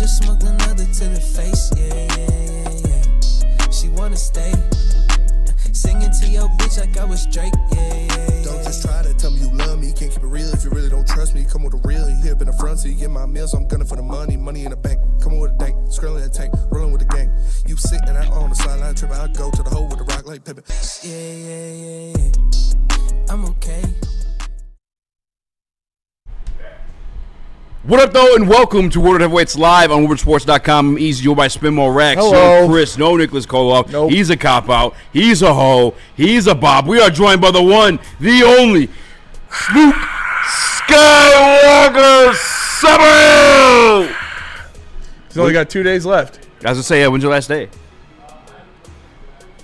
just smoked another to the face, yeah. She wanna stay. Singing to your bitch like I was Drake, yeah. Don't just try to tell me you love me. Can't keep it real if you really don't trust me. Come with the real, you here up in the front, so you get my meals. I'm gunning for the money in the bank. Coming with a dank, scrolling a tank, rolling with the gang. You sitting out on the sideline tripping, I go to the hole with the rock like Pippin. Yeah. I'm okay. What up, though, and welcome to Woodward Heavyweights Live on WoodwardSports.com. I'm Easy, joined by Spinmo Rax. Hello. No Chris, no Nicholas Koloff. Nope. He's a cop-out. He's a hoe. He's a Bob. We are joined by the one, the only, Snoop Skywalker Summer! He's only got 2 days left. I was going to say, when's your last day?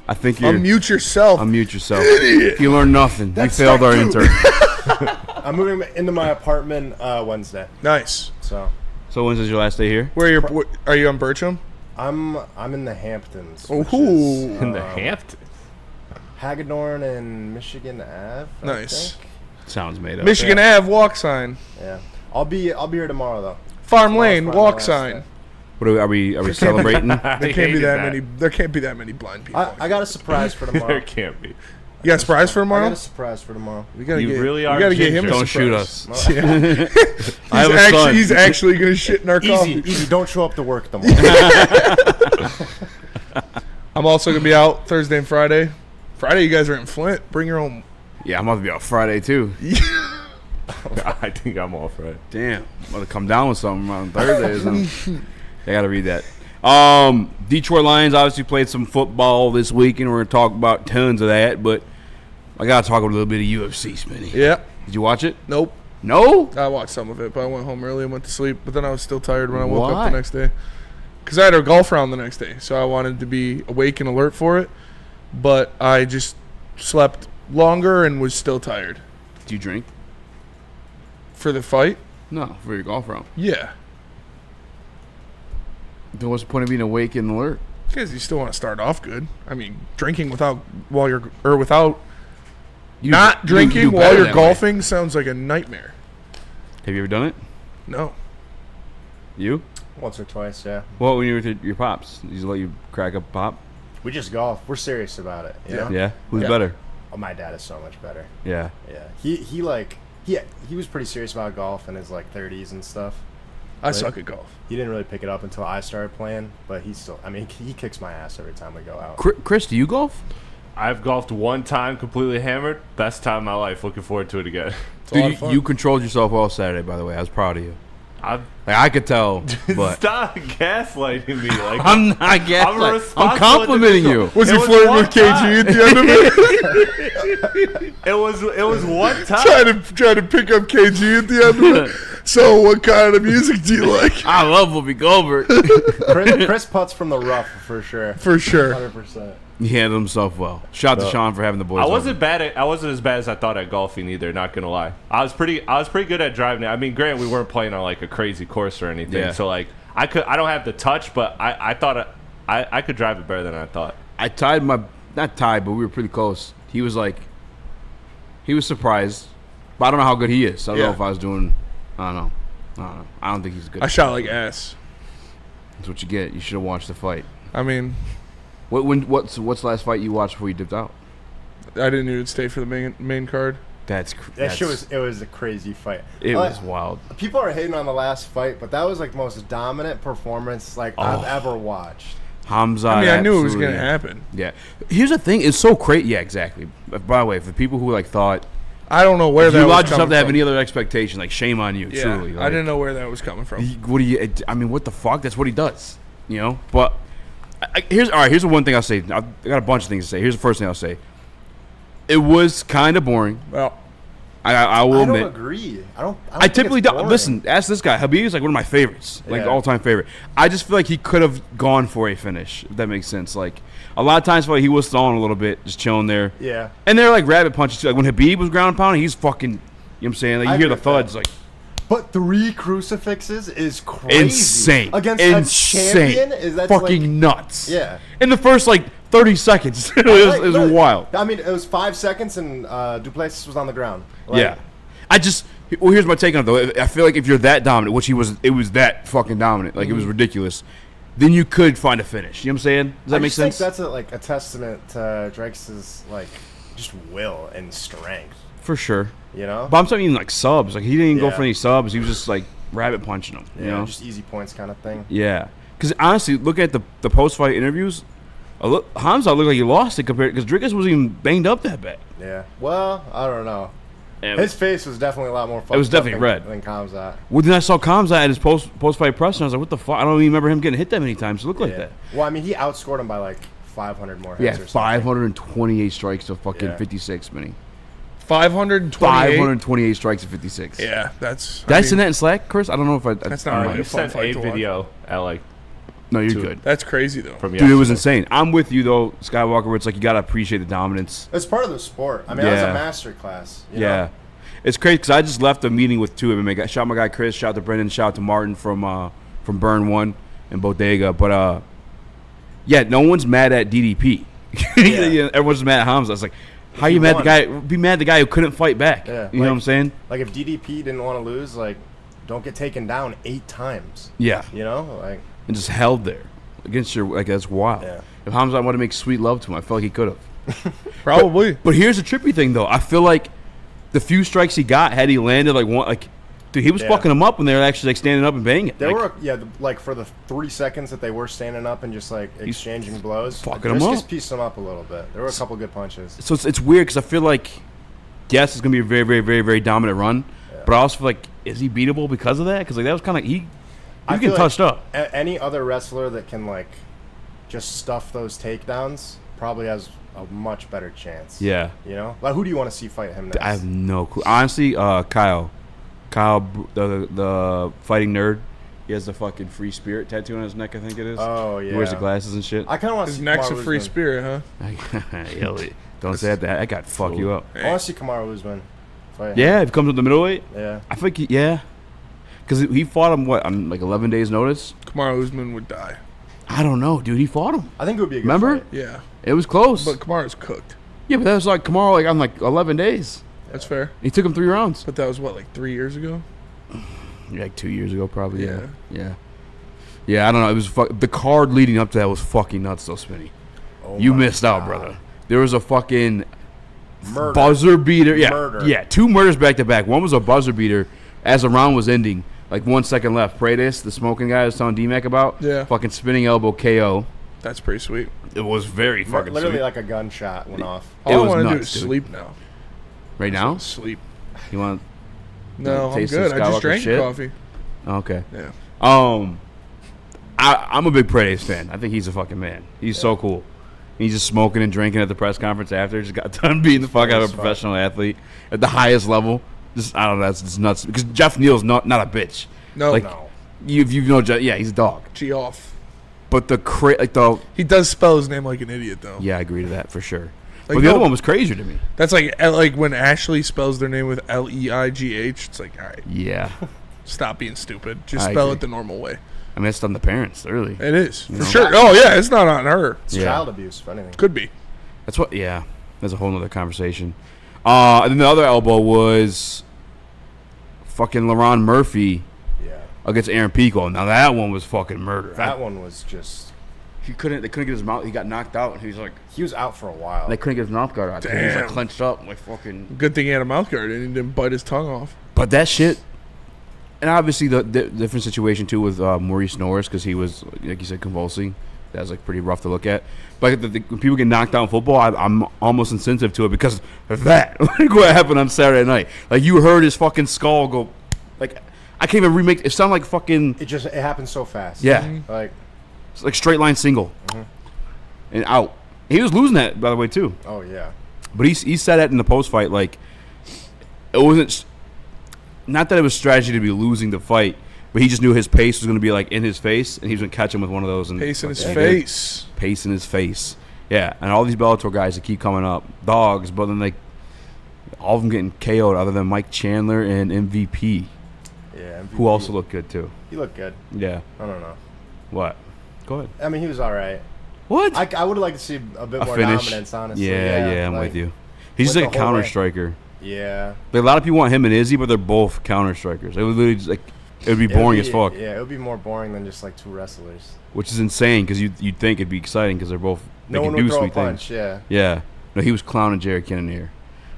I think you're... Unmute yourself. Unmute yourself. Idiot. You learned nothing. That's we failed our strike two. intern. I'm moving into my apartment Wednesday. Nice. So When's your last day here? Are you on Bircham? I'm in the Hamptons. Oh, which is, in the Hamptons. Hagedorn and Michigan Ave. I Nice. think. Sounds made up. Michigan Ave walk sign. Yeah. I'll be here tomorrow though. Farm Tomorrow's Lane probably my walk last sign. day. What are we celebrating? There can't be that many. There can't be that many blind people. I got a surprise for tomorrow. There can't be. You got a surprise for I tomorrow? got a surprise for tomorrow. We gotta You get, really are We gotta get him a Don't shoot surprise. us. Yeah. I have a son. He's actually gonna shit in our coffee. Easy. Don't show up to work tomorrow. I'm also gonna be out Thursday and Friday. Friday, you guys are in Flint. Bring your own. Yeah, I'm about to be out Friday, too. I think I'm off right. Damn, I'm going to come down with something on Thursdays. I got to read that. Detroit Lions obviously played some football this week, and we're going to talk about tons of that, but I got to talk a little bit of UFC, Smitty. Yeah. Did you watch it? Nope. No? I watched some of it, but I went home early and went to sleep. But then I was still tired when I woke Why? up the next day. Because I had a golf round the next day, so I wanted to be awake and alert for it. But I just slept longer and was still tired. Do you drink? For the fight? No, for your golf round. Yeah. Then what's the point of being awake and alert? Because you still want to start off good. I mean, drinking without You not do drinking while better you're that way. golfing sounds like a nightmare. Have you ever done it? No. You? Once or twice, yeah. Well, when you were with your pops, did you let you crack up pop? We just golf. We're serious about it. You know? Yeah? Who's Yeah. better? Oh, my dad is so much better. Yeah. Yeah. He was pretty serious about golf in his 30s and stuff. I suck at golf. He didn't really pick it up until I started playing, but he kicks my ass every time we go out. Chris, do you golf? I've golfed one time, completely hammered. Best time of my life. Looking forward to it again. It's a lot of Dude, fun. you controlled yourself all Saturday, by the way. I was proud of you. I could tell, but Stop gaslighting me. I'm not I'm a gaslighting. I'm responsible complimenting individual. you. Was he It was flirting one with KG at the end of it? It was one time. trying to pick up KG at the end of it? So what kind of music do you like? I love Whoopi Goldberg. Chris putts from the rough for sure. For sure. 100%. He handled himself well. Shout out to Sean for having the boys. I over. wasn't as bad as I thought at golfing either. Not gonna lie, I was pretty good at driving it. I mean, granted, we weren't playing on a crazy course or anything, Yeah. so I don't have the touch, but I thought I could drive it better than I thought. I tied not tied, but we were pretty close. He was surprised, but I don't know how good he is. I don't know if I was doing. I don't know. I don't think he's good. I shot like ass. That's what you get. You should have watched the fight. I mean, What's the last fight you watched before you dipped out? I didn't even stay for the main card. That Shit was a crazy fight. It was wild. People are hating on the last fight, but that was the most dominant performance I've ever watched. Hamza. I mean, I knew it was absolutely- going to happen. Yeah. Here's the thing. It's so crazy. Yeah, exactly. By the way, for the people who thought I don't know where if that you was allowed coming yourself to have from. any other expectation, shame on you. Yeah, Truly. I didn't know where that was coming from. What do you? I mean, what the fuck? That's what he does. But here's the one thing I'll say. I got a bunch of things to say. Here's the first thing I'll say. It was kind of boring. Well, I will admit. I don't agree. I don't I typically think it's don't. boring. Listen, ask this guy. Habib is one of my favorites, Yeah. all-time favorite. I just feel like he could have gone for a finish, if that makes sense. A lot of times, I feel like he was stalling a little bit, just chilling there. Yeah. And they're rabbit punches too. When Habib was ground pounding, he's fucking. You know what I'm saying? You I hear the agree with thuds, But 3 crucifixes is crazy. insane. Against insane. a champion? Is that fucking nuts. Yeah. In the first 30 seconds, it was wild. I mean, it was 5 seconds and Duplessis was on the ground. Yeah. Well, here's my take on it, though. I feel like if you're that dominant, which he was, it was that fucking dominant. Like, it was ridiculous. Then you could find a finish. You know what I'm saying? Does that make sense? I think that's a testament to Drake's, like, just will and strength. For sure. You know? But I'm talking even, like, subs. Like, he didn't even go Yeah. for any subs. He was just, like, rabbit punching them. You know? Just easy points kind of thing. Yeah. Because, honestly, looking at the post-fight interviews, Hamza looked like he lost it compared because Drickus wasn't even banged up that bad. Yeah. Well, I don't know. And His face was definitely a lot more fucked It was definitely up red. than Kamzat. Well, then I saw Kamzat at his post-fight press, and I was like, what the fuck? I don't even remember him getting hit that many times. It looked like that. Well, I mean, he outscored him by like 500 more hits Yeah, or something. 528 strikes to fucking Yeah. 56, Minnie. 528. 528 strikes to 56. Yeah, that's. Did I send that in Slack, Chris? I don't know if I... That's not I really You a fun sent fight a to watch. video at like No, you're Two. good. That's crazy though. from Dude, it was yesterday. insane. I'm with you, though, Skywalker, where it's like you got to appreciate the dominance. It's part of the sport. I mean, Yeah. that was a master class. You Yeah. know? It's crazy because I just left a meeting with two MMA guys. Shout out my guy Chris, shout out to Brendan, shout out to Martin from Burn One and Bodega. But yeah, no one's mad at DDP. Yeah. Everyone's mad at Hamza. It's like, how He you mad at won. the guy? Be mad at the guy who couldn't fight back. Yeah, You know what I'm saying? Like, if DDP didn't want to lose, like, don't get taken down 8 times. Yeah, You know? Like, and just held there against your like that's wild. Yeah. If Hamza wanted to make sweet love to him, I felt like he could have. Probably. But here's the trippy thing, though. I feel like the few strikes he got, had he landed like one, like, dude, he was Yeah. fucking him up when they were actually like standing up and banging. there Like, were, like, for the 3 seconds that they were standing up and just, like, exchanging blows, fucking him Briscoes up. pieced him up a little bit. There were a couple good punches. So it's weird because I feel like, yes, it's gonna be a very, very, very, very dominant run, but I also feel like, is he beatable because of that? Because like that was kind of he I getting feel touched like up. Any other wrestler that can, like, just stuff those takedowns probably has a much better chance. Yeah, You know? Like, who do you want to see fight him next? I have no clue. Honestly, Kyle, the fighting nerd, he has the fucking free spirit tattoo on his neck. I think it is. Oh, yeah. He wears the glasses and shit. I kind of want to His see neck's a Kamaru free Usman. spirit, huh? Elliot, don't say that. That got fuck you up. I want to see Kamaru Usman fight him. Yeah, if he comes with the middleweight, Yeah. I think yeah, because he fought him on like 11 days notice. Kamaru Usman would die. I don't know, dude. He fought him. I think it would be a good Remember? fight. Yeah. It was close. But Kamaru's cooked. Yeah, but that was like Kamara like on like 11 days. That's fair. He took him 3 rounds. But that was what, like 3 years ago? Like 2 years ago, probably. Yeah. Yeah, I don't know. It was the card leading up to that was fucking nuts, though, Smitty. Oh You my missed out, God. brother. There was a fucking Murder. buzzer beater. Yeah, Murder. yeah, 2 murders back to back. One was a buzzer beater as the round was ending. Like 1 second left. Paredes, the smoking guy I was telling D-Mac about. Yeah. Fucking spinning elbow KO. That's pretty sweet. It was very fucking Literally sweet. like a gunshot went off. It All I was want to do nuts, is dude. sleep now. Right now? Sleep. You want? No, I'm taste some good. I just Skywalker drank shit? coffee. Okay. Yeah. I'm a big Paredes fan. I think he's a fucking man. He's so cool. He's just smoking and drinking at the press conference after. Just got done beating the fuck out of a professional athlete at the highest level. Just I don't know. That's just nuts. Because Jeff Neal's not a bitch. No, Like, No. You know Jeff? Yeah, he's a dog. G off. But the He does spell his name like an idiot, though. yeah, I agree to that for sure. Like, but the no- other one was crazier to me. That's like when Ashley spells their name with Leigh. It's like, all right, Yeah, stop being stupid. Just I spell agree. it the normal way. I mean it's on the parents really. It is for know? sure. Oh yeah, it's not on her. It's Yeah. child abuse, if anything. Could be. That's what. Yeah, that's a whole nother conversation. And then the other elbow was fucking LaRon Murphy Yeah. against Aaron Pico. Now that one was fucking murder. That one was just. They couldn't get his mouth. He got knocked out, and he was like, He was out for a while. they couldn't get his mouth guard out. He was like Damn. clenched up, like fucking. Good thing he had a mouth guard and he didn't bite his tongue off. But that shit, and obviously the different situation too with Maurice Norris because he was like you said convulsing. That was like pretty rough to look at. But when people get knocked out in football, I'm almost insensitive to it because of that. Like what happened on Saturday night. Like you heard his fucking skull go, like I can't even remake. It sounded like fucking it happened so fast. yeah, Like, it's like straight line single and out. He was losing that by the way too. oh yeah. But he said that in the post fight, like it wasn't. Not that it was strategy to be losing the fight, but he just knew his pace was going to be like in his face, and he was going to catch him with one of those. And Pace in his fucking- face. pace in his face. Yeah, and all these Bellator guys that keep coming up, dogs, but then all of them getting KO'd, other than Mike Chandler and MVP, Yeah. MVP. who also looked good too. He looked good. Yeah. I don't know. What? Go ahead. I mean, he was all right. What? I would have liked to see a bit A more finish. dominance, honestly. Yeah, I'm like, with you. He's with just like a the whole counter way. striker. Yeah. But a lot of people want him and Izzy, but they're both counter strikers. It would literally just, like it would be boring as fuck. Yeah, it would be more boring than just like two wrestlers. Which is insane because you'd think it'd be exciting because they're both No they one can would do throw a sweet punch. things. Yeah. Yeah. No, he was clowning Jared Kennan here.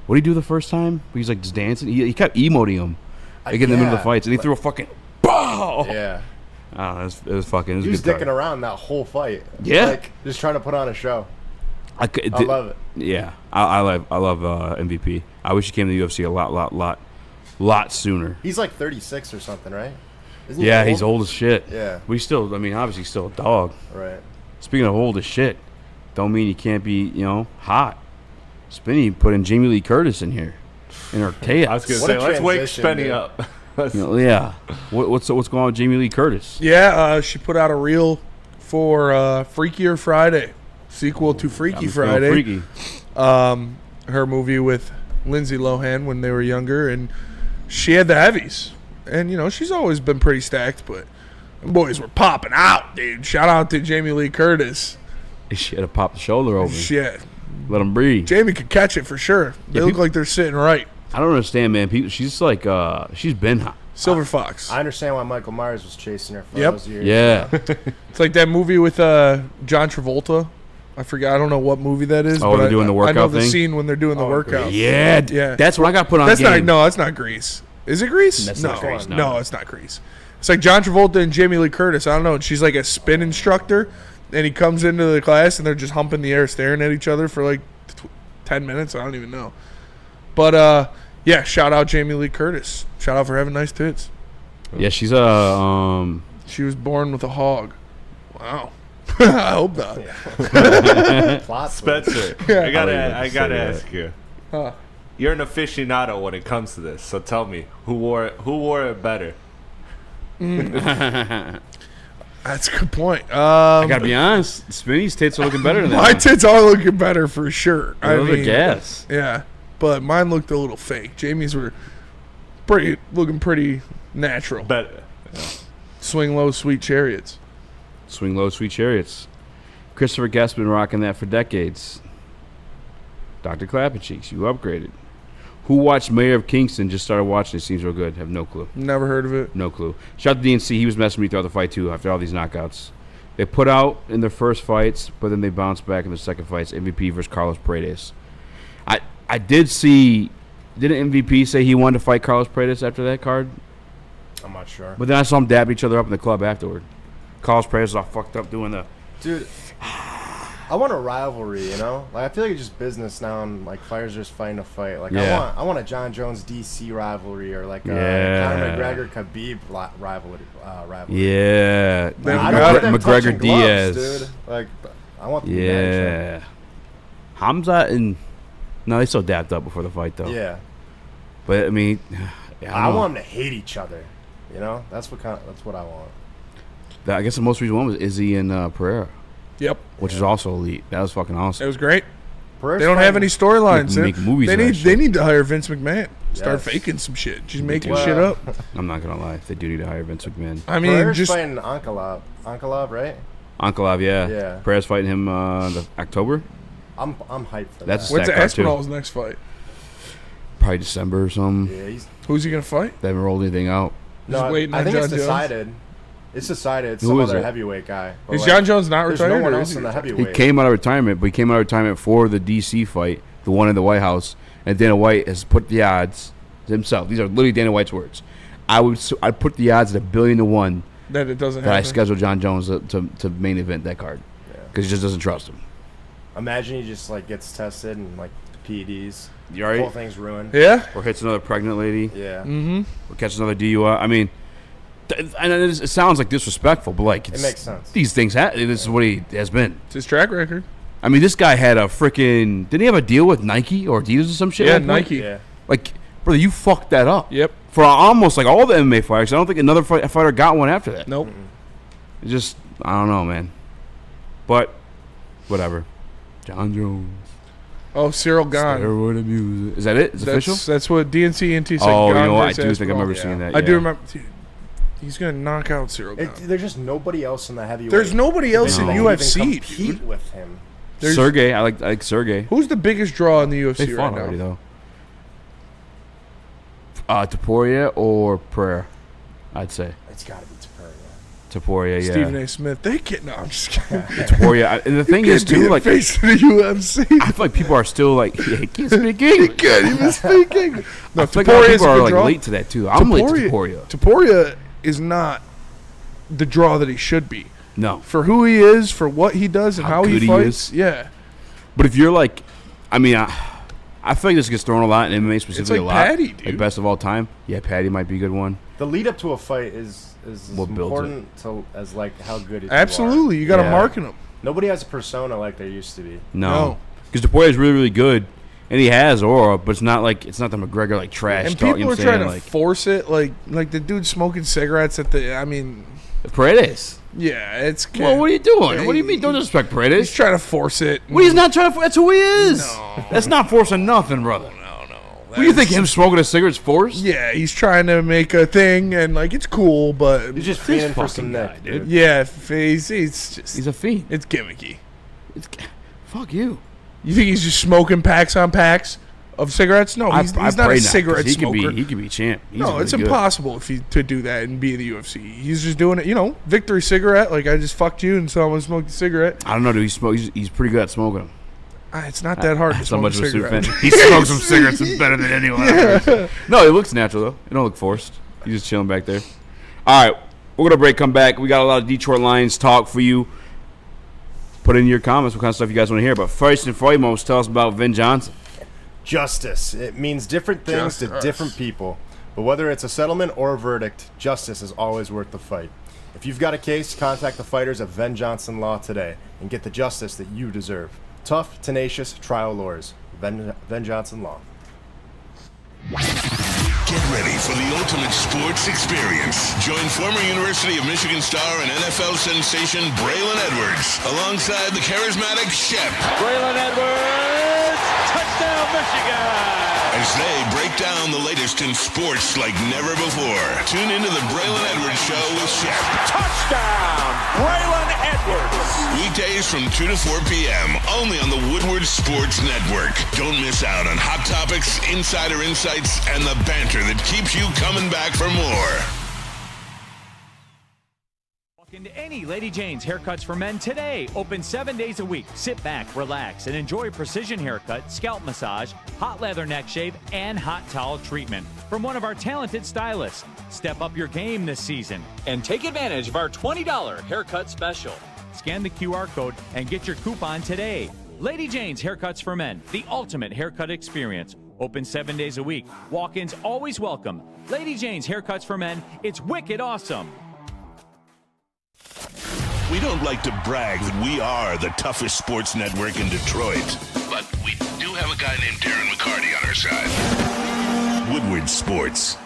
What did he do the first time? He's like just dancing. He kept emoting him. Like in the middle of the fights, and he threw a fucking bow. Yeah. I don't know. It was fucking. It was He was a good dicking card. around that whole fight. Yeah. Like just trying to put on a show. I love it. Yeah, I love MVP. I wish he came to the UFC a lot sooner. He's like 36 or something, right? Isn't Yeah, he's old as shit. Yeah. But he's still. I mean, obviously, he's still a dog. Right. Speaking of old as shit, don't mean he can't be, hot. Spinny put in Jamie Lee Curtis in here, in her tail. I was gonna What say, a let's wake transition, Spenny dude. up. Yeah. What's going on with Jamie Lee Curtis? Yeah, she put out a reel for Freakier Friday, sequel to Freaky I'm feeling Friday. Freaky. Her movie with Lindsay Lohan when they were younger, and she had the heavies. And, she's always been pretty stacked, but them boys were popping out, dude. Shout out to Jamie Lee Curtis. She had to pop the shoulder open. Shit. Let him breathe. Jamie could catch it for sure. They look like they're sitting right. I don't understand, man. People, she's like, she's been hot. Silver Fox. I understand why Michael Myers was chasing her for Yep. those years. Yeah. It's like that movie with John Travolta. I forgot. I don't know what movie that is. Oh, but they're doing the I know workout the thing? scene when they're doing the workout. Yeah. Yeah. That's what I got put on That's game. that's not Grease. Is it Grease? That's no. not Grease, no. No, it's not Grease. It's like John Travolta and Jamie Lee Curtis. I don't know. She's like a spin instructor, and he comes into the class, and they're just humping the air, staring at each other for like 10 minutes. I don't even know. But, yeah, shout out Jamie Lee curtis. Shout out for having nice tits. Yeah, she's She was born with a hog. Wow. I hope not. Plot twist. Spencer, Yeah. I gotta I was gonna say ask you. Huh. You're an aficionado when it comes to this, so tell me who wore it better. That's a good point. I gotta be honest. Spinny's tits are looking better than that. My tits are looking better for sure. Those are gas. Yeah, but mine looked a little fake. Jamie's were looking pretty natural. Better. Swing low, sweet chariots. Swing low, sweet chariots. Christopher Guest's been rocking that for decades. Dr. Clappercheeks, you upgraded. Who watched Mayor of Kingston? Just started watching it. Seems real good. Have no clue. Never heard of it. No clue. Shout out to DNC. He was messing with me throughout the fight, too, after all these knockouts. They put out in their first fights, but then they bounced back in their second fights. MVP versus Carlos Paredes. I did see... Didn't MVP say he wanted to fight Carlos Paredes after that card? I'm not sure. But then I saw them dabbing each other up in the club afterward. Carlos Paredes was all fucked up doing the... Dude, I want a rivalry, Like, I feel like it's just business now, and, like, fighters just fighting a fight. Like, Yeah. I want a John Jones-DC rivalry, or, like, a Yeah. Conor McGregor-Khabib rivalry. Yeah. I don't want them McGregor touching Diaz. gloves, dude. Like, I want them to match Yeah. Hamza and... No, they still dabbed up before the fight, though. them. Yeah. But, I mean... Yeah, I don't know. want them to hate each other, That's what I want. I guess the most recent one was Izzy and Pereira, Yep, which is also elite. That was fucking it awesome. was great. Pereira's They don't have any storylines. Make movies They of that need. shit. They need to hire Vince McMahon. Start Yes. faking some shit. Just making Well, shit up. I'm not going to lie. They do need to hire Vince McMahon. I mean, Pereira's just fighting Ankalaev, right? Ankalaev, yeah. Yeah. Pereira's fighting him October? I'm hyped for That's that. when's Stack card, too. Aspinall's next fight? Probably December or something. Yeah, he's Who's he gonna fight? They haven't rolled anything out. Just waiting I on think it's John Jones? decided. It's decided. It's Who some is other it? heavyweight guy. But, Is like, John Jones not there's retired? no one or else is in the He heavyweight. came out of retirement, but he came out of retirement for the DC fight, the one in the White House, and Dana White has put the odds himself. These are literally Dana White's words. I'd put the odds at 1,000,000,000 that it doesn't that I happen? scheduled John Jones to main event that card because he just doesn't trust him. Imagine he just like gets tested and like PEDs. You The whole right? thing's ruined. Yeah. Or hits another pregnant lady, Yeah. Mm-hmm. or catches another DUI. I mean, and it sounds like disrespectful, but like It makes sense. These things happen. This is what he has been. It's his track record. I mean, this guy had a freaking. Didn't he have a deal with Nike or Adidas or some shit? Yeah, at one point? Nike. Yeah. Like, brother, you fucked that up. Yep. For almost like all the MMA fighters. I don't think another fighter got one after that. Nope. It's just, I don't know, man. But, whatever. John Jones. Oh, Cyril Gahn. Steroid abuse. Is that it? Is it official? That's what DNC said. Oh, you Gahn know what? I versus do think I remember Aspinall. seeing that. I do yeah. remember. Dude, he's gonna knock out Cyril Gahn. There's just nobody else in the heavyweight. There's nobody else No. in that can UFC. even compete Dude. with him. There's- Sergey. I like Sergey. Who's the biggest draw in the They UFC fought right already, now? Taporia or Prayer, I'd say. It's got to be Taporia. Taporia, yeah. Stephen A. Smith. They get no. I'm just kidding. Taporia. And the thing is, too, like, face of the UFC. I feel like people are still like, yeah, he can't speak English. He can't even speak English. No, I feel like a lot of Taporia is people a are good like draw. late to that, too. I'm late to Taporia. Taporia is not the draw that he should be. No. For who he is, for what he does, and how good he he fights. is. Yeah. But if you're like, I mean, I feel like this gets thrown a lot in MMA specifically like a lot. Patty, dude. Like best of all time. Yeah, Patty might be a good one. The lead up to a fight is as What builds important to as like how good it Absolutely. You got to Yeah. market him. Nobody has a persona like there used to be. No. Because Taporia is really, really good. And he has aura, but it's not the McGregor like trash And talk. people You know are what I'm trying saying? to Like force it. Like the dude smoking cigarettes at the, I mean, Paredes. yeah, it's. Well, what are you doing? What do you mean? Don't disrespect He's Paredes. trying to force it. Well, he's not trying to. That's who he is. No. That's not forcing nothing, brother. No. What do you think? Him smoking a cigarette's forced? Yeah, he's trying to make a thing, and like it's cool, but He's just This feeding for fucking some guy, neck, dude. dude. yeah, it's just He's a fiend. it's gimmicky. Fuck you. You think he's just smoking packs on packs of cigarettes? No, he's I not pray a not, 'cause cigarette he could smoker. be. He could be champ. He's No, really it's good. impossible to do that and be in the UFC. He's just doing it, victory cigarette. Like I just fucked you, and so I'm gonna smoke the cigarette. I don't know, dude. He's pretty good at smoking them. It's not that hard to So smoke much a of a super cigarette. fan. He smokes some cigarettes. It's better than anyone else. No, it looks natural though. It don't look forced. He's just chilling back there. All right, we're gonna break. Come back. We got a lot of Detroit Lions talk for you. Put in your comments what kind of stuff you guys want to hear. But first and foremost, tell us about Vin Johnson. Justice. It means different things to Justice. different people. But whether it's a settlement or a verdict, justice is always worth the fight. If you've got a case, contact the fighters of Ven Johnson Law today and get the justice that you deserve. Tough, tenacious trial lawyers. Ven Johnson Law. Get ready for the ultimate sports experience. Join former University of Michigan star and NFL sensation Braylon Edwards alongside the charismatic Shep Braylon Edwards, touchdown Michigan! as they break down the latest in sports like never before. Tune into the Braylon Edwards Show with Shep. Touchdown, Braylon Edwards! Weekdays from 2 to 4 p.m. only on the Woodward Sports Network. Don't miss out on hot topics, insider insights, and the banter that keeps you coming back for more. Walk into any Lady Jane's Haircuts for Men today. Open 7 days a week. Sit back, relax, and enjoy a precision haircut, scalp massage, hot leather neck shave, and hot towel treatment from one of our talented stylists. Step up your game this season and take advantage of our $20 haircut special. Scan the QR code and get your coupon today. Lady Jane's Haircuts for Men, the ultimate haircut experience. Open 7 days a week. Walk-ins always welcome. Lady Jane's Haircuts for Men. It's wicked awesome. We don't like to brag that we are the toughest sports network in Detroit, but we do have a guy named Darren McCarty on our side. Woodward Sports.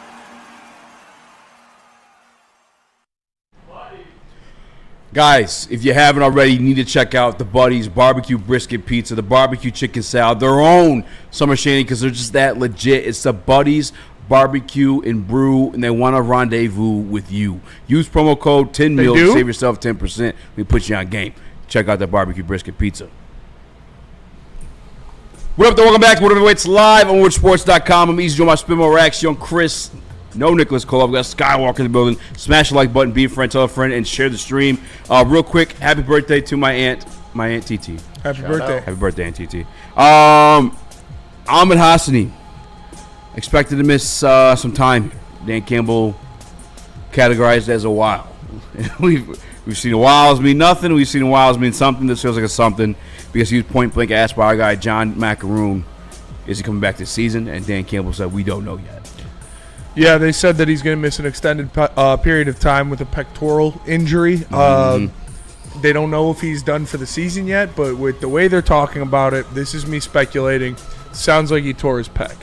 Guys, if you haven't already, you need to check out the Buddies Barbecue Brisket Pizza, the Barbecue Chicken Salad, their own Summer Shandy, because they're just that legit. It's the Buddies Barbecue and Brew, and they want to rendezvous with you. Use promo code 10mil to save yourself 10%. We put you on game. Check out the Barbecue Brisket Pizza. What up, though? Welcome back to Woodward Heavyweights live on WoodSports.com. I'm Eazy, my Spimo Rax, young Chris. No Nicholas Cole. I've got Skywalker in the building. Smash the like button, be a friend, tell a friend, and share the stream. Real quick, happy birthday to my aunt TT. Happy birthday. Happy birthday, Aunt TT. Ahmed Hassani. Expected to miss some time. Dan Campbell categorized as a wow. We've seen wows mean nothing. We've seen wows mean something. This feels like a something because he was point blank asked by our guy John Macaroon, is he coming back this season? And Dan Campbell said, we don't know yet. Yeah, they said that he's going to miss an extended period of time with a pectoral injury. They don't know if he's done for the season yet, but with the way they're talking about it, this is me speculating. Sounds like he tore his pec,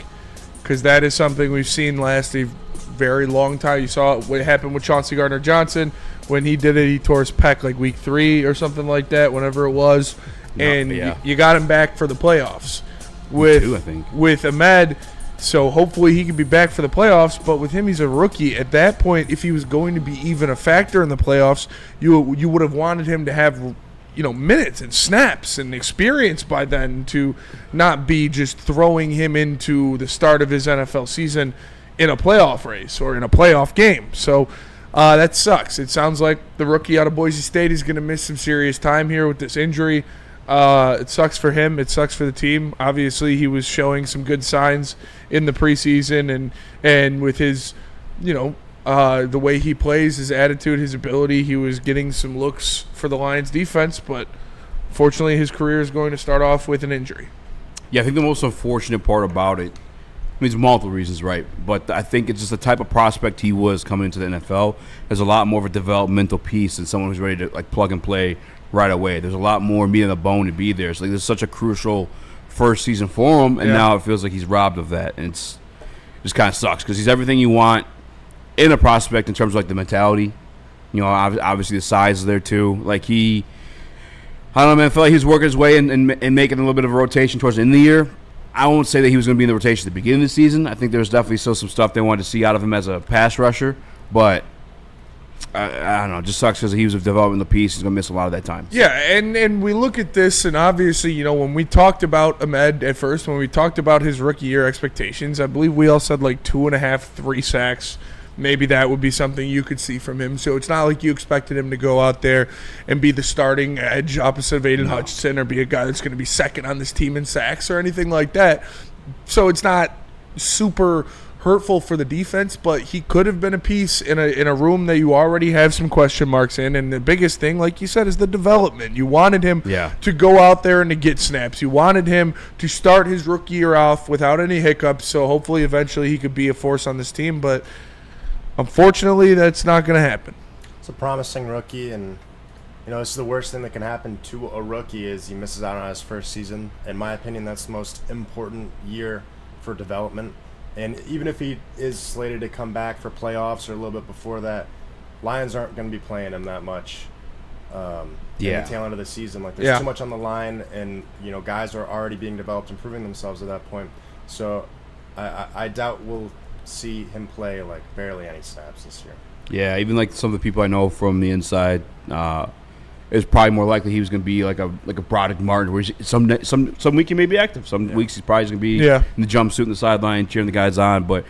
because that is something we've seen last a very long time. You saw what happened with Chauncey Gardner-Johnson. When he did it, he tore his pec like week 3 or something like that, whenever it was. You got him back for the playoffs. With Ahmed. So hopefully he can be back for the playoffs, but with him, he's a rookie. At that point, if he was going to be even a factor in the playoffs, you would have wanted him to have, minutes and snaps and experience by then, to not be just throwing him into the start of his NFL season in a playoff race or in a playoff game. So that sucks. It sounds like the rookie out of Boise State is going to miss some serious time here with this injury. It sucks for him. It sucks for the team. Obviously, he was showing some good signs in the preseason, and with his, the way he plays, his attitude, his ability, he was getting some looks for the Lions defense, but fortunately his career is going to start off with an injury. Yeah, I think the most unfortunate part about it, there's multiple reasons, right? But I think it's just the type of prospect he was coming into the NFL. There's a lot more of a developmental piece than someone who's ready to plug and play right away. There's a lot more meat on the bone to be there. So there's such a crucial first season for him, and now it feels like he's robbed of that, and it just kind of sucks because he's everything you want in a prospect in terms of the mentality. Obviously the size is there too. I don't know, man. I feel like he was working his way and making a little bit of a rotation towards the end of the year. I won't say that he was going to be in the rotation at the beginning of the season. I think there was definitely still some stuff they wanted to see out of him as a pass rusher, but I don't know. It just sucks because he was a developmental piece. He's going to miss a lot of that time. Yeah, and we look at this, and obviously, when we talked about Ahmed at first, when we talked about his rookie year expectations, I believe we all said 2.5, 3 sacks. Maybe that would be something you could see from him. So it's not like you expected him to go out there and be the starting edge opposite of Aiden Hutchinson or be a guy that's going to be second on this team in sacks or anything like that. So it's not super hurtful for the defense, but he could have been a piece in a room that you already have some question marks in. And the biggest thing, like you said, is the development. You wanted him to go out there and to get snaps. You wanted him to start his rookie year off without any hiccups. So hopefully eventually he could be a force on this team. But unfortunately, that's not going to happen. It's a promising rookie, and this is the worst thing that can happen to a rookie is he misses out on his first season. In my opinion, that's the most important year for development. And even if he is slated to come back for playoffs or a little bit before that, Lions aren't going to be playing him that much in the tail end of the season. There's too much on the line, and guys are already being developed and proving themselves at that point. So I doubt we'll see him play barely any snaps this year. Yeah, even some of the people I know from the inside, it's probably more likely he was going to be like a Broderick Martin, where some week he may be active, some weeks he's probably going to be in the jumpsuit in the sideline cheering the guys on, but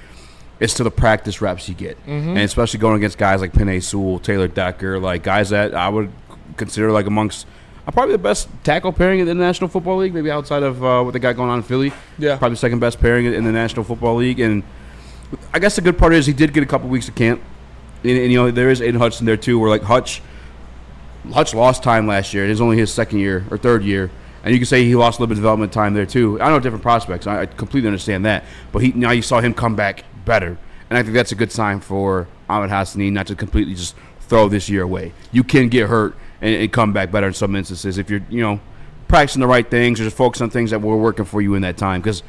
it's to the practice reps you get, and especially going against guys like Penei Sewell, Taylor Decker, guys that I would consider amongst probably the best tackle pairing in the National Football League, maybe outside of what they got going on in Philly. Yeah, probably the second best pairing in the National Football League. And I guess the good part is he did get a couple weeks of camp, and there is Aiden Hutchinson there too, where Hutch lost time last year. It is only his second year or third year, and you can say he lost a little bit of development time there too. I know different prospects. I completely understand that, but now you saw him come back better, and I think that's a good sign for Amon-Ra not to completely just throw this year away. You can get hurt and come back better in some instances if you're practicing the right things or just focus on things that were working for you in that time, because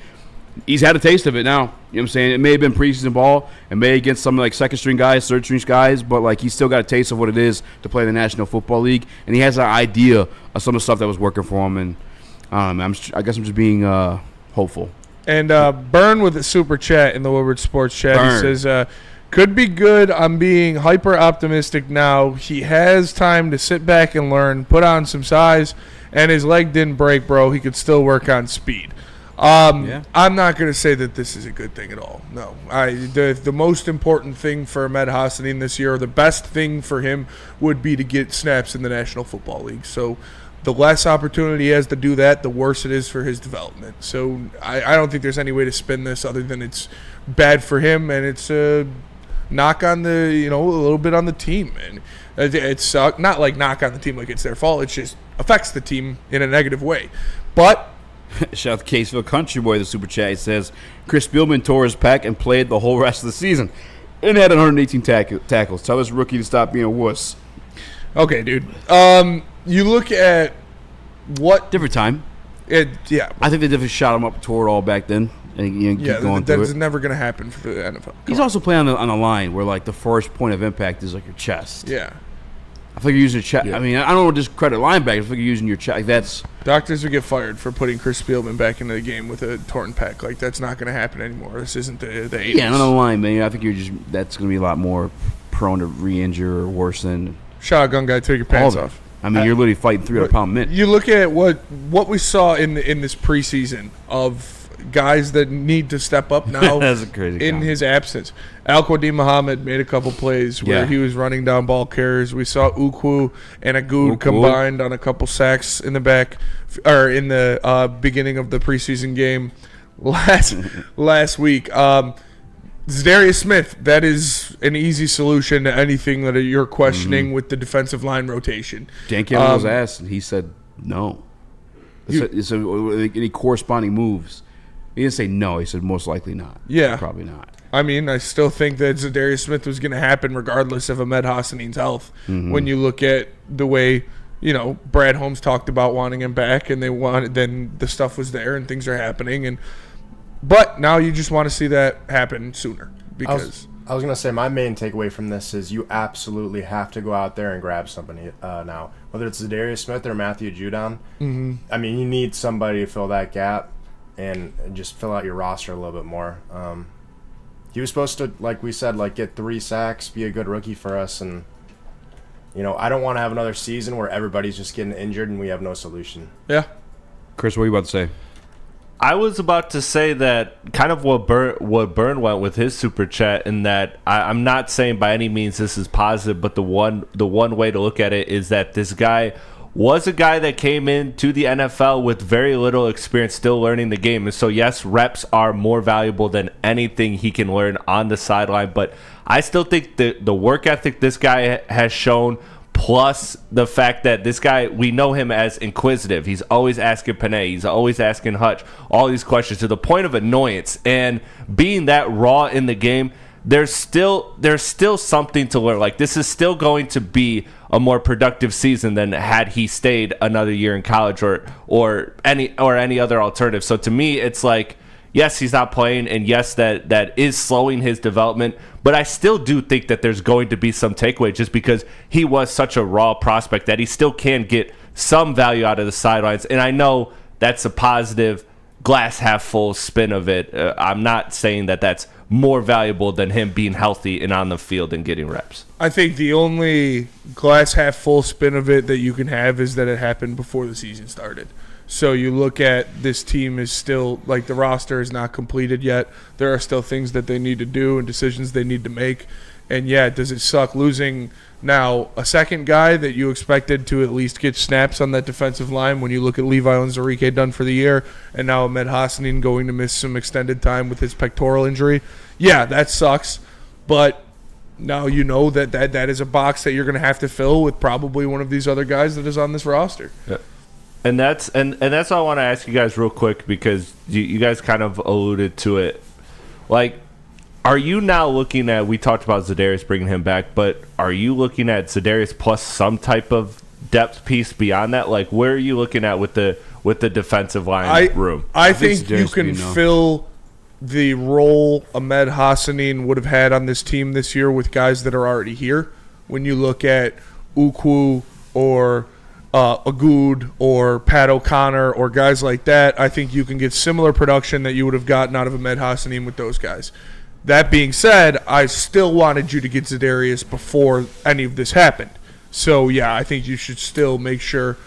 he's had a taste of it now. You know what I'm saying? It may have been preseason ball, and may against some second-string guys, third-string guys, but he's still got a taste of what it is to play in the National Football League, and he has an idea of some of the stuff that was working for him. And I guess I'm just being hopeful. And Burn with a super chat in the Woodward Sports chat. Burn. He says, could be good. I'm being hyper optimistic now. He has time to sit back and learn, put on some size, and his leg didn't break, bro. He could still work on speed. I'm not going to say that this is a good thing at all. No. The most important thing for Ahmed Hassanin this year, or the best thing for him, would be to get snaps in the National Football League. So the less opportunity he has to do that, the worse it is for his development. So I don't think there's any way to spin this other than it's bad for him, and it's a knock on the, a little bit on the team. And it's not knock on the team like it's their fault. It just affects the team in a negative way. But shout out to Caseville Country Boy, the super chat. He says, Chris Spielman tore his pec and played the whole rest of the season and had 118 tackles. Tell this rookie to stop being a wuss. Okay, dude. You look at what... Different time. I think they definitely shot him up, tore it all back then. And keep going through that's never going to happen for the NFL. He's also playing on the line where, the first point of impact is, your chest. Yeah. I think you're using your chest. Yeah. I mean, I don't want to discredit linebackers. I think you're using your chest. That's doctors would get fired for putting Chris Spielman back into the game with a torn pec. That's not going to happen anymore. This isn't the 80s. Yeah, on the line, man. I think that's going to be a lot more prone to re-injure or worse than. Shotgun guy, take your pants off. I mean, you're literally fighting 300-pound men. You look at what we saw in this preseason of guys that need to step up now That's a crazy in comment. his absence. Al-Qadim Muhammad made a couple plays where he was running down ball carriers. We saw Ukwu and Agoud combined on a couple sacks in the back, or in the beginning of the preseason game last week. Zadarius Smith, that is an easy solution to anything that you're questioning with the defensive line rotation. Dan Campbell was asked, and he said no. He said, any corresponding moves? He didn't say no. He said most likely not. Yeah. Probably not. I mean, I still think that Zadarius Smith was going to happen regardless of Ahmed Hassanin's health. When you look at the way, Brad Holmes talked about wanting him back, and then the stuff was there and things are happening. But now you just want to see that happen sooner because I was going to say my main takeaway from this is you absolutely have to go out there and grab somebody now. Whether it's Zadarius Smith or Matthew Judon, I mean, you need somebody to fill that gap and just fill out your roster a little bit more. He was supposed to, like we said, get 3 sacks, be a good rookie for us, and I don't want to have another season where everybody's just getting injured and we have no solution. Yeah. Chris, what are you about to say? I was about to say that kind of what Byrne went with his super chat, in that I'm not saying by any means this is positive, but the one way to look at it is that this guy was a guy that came into the NFL with very little experience, still learning the game. And so, yes, reps are more valuable than anything he can learn on the sideline. But I still think the work ethic this guy has shown, plus the fact that this guy, we know him as inquisitive. He's always asking Panay. He's always asking Hutch all these questions to the point of annoyance. And being that raw in the game, there's still something to learn. This is still going to be a more productive season than had he stayed another year in college or any other alternative. So to me, it's yes, he's not playing, and yes, that is slowing his development. But I still do think that there's going to be some takeaway just because he was such a raw prospect that he still can get some value out of the sidelines. And I know that's a positive glass half full spin of it. I'm not saying that that's more valuable than him being healthy and on the field and getting reps. I think the only glass half full spin of it that you can have is that it happened before the season started. So you look at this team is still, the roster is not completed yet. There are still things that they need to do and decisions they need to make. And, yeah, does it suck losing now a second guy that you expected to at least get snaps on that defensive line when you look at Levi Onwuzurike done for the year, and now Ahmed Hassanin going to miss some extended time with his pectoral injury? Yeah, that sucks. But now you know that is a box that you're going to have to fill with probably one of these other guys that is on this roster. Yeah. And that's what I want to ask you guys real quick, because you guys kind of alluded to it. Are you now looking at, we talked about Zadarius bringing him back, but are you looking at Zadarius plus some type of depth piece beyond that? Where are you looking at with the defensive line room? I think you can fill the role Ahmed Hassanin would have had on this team this year with guys that are already here. When you look at Ukwu or Agoud or Pat O'Connor or guys like that, I think you can get similar production that you would have gotten out of Ahmed Hassanin with those guys. That being said, I still wanted you to get Zadarius before any of this happened. So, yeah, I think you should still make sure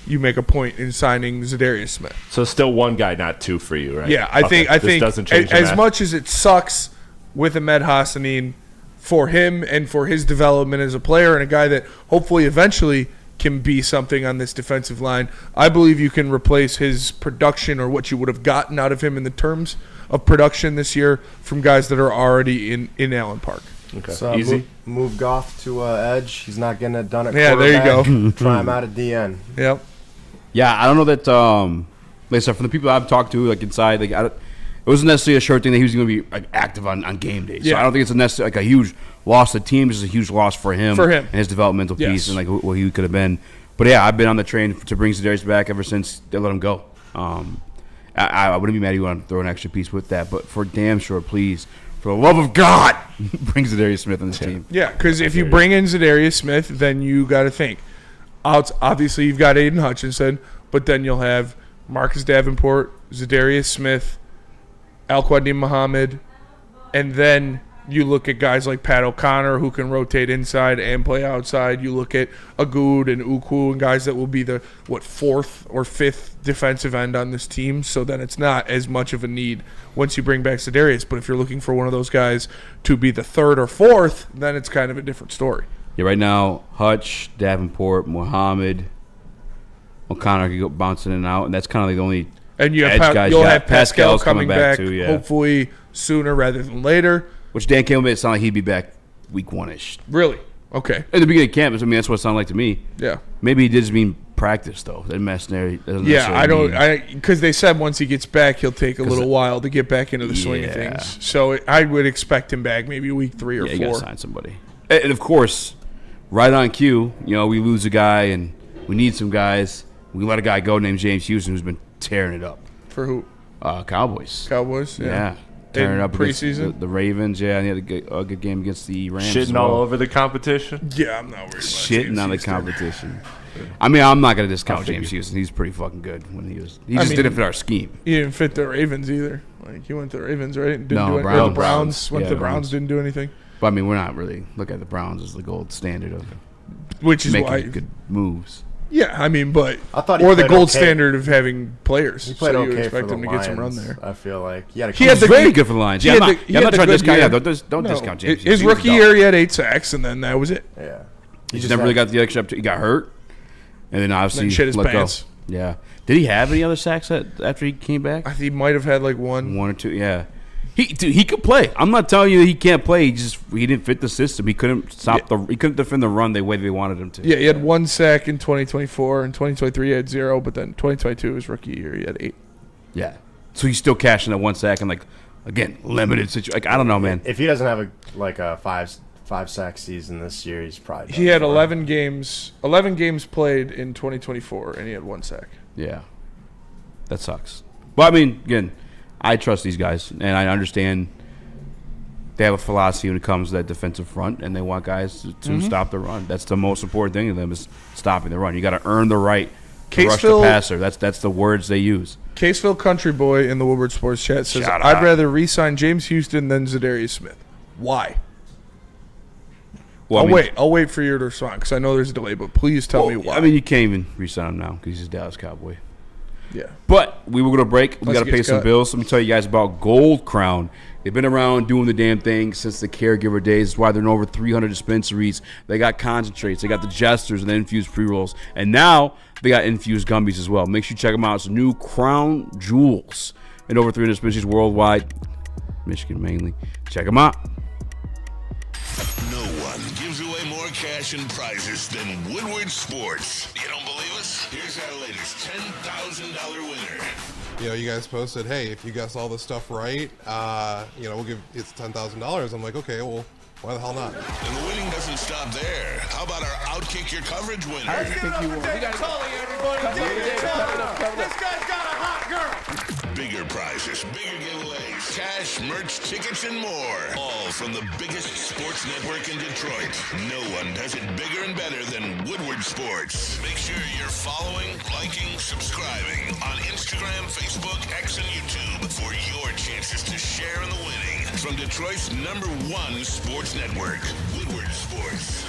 you make a point in signing Zadarius Smith. So still one guy, not two for you, right? Yeah, I think doesn't change as much as it sucks with Ahmed Hassanin for him and for his development as a player and a guy that hopefully eventually can be something on this defensive line, I believe you can replace his production or what you would have gotten out of him in the terms of production this year from guys that are already in Allen Park. Okay. So Easy. Move Goff to edge. He's not getting it done at Yeah, there you quarterback. Try him out at DN. Yep. Yeah, I don't know that. Like I said, from the people I've talked to, inside, it wasn't necessarily a sure thing that he was going to be active on game day. So Yeah. I don't think it's a necessarily a huge loss to the team. It's just a huge loss for him and his developmental piece Yes. and what he could have been. But yeah, I've been on the train to bring Zadarius back ever since they let him go. I wouldn't be mad if you want to throw an extra piece with that, but for damn sure, please, for the love of God, bring Zadarius Smith on this team. Yeah, because if you bring in Zadarius Smith, then you got to think. Obviously, you've got Aiden Hutchinson, but then you'll have Marcus Davenport, Zadarius Smith, Al-Qadim Muhammad, and then You look at guys like Pat O'Connor who can rotate inside and play outside. You look at Agood and Ukwu and guys that will be the, fourth or fifth defensive end on this team. So then it's not as much of a need once you bring back Za'Darius. But if you're looking for one of those guys to be the third or fourth, then it's kind of a different story. Yeah, right now, Hutch, Davenport, Muhammad, O'Connor can go bouncing in and out, and that's kind of like the only and you edge have guys. You'll have Pascal coming back too, yeah. Hopefully sooner rather than later. Which Dan Campbell made it sound like he'd be back week one-ish. Really? Okay. At the beginning of camp, I mean, that's what it sounded like to me. Yeah. Maybe he did just mean practice, though. That necessarily yeah, I don't – because they said once he gets back, he'll take a little while to get back into the swing of things. So I would expect him back maybe week 3 or 4. Yeah, you got to sign somebody. And, of course, right on cue, we lose a guy and we need some guys. We let a guy go named James Houston who's been tearing it up. For who? Cowboys. Cowboys, yeah. Tearing it up preseason? against the Ravens, and he had a good game against the Rams. Shitting all over the competition? Yeah, I'm not worried about Shitting on the competition. I mean, I'm not going to discount James Houston. He's pretty fucking good when he was. He just didn't fit our scheme. He didn't fit the Ravens either. Like, he went to the Ravens, right? Didn't no, do Browns. the Browns. Went to the Browns. Browns, didn't do anything. But, I mean, we're not really looking at the Browns as the gold standard of which is making why good moves. Yeah, I mean, but I thought he or the played gold okay. standard of having players. He played so you okay expect for him the to get some run Lions, there. I feel like he He was very good for the Lions. Yeah, I'm not trying to discount. Yeah, don't discount James. His rookie year, he had 8 sacks, and then that was it. Yeah, he just never really got the extra. He got hurt, and then obviously shit his let pants. Go. Yeah. Did he have any other sacks after he came back? I think he might have had like one or two. Yeah. He could play. I'm not telling you he can't play. He didn't fit the system. He couldn't he couldn't defend the run the way they wanted him to. Yeah, he had 1 sack in 2024. In 2023, he had 0. But then 2022, his rookie year, he had 8. Yeah. So he's still cashing that 1 sack and again limited situation. I don't know, man. If he doesn't have a five sack season this year, he's probably. He had 11 games played in 2024, and he had 1 sack. Yeah, that sucks. Well, I mean, again, I trust these guys, and I understand they have a philosophy when it comes to that defensive front, and they want guys to stop the run. That's the most important thing to them is stopping the run. You got to earn the right to rush the passer. That's the words they use. Caseville Country Boy in the Woodward Sports Chat says, I'd rather re-sign James Houston than Za'Darius Smith. Why? Well, I'll wait for you to respond because I know there's a delay, but please tell me why. I mean, you can't even re-sign him now because he's a Dallas Cowboy. Yeah. But we were going to break. We got to pay some bills. Let me tell you guys about Gold Crown. They've been around doing the damn thing since the caregiver days. That's why they're in over 300 dispensaries. They got concentrates. They got the jesters and the infused pre-rolls. And now they got infused gummies as well. Make sure you check them out. It's new Crown Jewels in over 300 dispensaries worldwide. Michigan mainly. Check them out. No one gives away more cash and prizes than Woodward Sports. You don't believe us? Here's our latest $10,000 winner. You guys posted, hey, if you guess all this stuff right, we'll give it's $10,000. I'm like, okay, well, why the hell not? And the winning doesn't stop there. How about our Outkick Your Coverage winner? I think you won. We got Tully, everybody. This guy's got a hot girl. Bigger prizes, bigger giveaways, cash, merch, tickets, and more. All from the biggest sports network in Detroit. No one does it bigger and better than Woodward Sports. Make sure you're following, liking, subscribing on Instagram, Facebook, X, and YouTube for your chances to share in the winning. From Detroit's #1 sports network, Woodward Sports.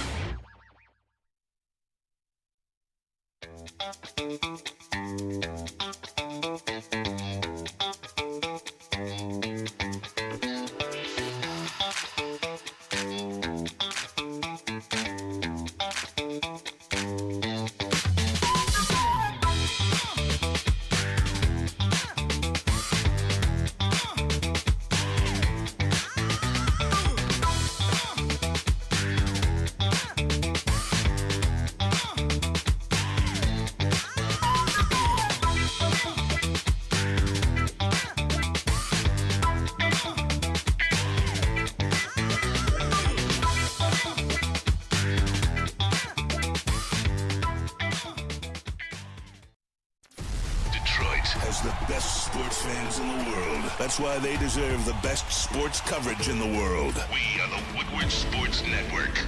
The best sports fans in the world. That's why they deserve the best sports coverage in the world. We are the Woodward Sports Network.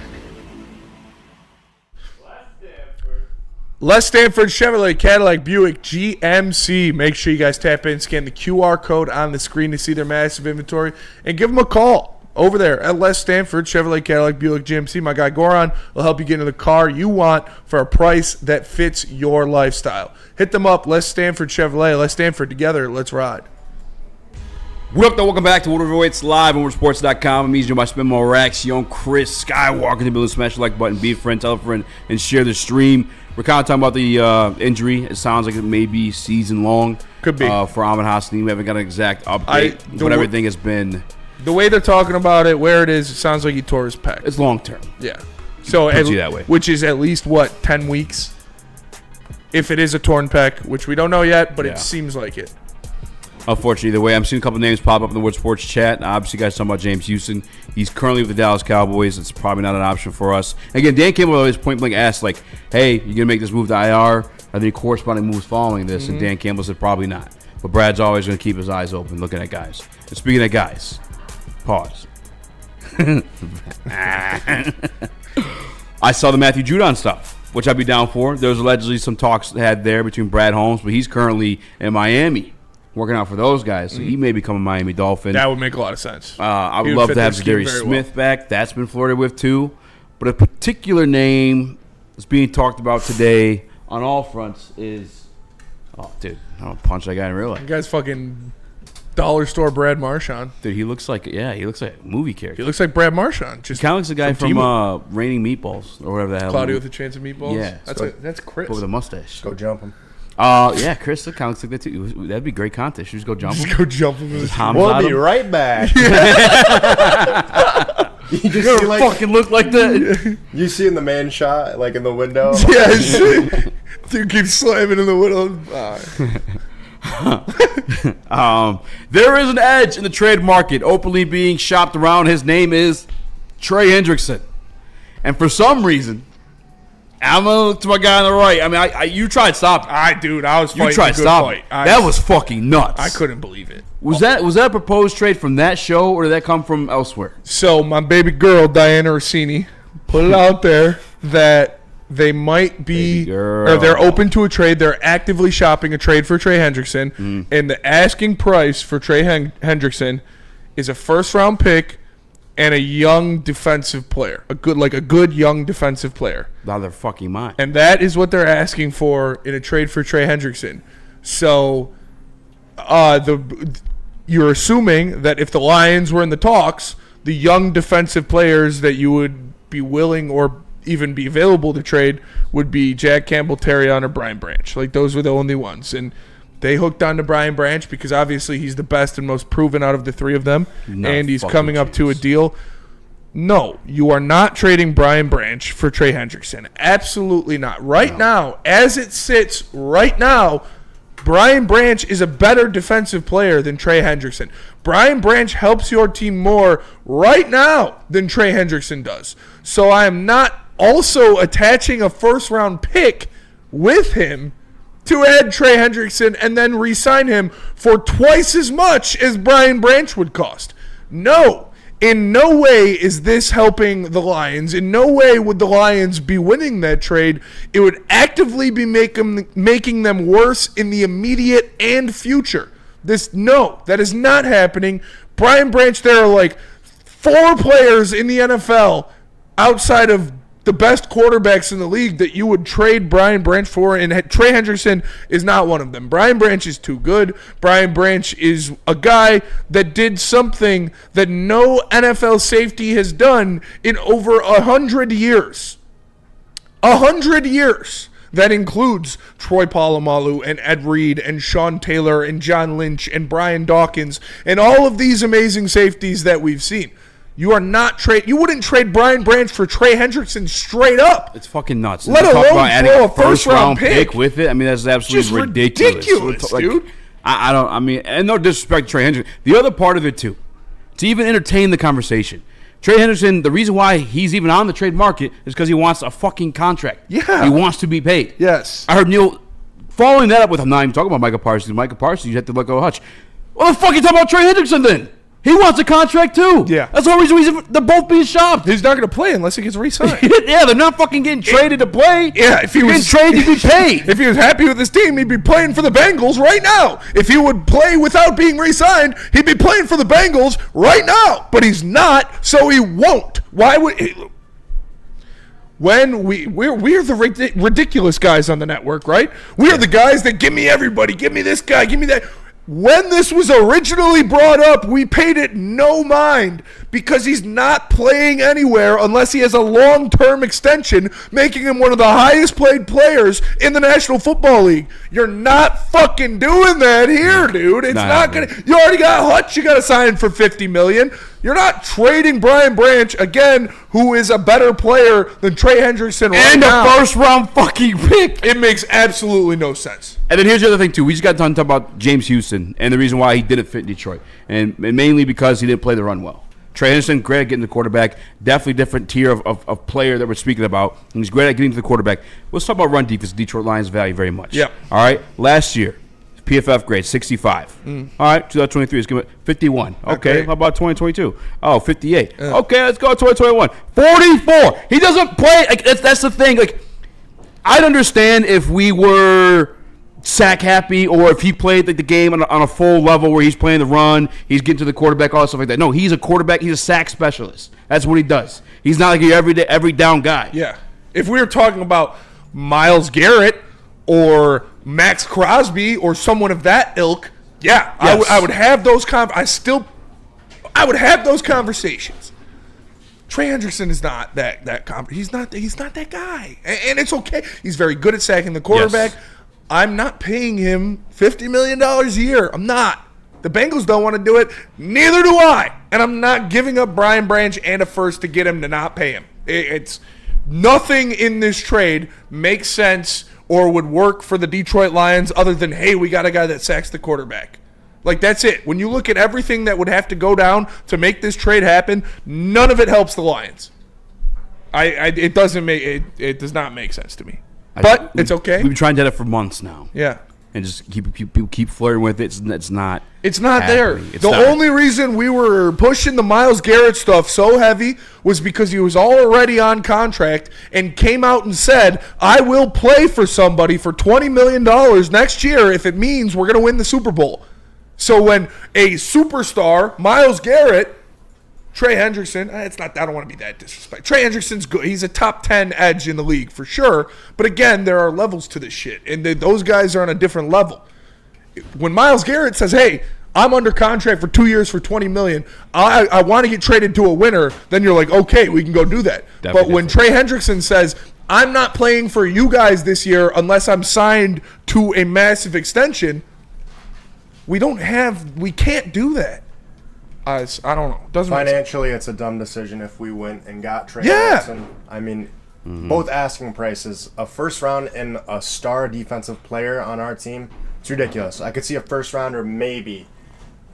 Les Stanford Chevrolet Cadillac Buick GMC. Make sure you guys tap in, scan the QR code on the screen to see their massive inventory, and give them a call. over there at Les Stanford Chevrolet Cadillac Buick GMC. My guy Goran will help you get into the car you want for a price that fits your lifestyle. Hit them up, Les Stanford Chevrolet. Les Stanford, together, let's ride. Welcome back to Woodward Voice live on WoodwardSports.com. I'm Eazy by Spinmo Rax, young Chris Skywalker. The ability to smash the like button, be a friend, tell a friend, and share the stream. We're kind of talking about the injury. It sounds like it may be season long. Could be for Amon-Ra. We haven't got an exact update, but everything has been. The way they're talking about it, where it is, it sounds like he tore his pec. It's long term. Yeah. So that way. Which is at least 10 weeks. If it is a torn pec, which we don't know yet, but it seems like it. Unfortunately, either way, I'm seeing a couple names pop up in the Wood Sports chat. Obviously, you guys talking about James Houston. He's currently with the Dallas Cowboys. It's probably not an option for us. Again, Dan Campbell always point blank asked, like, hey, you going to make this move to IR? Are there any corresponding moves following this? And Dan Campbell said probably not. But Brad's always going to keep his eyes open looking at guys. And speaking of guys, pause. I saw the Matthew Judon stuff, which I'd be down for. There was allegedly some talks had there between Brad Holmes, but he's currently in Miami working out for those guys, so he may become a Miami Dolphin. That would make a lot of sense. I would love to have Zadarius Smith back. That's been flirted with too. But a particular name that's being talked about today on all fronts is, oh, dude, I don't punch that guy in real life. That guy's fucking dollar store Brad Marchand. Dude, he looks like a movie character. He looks like Brad Marchand. Just kind of looks the guy from Raining Meatballs or whatever the hell. Cloudy with a Chance of Meatballs? Yeah. That's Chris. But with a mustache. Go jump him. Yeah, Chris, that kind of looks like that too. That'd be a great contest. You just go jump him. Just go jump him. We'll be right back. You just see, fucking look like that. You see in the man shot, like in the window. Yes. Dude keeps slamming in the window. There is an edge in the trade market openly being shopped around. His name is Trey Hendrickson. And for some reason, I'm going to look to my guy on the right. I mean, you tried stopping. I was fighting. You tried stopping. That was fucking nuts. I couldn't believe it. Was that a proposed trade from that show, or did that come from elsewhere? So my baby girl, Diana Rossini, put it out there that they might be, or they're open to a trade. They're actively shopping a trade for Trey Hendrickson, and the asking price for Trey Hendrickson is a first-round pick and a young defensive player, a good young defensive player. Out of their fucking mind. And that is what they're asking for in a trade for Trey Hendrickson. So, you're assuming that if the Lions were in the talks, the young defensive players that you would be willing or even be available to trade would be Jack Campbell, Terrion, or Brian Branch. Like, those were the only ones. And they hooked on to Brian Branch because obviously he's the best and most proven out of the three of them. And he's coming up to a deal. No, you are not trading Brian Branch for Trey Hendrickson. Absolutely not. Right now, as it sits right now, Brian Branch is a better defensive player than Trey Hendrickson. Brian Branch helps your team more right now than Trey Hendrickson does. So I am not also attaching a first-round pick with him to add Trey Hendrickson and then re-sign him for twice as much as Brian Branch would cost. No. In no way is this helping the Lions. In no way would the Lions be winning that trade. It would actively be making them worse in the immediate and future. That is not happening. Brian Branch, there are like 4 players in the NFL outside of the best quarterbacks in the league that you would trade Brian Branch for, and Trey Hendrickson is not one of them. Brian Branch is too good. Brian Branch is a guy that did something that no NFL safety has done in over 100 years. 100 years. That includes Troy Polamalu and Ed Reed and Sean Taylor and John Lynch and Brian Dawkins and all of these amazing safeties that we've seen. You are not You wouldn't trade Brian Branch for Trey Hendrickson straight up. It's fucking nuts. Let alone throw a first-round pick with it. I mean, that's absolutely ridiculous. Dude. I don't. I mean, and no disrespect to Trey Hendrickson. The other part of it too, to even entertain the conversation, Trey Hendrickson. The reason why he's even on the trade market is because he wants a fucking contract. Yeah, he wants to be paid. Yes. I heard Neil following that up with. I'm not even talking about Micah Parsons. Micah Parsons, you have to let go of Hutch. What the fuck are you talking about Trey Hendrickson then? He wants a contract too. Yeah. That's the whole reason they're both being shopped. He's not going to play unless he gets re-signed. Yeah, they're not fucking getting traded to play. Yeah, if he was getting traded to be paid. If he was happy with his team, he'd be playing for the Bengals right now. If he would play without being re-signed, he'd be playing for the Bengals right now. But he's not, so he won't. Why would he? When we're the ridiculous guys on the network, right? We're the guys that give me everybody, give me this guy, give me that. When this was originally brought up, we paid it no mind because he's not playing anywhere unless he has a long-term extension, making him one of the highest paid players in the National Football League. You're not fucking doing that here, dude. It's not gonna. You already got Hutch. You got to sign for $50 million. You're not trading Brian Branch again, who is a better player than Trey Hendrickson right now. And a first-round fucking pick. It makes absolutely no sense. And then here's the other thing, too. We just got done talking about James Houston and the reason why he didn't fit Detroit. And mainly because he didn't play the run well. Trey Henderson, great at getting the quarterback. Definitely different tier of player that we're speaking about. And he's great at getting to the quarterback. Let's talk about run defense. Detroit Lions value very much. Yep. All right. Last year, PFF grade, 65. All right. 2023 is 51. Okay. How about 2022? Oh, 58. Okay. Let's go 2021. 44. He doesn't play. Like, that's the thing. Like, I'd understand if we were sack happy or if he played like the game on a full level where he's playing the run, he's getting to the quarterback, all that stuff like that. No, he's a quarterback. He's a sack specialist. That's what he does. He's not like your every down guy. Yeah. If we were talking about Myles Garrett or Max Crosby or someone of that ilk, yeah, yes. I would have those I would have those conversations. Trey Hendrickson is not he's not that guy. And it's okay. He's very good at sacking the quarterback. Yes. I'm not paying him $50 million a year. I'm not. The Bengals don't want to do it. Neither do I. And I'm not giving up Brian Branch and a first to get him to not pay him. It's nothing in this trade makes sense or would work for the Detroit Lions other than, hey, we got a guy that sacks the quarterback. Like, that's it. When you look at everything that would have to go down to make this trade happen, none of it helps the Lions. It does not make sense to me. But it's okay. We've been trying to do that for months now. Yeah. And just keep flirting with it. It's not. It's not there. The only reason we were pushing the Myles Garrett stuff so heavy was because he was already on contract and came out and said, I will play for somebody for $20 million next year if it means we're going to win the Super Bowl. So when a superstar, Myles Garrett, Trey Hendrickson, it's not. I don't want to be that disrespectful. Trey Hendrickson's good. He's a top 10 edge in the league for sure. But again, there are levels to this shit, and those guys are on a different level. When Myles Garrett says, "Hey, I'm under contract for 2 years for $20 million. I want to get traded to a winner," then you're like, "Okay, we can go do that." Definitely. But when Trey Hendrickson says, "I'm not playing for you guys this year unless I'm signed to a massive extension," we can't do that. I don't know. Doesn't financially, it's a dumb decision if we went and got Trey Hendrickson. I mean, both asking prices, a first round and a star defensive player on our team, it's ridiculous. I could see a first rounder maybe.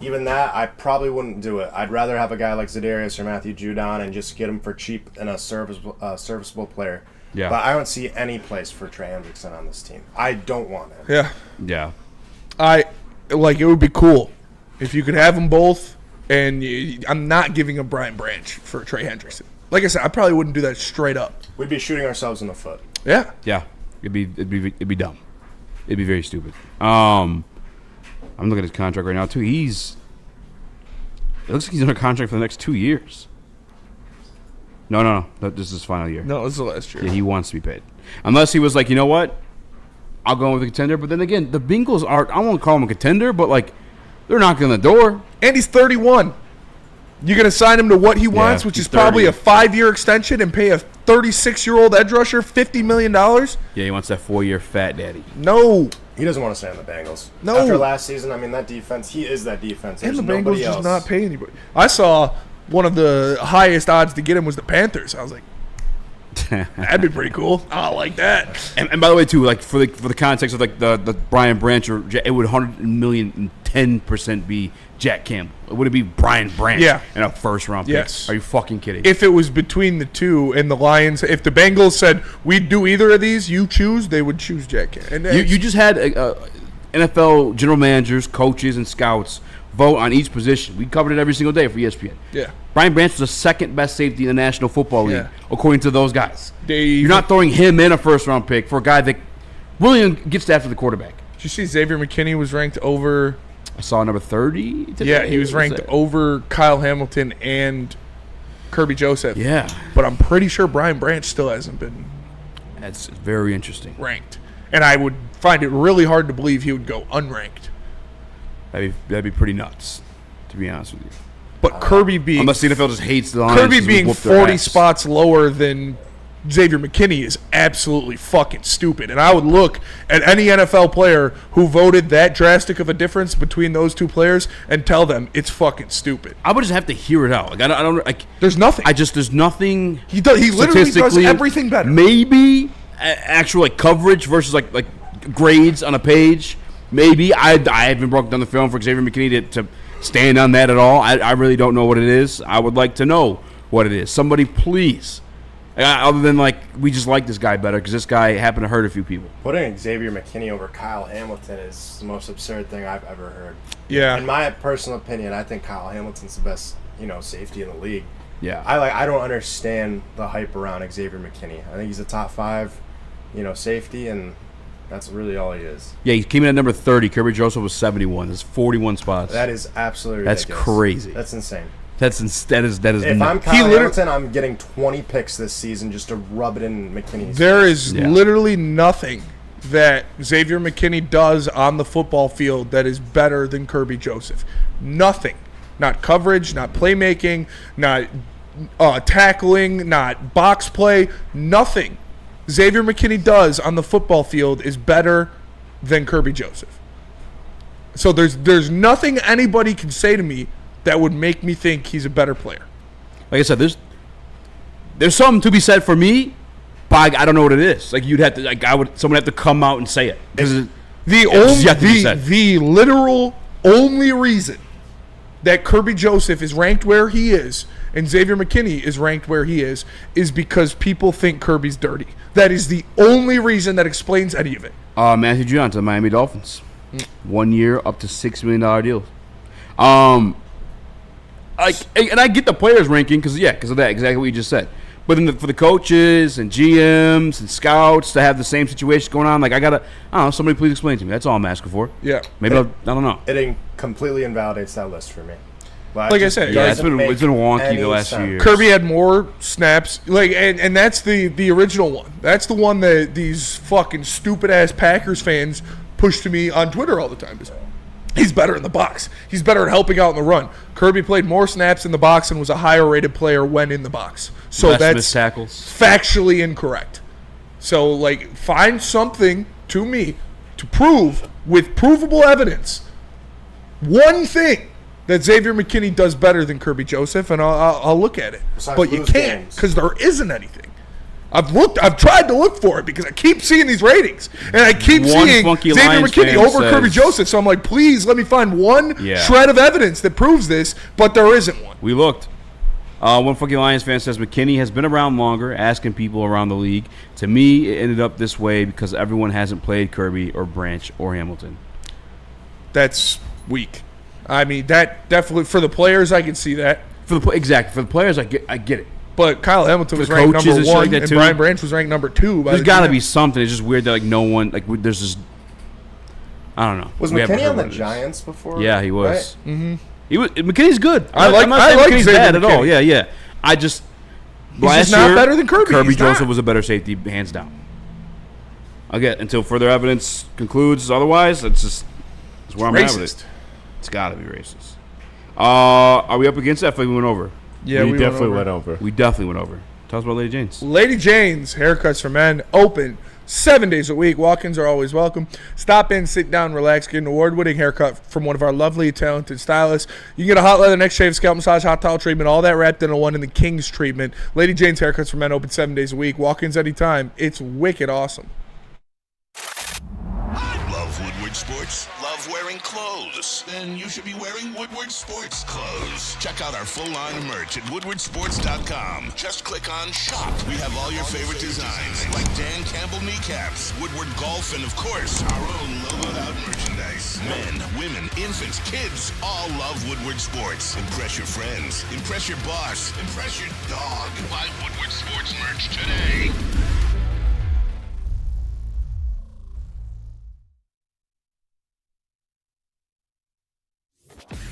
Even that, I probably wouldn't do it. I'd rather have a guy like Za'Darius or Matthew Judon and just get him for cheap and a serviceable player. Yeah. But I don't see any place for Trey Hendrickson on this team. I don't want him. Yeah. Yeah. It would be cool if you could have them both. And I'm not giving up Brian Branch for Trey Hendrickson. Like I said, I probably wouldn't do that straight up. We'd be shooting ourselves in the foot. Yeah. Yeah. It'd be dumb. It'd be very stupid. I'm looking at his contract right now too. It looks like he's under contract for the next 2 years. No. This is his final year. No, this is the last year. Yeah, he wants to be paid. Unless he was like, you know what? I'll go with a contender. But then again, the Bengals I won't call him a contender, but like, they're knocking on the door. And he's 31. You're going to sign him to what he wants, which is 30. Probably a 5-year extension, and pay a 36-year-old edge rusher $50 million? Yeah, he wants that 4-year fat daddy. No. He doesn't want to stay on the Bengals. No. After last season, I mean, that defense, he is that defense. There's and the Bengals just not pay anybody. I saw one of the highest odds to get him was the Panthers. I was like, that'd be pretty cool. I like that. And by the way, too, like for the context of like the Brian Branch, it would 110% be Jack Campbell. It wouldn't be Brian Branch in a first round pick. Yes. Are you fucking kidding? If it was between the two and the Lions, if the Bengals said we'd do either of these, you choose, they would choose Jack Campbell. You just had NFL general managers, coaches, and scouts vote on each position. We covered it every single day for ESPN. Yeah. Brian Branch was the second best safety in the National Football League, Yeah. according to those guys. You're You're not throwing him in a first-round pick for a guy that really gets after the quarterback. Did you see Xavier McKinney was ranked over? I saw number 30 today. Yeah, he was ranked over Kyle Hamilton and Kirby Joseph. Yeah. But I'm pretty sure Brian Branch still hasn't been That's very interesting. ranked. And I would find it really hard to believe he would go unranked. That'd be pretty nuts, to be honest with you. But Kirby being Unless the NFL just hates the Lions. Kirby 'cause we being whooped their 40 ass. spots lower than Xavier McKinney is absolutely fucking stupid. And I would look at any NFL player who voted that drastic of a difference between those two players and tell them it's fucking stupid. I would just have to hear it out. Like I don't. Like, There's nothing. there's nothing. He literally does statistically, everything better. Maybe actual like coverage versus like grades on a page. Maybe I haven't broken down the film for Xavier McKinney to stand on that at all. I really don't know what it is. I would like to know what it is. Somebody please. Other than like we just like this guy better because this guy happened to hurt a few people. Putting Xavier McKinney over Kyle Hamilton is the most absurd thing I've ever heard. Yeah. In my personal opinion, I think Kyle Hamilton's the best, safety in the league. Yeah. I don't understand the hype around Xavier McKinney. I think he's a top 5, safety, and that's really all he is. Yeah, he came in at number 30. Kirby Joseph was 71. There's 41 spots. That is absolutely That's ridiculous. crazy. That's insane. That is If nuts. I'm Kyle Hamilton, I'm getting 20 picks this season just to rub it in McKinney's There face. is literally nothing that Xavier McKinney does on the football field that is better than Kirby Joseph. Nothing. Not coverage, not playmaking, not tackling, not box play. Nothing Xavier McKinney does on the football field is better than Kirby Joseph. So there's nothing anybody can say to me that would make me think he's a better player. Like I said, there's something to be said for me, but I don't know what it is. Like someone have to come out and say it because the literal only reason that Kirby Joseph is ranked where he is and Xavier McKinney is ranked where he is because people think Kirby's dirty. That is the only reason that explains any of it. Matthew Judon to the Miami Dolphins, 1 year up to $6 million deals. And I get the players ranking because of that, exactly what you just said. But then for the coaches and GMs and scouts to have the same situation going on, like I don't know, somebody please explain to me. That's all I'm asking for. Yeah. Maybe I don't know. It completely invalidates that list for me. Like I said, Yeah, it's been wonky the last few years. Kirby had more snaps, and that's the original one. That's the one that these fucking stupid ass Packers fans push to me on Twitter all the time. He's better in the box. He's better at helping out in the run. Kirby played more snaps in the box and was a higher rated player when in the box. So Less that's missed tackles. factually incorrect. So find something to me to prove with provable evidence. One thing that Xavier McKinney does better than Kirby Joseph, and I'll look at it. Besides But you lose can't games. because there isn't anything. I've tried to look for it because I keep seeing these ratings, and I keep One seeing funky Xavier Lions McKinney fan over says- Kirby Joseph. So I'm like, please let me find one shred of evidence that proves this, but there isn't one. We looked. One funky Lions fan says McKinney has been around longer, asking people around the league. To me, it ended up this way because everyone hasn't played Kirby or Branch or Hamilton. That's weak. I mean, that definitely for the players, I can see that. For the players, I get it. But Kyle Hamilton was the ranked coaches number and shit like 1, that and too. Brian Branch was ranked number 2. There's got to be something. It's just weird that no one there's just I don't know. Was We haven't McKinney heard on the what it is. Giants before? Yeah, he was. Right? Mm-hmm. He was. McKinney's good. I like McKinney's Xavier bad at all. McKinney. Yeah. I just He's just not better than Kirby. Kirby He's Joseph not. was a better safety, hands down. Again, until further evidence concludes otherwise, it's where I'm at with Racist. it. It's got to be racist. Are we up against that? I feel like we went over. Yeah, we definitely went over. We definitely went over. Tell us about Lady Jane's. Lady Jane's Haircuts for Men, open 7 days a week. Walk-ins are always welcome. Stop in, sit down, relax, get an award-winning haircut from one of our lovely, talented stylists. You can get a hot leather neck shave, scalp massage, hot towel treatment, all that wrapped in a one in the King's treatment. Lady Jane's Haircuts for Men, open 7 days a week. Walk-ins anytime. It's wicked awesome. Love Woodward Sports? Love wearing clothes? Then you should be wearing Woodward Sports clothes. Check out our full line of merch at woodwardsports.com. Just click on shop. We have all your favorite designs, like Dan Campbell kneecaps, Woodward golf, and of course, our own logoed out merchandise. Men, women, infants, kids all love Woodward Sports. Impress your friends. Impress your boss. Impress your dog. Buy Woodward Sports merch today.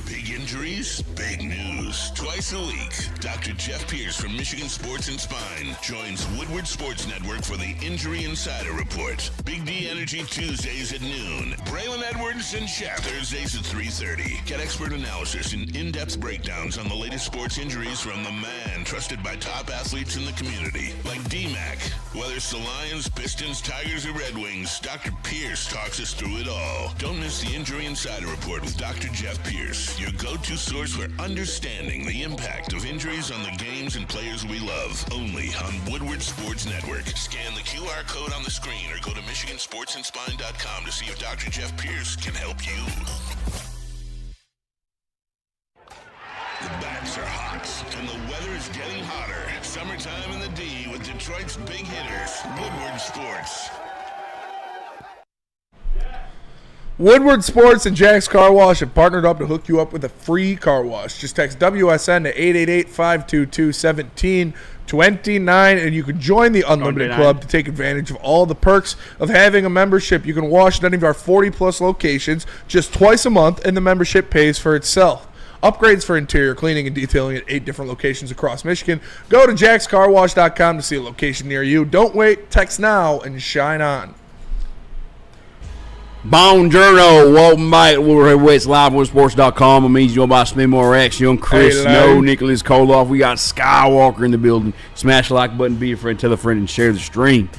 Big injuries, big news. Twice a week, Dr. Jeff Pierce from Michigan Sports and Spine joins Woodward Sports Network for the Injury Insider Report. Big D Energy Tuesdays at noon. Braylon Edwards and Shaq Thursdays at 3:30. Get expert analysis and in-depth breakdowns on the latest sports injuries from the man trusted by top athletes in the community, like D-Mac. Whether it's the Lions, Pistons, Tigers, or Red Wings, Dr. Pierce talks us through it all. Don't miss the Injury Insider Report with Dr. Jeff Pierce, your go-to source for understanding the impact of injuries on the games and players we love. Only on Woodward Sports Network. Scan the QR code on the screen or go to MichiganSportsandSpine.com to see if Dr. Jeff Pierce can help you. The bats are hot, and the weather is getting hotter. Summertime in the D with Detroit's big hitters, Woodward Sports. Woodward Sports and Jack's Car Wash have partnered up to hook you up with a free car wash. Just text WSN to 888-522-1729, and you can join the Unlimited Club to take advantage of all the perks of having a membership. You can wash at any of our 40-plus locations just twice a month, and the membership pays for itself. Upgrades for interior cleaning and detailing at 8 different locations across Michigan. Go to jackscarwash.com to see a location near you. Don't wait. Text now and shine on. Buongiorno, welcome back to Woodward Heavyweights live on WoodwardSports.com. I'm Eazy, joined by Smithmore Rex, young Chris, Hello. Nicholas Koloff. We got Skywalker in the building. Smash the like button, be a friend, tell a friend, and share the stream.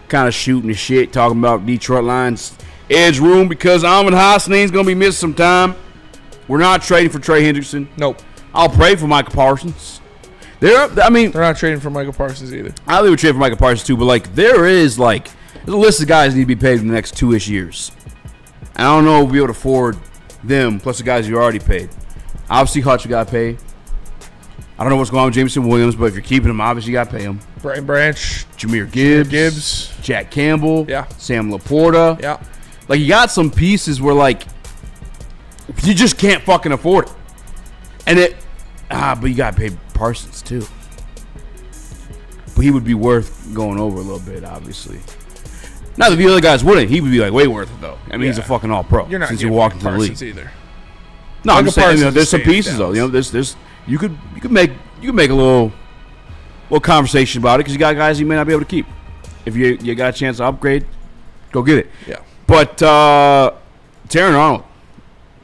Kind of shooting the shit, talking about Detroit Lions edge room because Amon-Ra is going to be missed some time. We're not trading for Trey Hendrickson. Nope. I'll pray for Michael Parsons. They're not trading for Michael Parsons either. I would trade for Michael Parsons too, but there's a list of guys that need to be paid in the next 2-ish years. I don't know if we'll be able to afford them, plus the guys you already paid. Obviously, Hutch, you got to pay. I don't know what's going on with Jameson Williams, but if you're keeping him, obviously you got to pay him. Brian Branch. Jameer Gibbs. Jack Campbell. Yeah. Sam Laporta. Yeah. You got some pieces where, you just can't fucking afford it. But you got to pay Parsons, too. But he would be worth going over a little bit, obviously. Not that the other guys wouldn't. He would be way worth it though. He's a fucking all-pro. You're not since he walked into the league either. No, I'm just saying. There's some stands pieces down. though. There's you could make a little conversation about it because you got guys you may not be able to keep. If you got a chance to upgrade, go get it. Yeah. But Taron Arnold,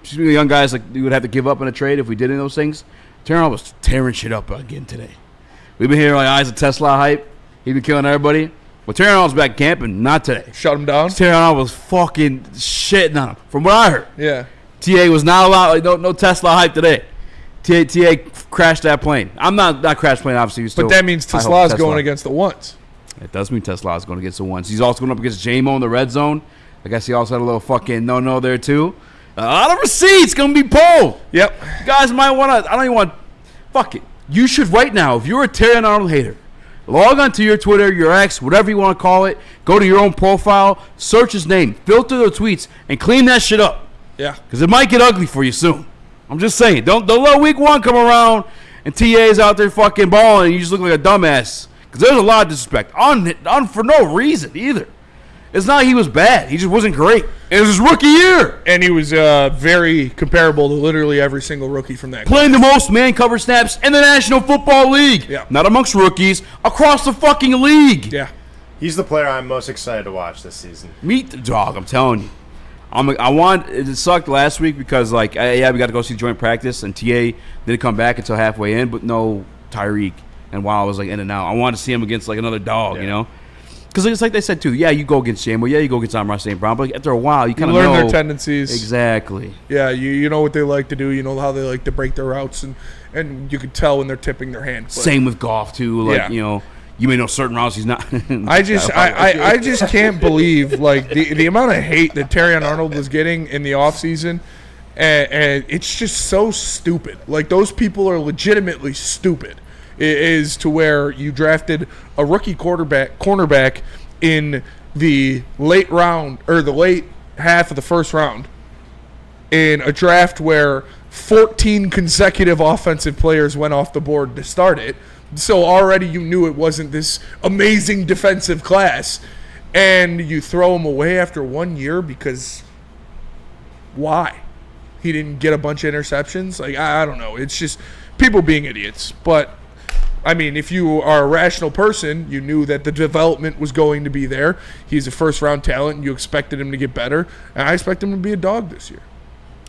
speaking of young guys we would have to give up in a trade if we did any of those things. Taron Arnold was tearing shit up again today. We've been hearing eyes of Tesla hype. He's been killing everybody. Well, Taron Arnold's back camping, not today. Shut him down? Taron Arnold was fucking shitting on him, from what I heard. Yeah. TA was not allowed, no Tesla hype today. TA crashed that plane. I'm not crashed plane, obviously. But that means Tesla's going against the ones. It does mean Tesla's going against the ones. He's also going up against J-Mo in the red zone. I guess he also had a little fucking no there, too. A lot of receipts going to be pulled. Yep. You guys might want to, I don't even want, fuck it. You should right now, if you're a Taron Arnold hater, log on to your Twitter, your X, whatever you want to call it. Go to your own profile, search his name, filter the tweets, and clean that shit up. Yeah. Because it might get ugly for you soon. I'm just saying. Don't let week 1 come around and TA's out there fucking balling and you just look like a dumbass. Because there's a lot of disrespect. On for no reason either. It's not he was bad. He just wasn't great. It was his rookie year. And he was very comparable to literally every single rookie from that Playing the most man-cover snaps in the National Football League. Yeah. Not amongst rookies. Across the fucking league. Yeah. He's the player I'm most excited to watch this season. Meet the dog, I'm telling you. It sucked last week because, we got to go see joint practice, and TA didn't come back until halfway in, but no Tyreek. And while I was, in and out, I wanted to see him against, another dog, you know? Because it's like they said, too. Yeah, you go against Jambo. Yeah, you go against Amon-Ra St. Brown. But after a while, you kind of know. learn their tendencies. Exactly. Yeah, you know what they like to do. You know how they like to break their routes. And you can tell when they're tipping their hand. But Same with golf, too. You may know certain routes he's not. I just can't believe like the amount of hate that Terrion Arnold was getting in the offseason, and it's just so stupid. Like those people are legitimately stupid. It is to where you drafted a rookie cornerback in the late round or the late half of the first round in a draft where 14 consecutive offensive players went off the board to start it. So already you knew it wasn't this amazing defensive class, and you throw him away after 1 year because why? He didn't get a bunch of interceptions? Like, I don't know. It's just people being idiots. But, I mean, if you are a rational person, you knew that the development was going to be there. He's a first-round talent, and you expected him to get better. And I expect him to be a dog this year.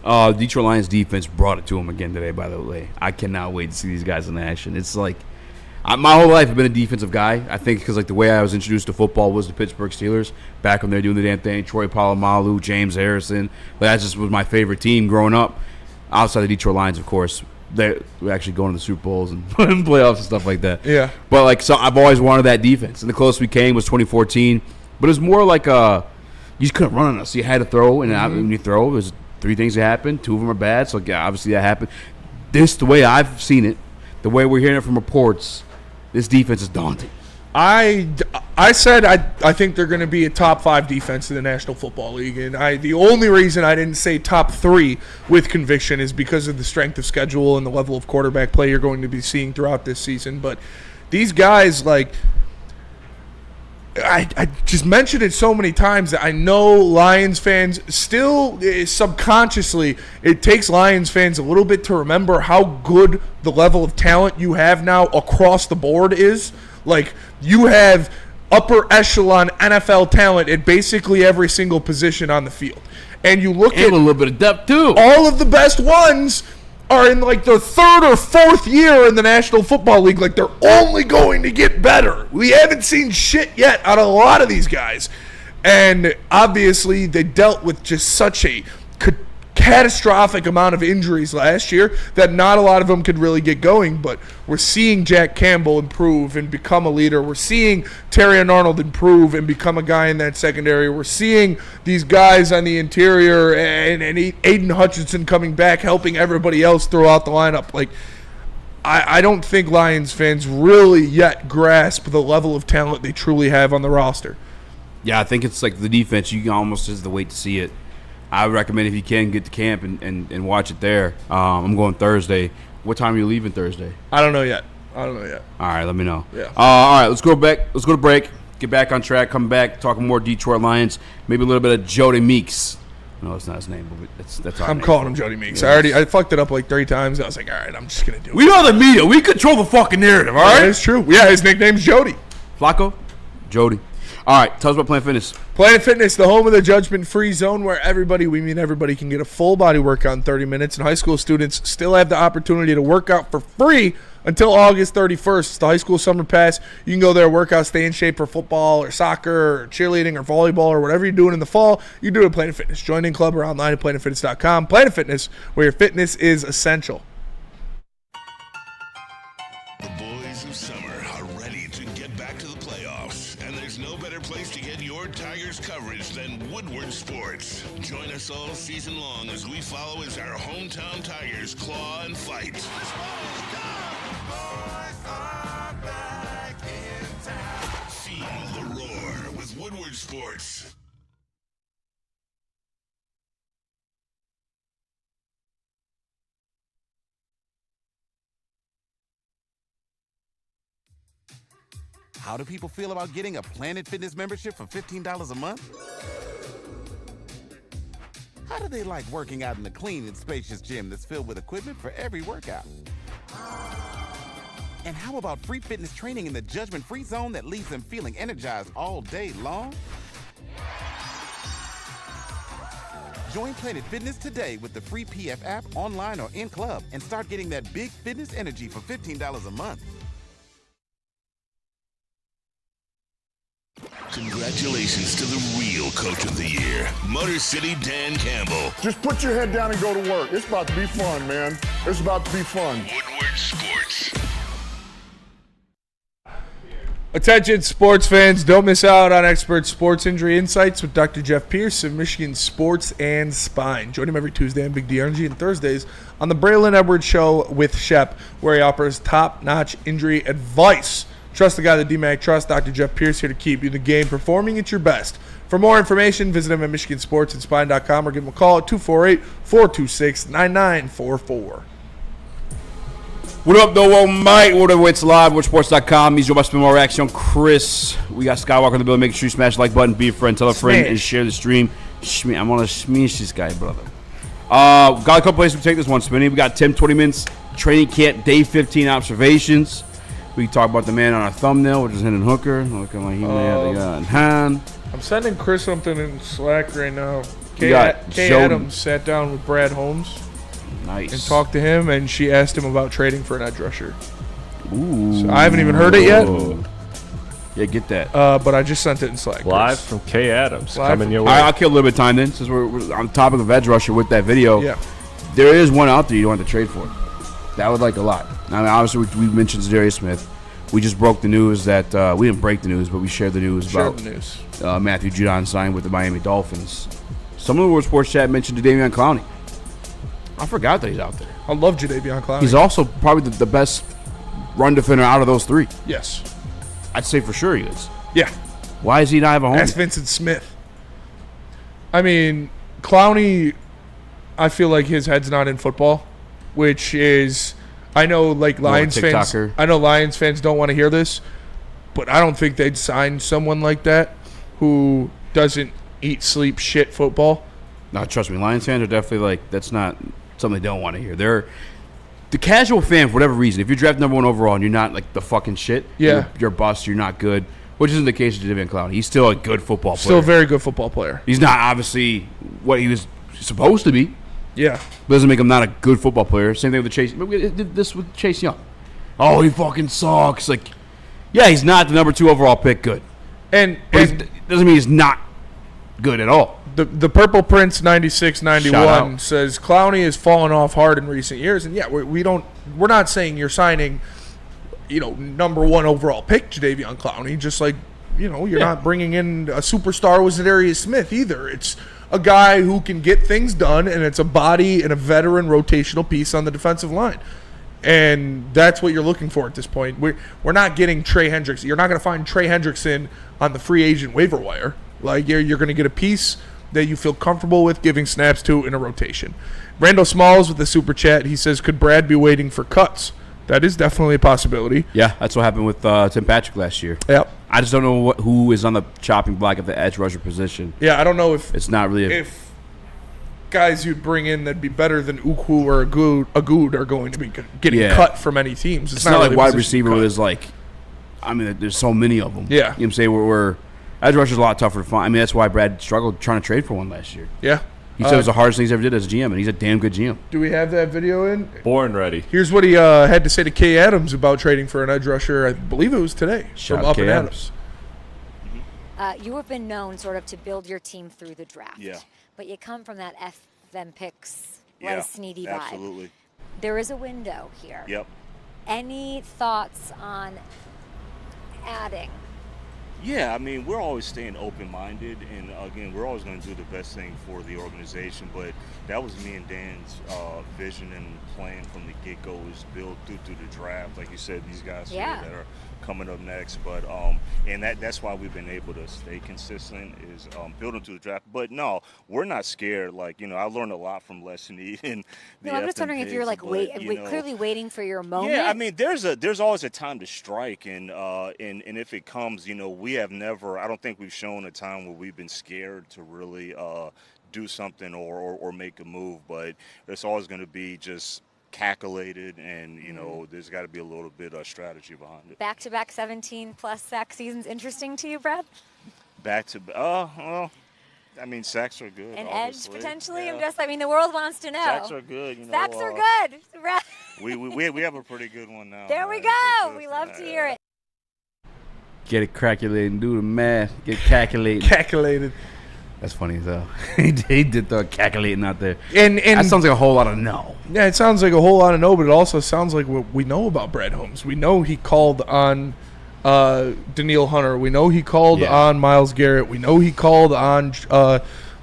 Detroit Lions defense brought it to him again today, by the way. I cannot wait to see these guys in action. It's like my whole life I've been a defensive guy. I think because like the way I was introduced to football was the Pittsburgh Steelers back when they were doing the damn thing. Troy Polamalu, James Harrison. But that just was my favorite team growing up. Outside the Detroit Lions, of course, they were actually going to the Super Bowls and playoffs and stuff like that. Yeah. But like, so I've always wanted that defense, and the closest we came was 2014. But it was more like you just couldn't run on us. You had to throw, and when you throw, there's 3 things that happen. 2 of them are bad, so yeah, obviously that happened. The way I've seen it, the way we're hearing it from reports, this defense is daunting. I said I think they're going to be a top 5 defense in the National Football League, and the only reason I didn't say top 3 with conviction is because of the strength of schedule and the level of quarterback play you're going to be seeing throughout this season. But these guys, like, I just mentioned it so many times that I know Lions fans still subconsciously, it takes Lions fans a little bit to remember how good the level of talent you have now across the board is. Like, you have upper echelon NFL talent at basically every single position on the field. And you look at a little bit of depth too. All of the best ones are in like their 3rd or 4th year in the National Football League. Like, they're only going to get better. We haven't seen shit yet out of a lot of these guys. And obviously they dealt with just such a catastrophic amount of injuries last year that not a lot of them could really get going. But we're seeing Jack Campbell improve and become a leader. We're seeing Terrion Arnold improve and become a guy in that secondary. We're seeing these guys on the interior and Aiden Hutchinson coming back, helping everybody else throughout the lineup. Like, I don't think Lions fans really yet grasp the level of talent they truly have on the roster. Yeah, I think it's like the defense. You can just wait to see it. I would recommend if you can get to camp and watch it there. I'm going Thursday. What time are you leaving Thursday? I don't know yet. All right, let me know. Yeah. All right, let's go back. Let's go to break. Get back on track. Come back. Talking more Detroit Lions. Maybe a little bit of Jody Meeks. No, that's not his name, but that's our I'm name. calling him Jody Meeks. Yeah. I fucked it up like 3 times. I was like, all right, I'm just gonna do it. We are the media. We control the fucking narrative. All right, that's true. Yeah, his nickname's Jody. Flacco, Jody. All right, tell us about Planet Fitness. Planet Fitness, the home of the judgment-free zone where everybody can get a full body workout in 30 minutes, and high school students still have the opportunity to work out for free until August 31st. It's the high school summer pass. You can go there, work out, stay in shape for football or soccer or cheerleading or volleyball or whatever you're doing in the fall. You do it at Planet Fitness. Join in club or online at planetfitness.com. Planet Fitness, where your fitness is essential. The boys of summer are ready to get back to the playoffs, and there's no better place to get your Tigers coverage than Woodward Sports. Join us all season long as we follow as our hometown Tigers claw and fight. Feel the roar with Woodward Sports. How do people feel about getting a Planet Fitness membership for $15 a month? How do they like working out in a clean and spacious gym that's filled with equipment for every workout? And how about free fitness training in the judgment-free zone that leaves them feeling energized all day long? Join Planet Fitness today with the free PF app, online or in club, and start getting that big fitness energy for $15 a month. Congratulations to the real coach of the year, Motor City Dan Campbell. Just put your head down and go to work. It's about to be fun, man. It's about to be fun. Woodward Sports. Attention sports fans, don't miss out on expert sports injury insights with Dr. Jeff Pierce of Michigan Sports and Spine. Join him every Tuesday on Big D Energy and Thursdays on the Braylon Edwards Show with Shep, where he offers top-notch injury advice. Trust the guy that DMAC trusts, Dr. Jeff Pierce, here to keep you in the game, performing at your best. For more information, visit him at MichiganSportsAndSpine.com or give him a call at 248-426-9944. What up, though, Mike? What up, it's live, WoodSports.com. He's your best more action, Chris. We got Skywalker on the bill. Make sure you smash the like button, be a friend, tell a friend, and share the stream. I'm going to smash this guy, brother. Got a couple places to take this one, Smitty. We got 10, 20 minutes training camp, day 15 observations. We can talk about the man on our thumbnail, which is Hendon Hooker. Look at my email they got in hand. I'm sending Chris something in Slack right now. Kay Adams sat down with Brad Holmes. Nice. And talked to him, and she asked him about trading for an edge rusher. Ooh. So I haven't even heard it yet. Yeah, get that. But I just sent it in Slack. Live from Kay Adams. Live Coming your way. I'll kill a little bit of time then, since we're on the topic of edge rusher with that video. Yeah. There is one out there you don't have to trade for. That would like a lot. I mean, obviously, we mentioned Zadarius Smith. We just broke the news that we didn't break the news, but we shared the news about Matthew Judon signed with the Miami Dolphins. Some of the World Sports Chat mentioned Jadeveon Clowney. I forgot that he's out there. I love Jadeveon Clowney. He's also probably the best run defender out of those three. Yes. I'd say for sure he is. Yeah. Why does he not have a home? That's Vincent Smith. I mean, Clowney, I feel like his head's not in football, which is, I know like Lions fans. I know Lions fans don't want to hear this, but I don't think they'd sign someone like that who doesn't eat, sleep, shit football. No, trust me, Lions fans are definitely like, that's not something they don't want to hear. They're the casual fan, for whatever reason. If you're drafted number 1 overall and you're not like the fucking shit, yeah, you're a bust, you're not good, which isn't the case with Jadeveon Clowney. He's still a good football player. Still a very good football player. He's not obviously what he was supposed to be. Yeah. Doesn't make him not a good football player. Same thing with Chase. We did this with Chase Young. Oh, he fucking sucks. Like, yeah, he's not the number 2 overall pick good. And doesn't mean he's not good at all. The Purple Prince 96-91 says Clowney has fallen off hard in recent years, and yeah, we're not saying you're signing, number 1 overall pick Jadeveon Clowney. Just like you're not bringing in a superstar with Zadarius Smith either. It's a guy who can get things done, and it's a body and a veteran rotational piece on the defensive line. And that's what you're looking for at this point. We're not getting Trey Hendrickson. You're not going to find Trey Hendrickson on the free agent waiver wire. Like you're going to get a piece that you feel comfortable with giving snaps to in a rotation. Randall Smalls with the super chat. He says, could Brad be waiting for cuts? That is definitely a possibility. Yeah, that's what happened with Tim Patrick last year. Yep. I just don't know who is on the chopping block at the edge rusher position. Yeah, I don't know if it's not really if guys you'd bring in that'd be better than Ukwu or Agood are going to be getting cut from any teams. It's not really like wide receiver is like, I mean, there's so many of them. Yeah. You know what I'm saying? We're edge rusher's a lot tougher to find. I mean, that's why Brad struggled trying to trade for one last year. Yeah. He said it was the hardest thing he's ever did as a GM, and he's a damn good GM. Do we have that video in? Born ready. Here's what he had to say to Kay Adams about trading for an edge rusher. I believe it was today. Shout out Kay Adams. You have been known sort of to build your team through the draft. Yeah. But you come from that them picks, Sneedy vibe. Absolutely. There is a window here. Yep. Any thoughts on adding? Yeah, I mean, we're always staying open-minded, and again, we're always going to do the best thing for the organization, but that was me and Dan's vision and plan from the get-go, was build through the draft. Like you said, these guys here that are coming up next, but and that's why we've been able to stay consistent, is building through the draft. But no, we're not scared. Like, I learned a lot from Les Snead and I'm just wondering if you're like clearly waiting for your moment. Yeah, I mean, there's always a time to strike, and if it comes, we have never, I don't think we've shown a time where we've been scared to really do something or make a move, but it's always going to be just calculated, and there's got to be a little bit of strategy behind it. Back-to-back 17+ sack seasons interesting to you, Brad? Well, I mean, sacks are good. And obviously. edge potentially. Yeah. the world wants to know. Sacks are good. Sacks are good. we have a pretty good one now. There we go. We love to hear it. Get it calculated, do the math. Get calculated. Calculated. That's funny though. He did the calculating out there. And that sounds like a whole lot of no. Yeah, it sounds like a whole lot of no, but it also sounds like what we know about Brad Holmes. We know he called on Daniil Hunter. We know he called Yeah. on Myles Garrett. We know he called on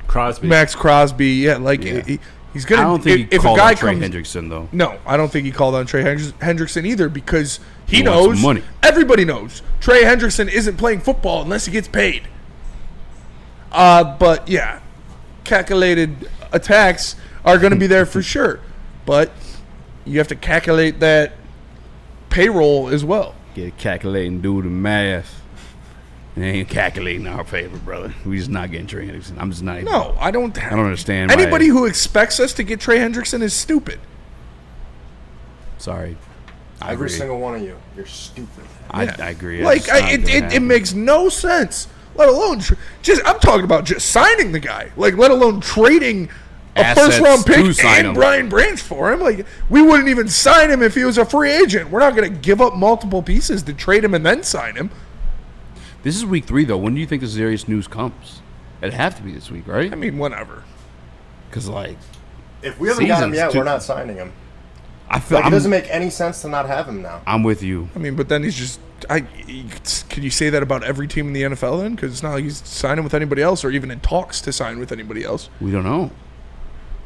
Crosby. Max Crosby. Yeah, like Yeah. he's gonna. I don't think he if called a guy on Trey comes, Hendrickson, though. No, I don't think he called on Trey Hendrickson either because he He wants knows. some money. Everybody knows Trey Hendrickson isn't playing football unless he gets paid. But yeah, calculated attacks are going to be there for sure. But you have to calculate that payroll as well. Get calculating, do the math. It ain't calculating our favor, brother. We just not getting Trey Hendrickson. I'm just not even. No, I don't. I don't understand. Anybody who expects us to get Trey Hendrickson is stupid. Sorry. I Every agree. single one of you, you're stupid. I agree. Like It's not gonna it happen. makes no sense. Let alone just I'm talking about just signing the guy. Like let alone trading a Assets first round to pick sign and him. Brian Branch for him. Like we wouldn't even sign him if he was a free agent. We're not going to give up multiple pieces to trade him and then sign him. This is week 3, though. When do you think the serious news comes? It'd have to be this week, right? I mean, whenever. Because, like, If we haven't got him season's yet, too- we're not signing him. I feel Like, it doesn't make any sense to not have him now. I'm with you. I mean, but then he's just. Could you say that about every team in the NFL then? Because it's not like he's signing with anybody else or even in talks to sign with anybody else. We don't know.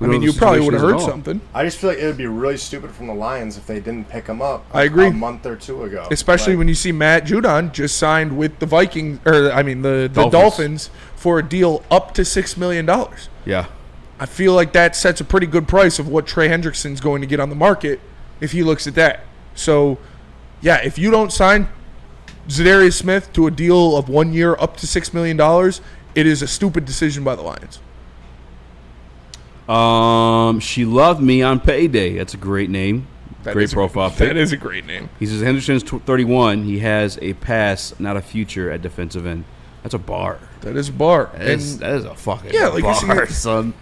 I mean, you probably would have heard something. I just feel like it would be really stupid from the Lions if they didn't pick him up. I agree. A month or two ago, Especially Like, when you see Matt Judon just signed with the Vikings, or I mean the Dolphins for a deal up to $6 million. Yeah. I feel like that sets a pretty good price of what Trey Hendrickson's going to get on the market if he looks at that. So, yeah, if you don't sign Zadarius Smith to a deal of 1 year up to $6 million, it is a stupid decision by the Lions. She loved me on payday. That's a great name. Great profile pic. That is a great name. He says Henderson's 31. He has a pass, not a future at defensive end. That's a bar. That is a bar. That is a fucking like bar, son.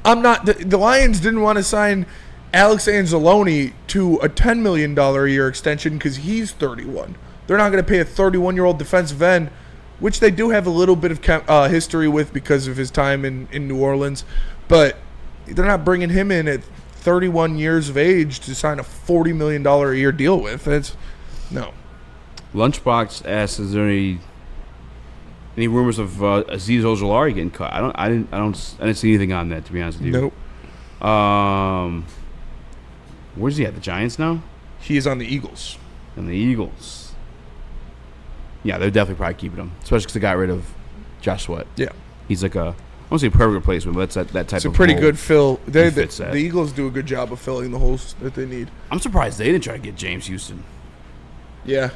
I'm not. The Lions didn't want to sign Alex Anzalone to a $10 million a year extension because he's 31. They're not going to pay a 31-year-old defensive end, which they do have a little bit of history with because of his time in New Orleans. But they're not bringing him in at 31 years of age to sign a $40 million a year deal with. It's no. Lunchbox asks, "Is there any rumors of Aziz Ojulari getting cut?" I didn't see anything on that, to be honest with you. Nope. Where's he at? The Giants now? He is on the Eagles. And the Eagles. Yeah, they're definitely probably keeping him, especially because they got rid of Josh Sweat. Yeah. He's like I won't say perfect replacement, but that's that type It's of a pretty role. good fill. The The Eagles do a good job of filling the holes that they need. I'm surprised they didn't try to get James Houston. Yeah.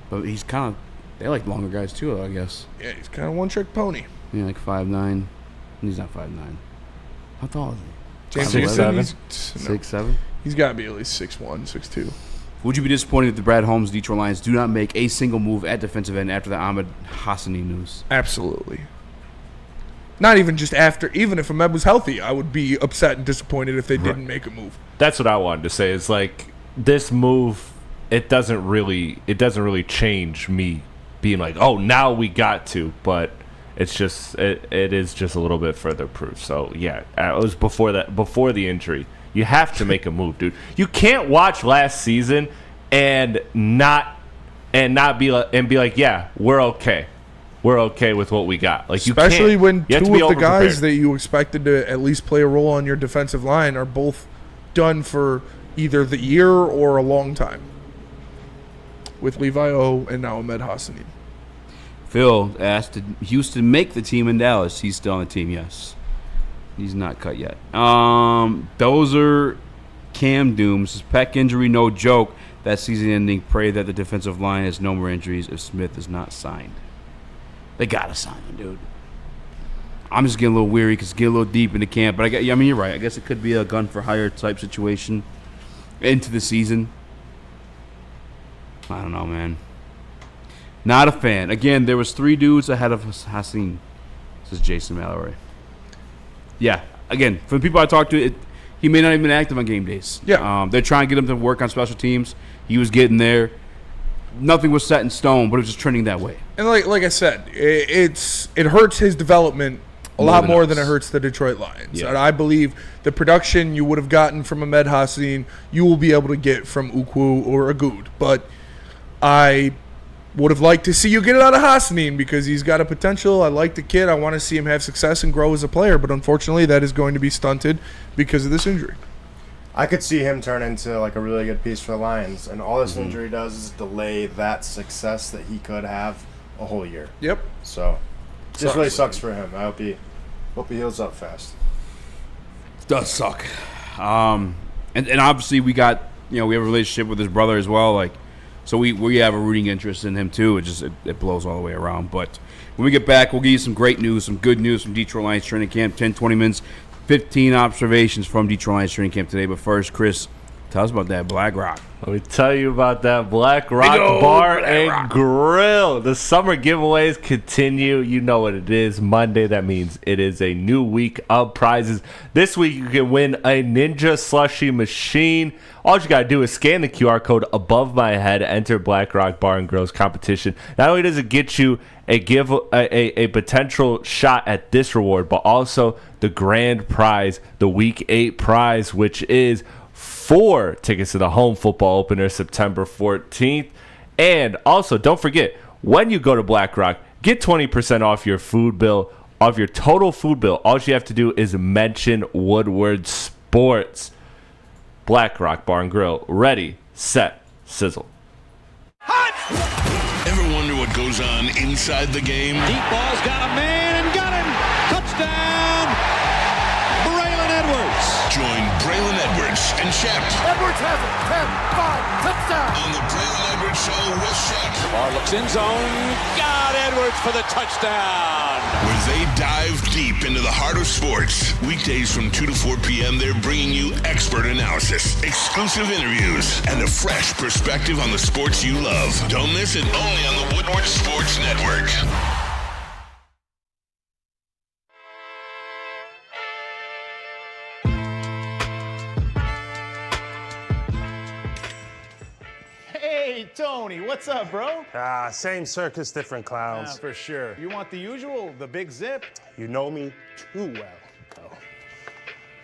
But he's kind of, they like longer guys too, I guess. Yeah, he's kind of one-trick pony. Yeah, like 5'9". He's not 5'9". How tall is he? James 5'11"? Houston, 6'7"? He's got to be at least 6'1", 6'2". Would you be disappointed if the Brad Holmes Detroit Lions do not make a single move at defensive end after the Ahmed Hassani news? Absolutely. Not even just after. Even if Ahmed was healthy, I would be upset and disappointed if they didn't make a move. That's what I wanted to say. Is like this move. It doesn't really change me being like, oh, now we got to. But it's just it is just a little bit further proof. So yeah, it was before the injury. You have to make a move, dude. You can't watch last season and not be like, yeah, we're okay. We're okay with what we got. Like, especially when you two of the guys that you expected to at least play a role on your defensive line are both done for either the year or a long time. With Levi O and now Ahmed Hassani. Phil asked, did Houston make the team in Dallas? He's still on the team, yes. He's not cut yet. Those are Cam Dooms. Pec injury, no joke. That season ending. Pray that the defensive line has no more injuries if Smith is not signed. They gotta sign him, dude. I'm just getting a little weary because it's getting a little deep into camp. But I mean, you're right. I guess it could be a gun for hire type situation into the season. I don't know, man. Not a fan. Again, there was 3 dudes ahead of Hassan. This is Jason Mallory. Yeah. Again, for the people I talked to, he may not even been active on game days. Yeah. They're trying to get him to work on special teams. He was getting there. Nothing was set in stone, but it was just trending that way. And like I said, it hurts his development a lot more than it hurts the Detroit Lions. Yeah. And I believe the production you would have gotten from Ahmed Hassani, you will be able to get from Ukwu or Agoud. But I would have liked to see you get it out of Hassanin because he's got a potential. I like the kid. I want to see him have success and grow as a player. But unfortunately, that is going to be stunted because of this injury. I could see him turn into like a really good piece for the Lions. And all this injury does is delay that success that he could have a whole year. Yep. So it just really sucks for him. I hope he heals up fast. It does suck. And obviously we got, we have a relationship with his brother as well. Like, so we have a rooting interest in him too. It blows all the way around. But when we get back, we'll give you some great news, some good news from Detroit Lions training camp. 10-20 minutes, 15 observations from Detroit Lions training camp today. But first, Chris, tell us about that Black Rock. Let me tell you about that Black Rock Bar and Grill. The summer giveaways continue. You know what it is. Monday, that means it is a new week of prizes. This week, you can win a Ninja Slushie machine. All you got to do is scan the QR code above my head, enter Black Rock Bar and Grill's competition. Not only does it get you a potential shot at this reward, but also the grand prize, the Week 8 prize, which is 4 tickets to the home football opener September 14th. And also, don't forget, when you go to Black Rock, get 20% off your food bill, off your total food bill. All you have to do is mention Woodward Sports. Black Rock Bar and Grill, ready, set, sizzle. Ever wonder what goes on inside the game? Deep ball's got a man and got him. Touchdown, Braylon Edwards. Join Braylon Edwards and Shep. Edwards has it. 10-5, touchdown. On the Braylon Edwards Show with Shep. Bar looks in zone. Got Edwards for the touchdown. Where they dive deep into the heart of sports. Weekdays from 2 to 4 p.m., they're bringing you expert analysis, exclusive interviews, and a fresh perspective on the sports you love. Don't miss it, only on the Woodward Sports Network. Hey, Tony, what's up, bro? Same circus, different clowns. For sure. You want the usual, the big zip? You know me too well.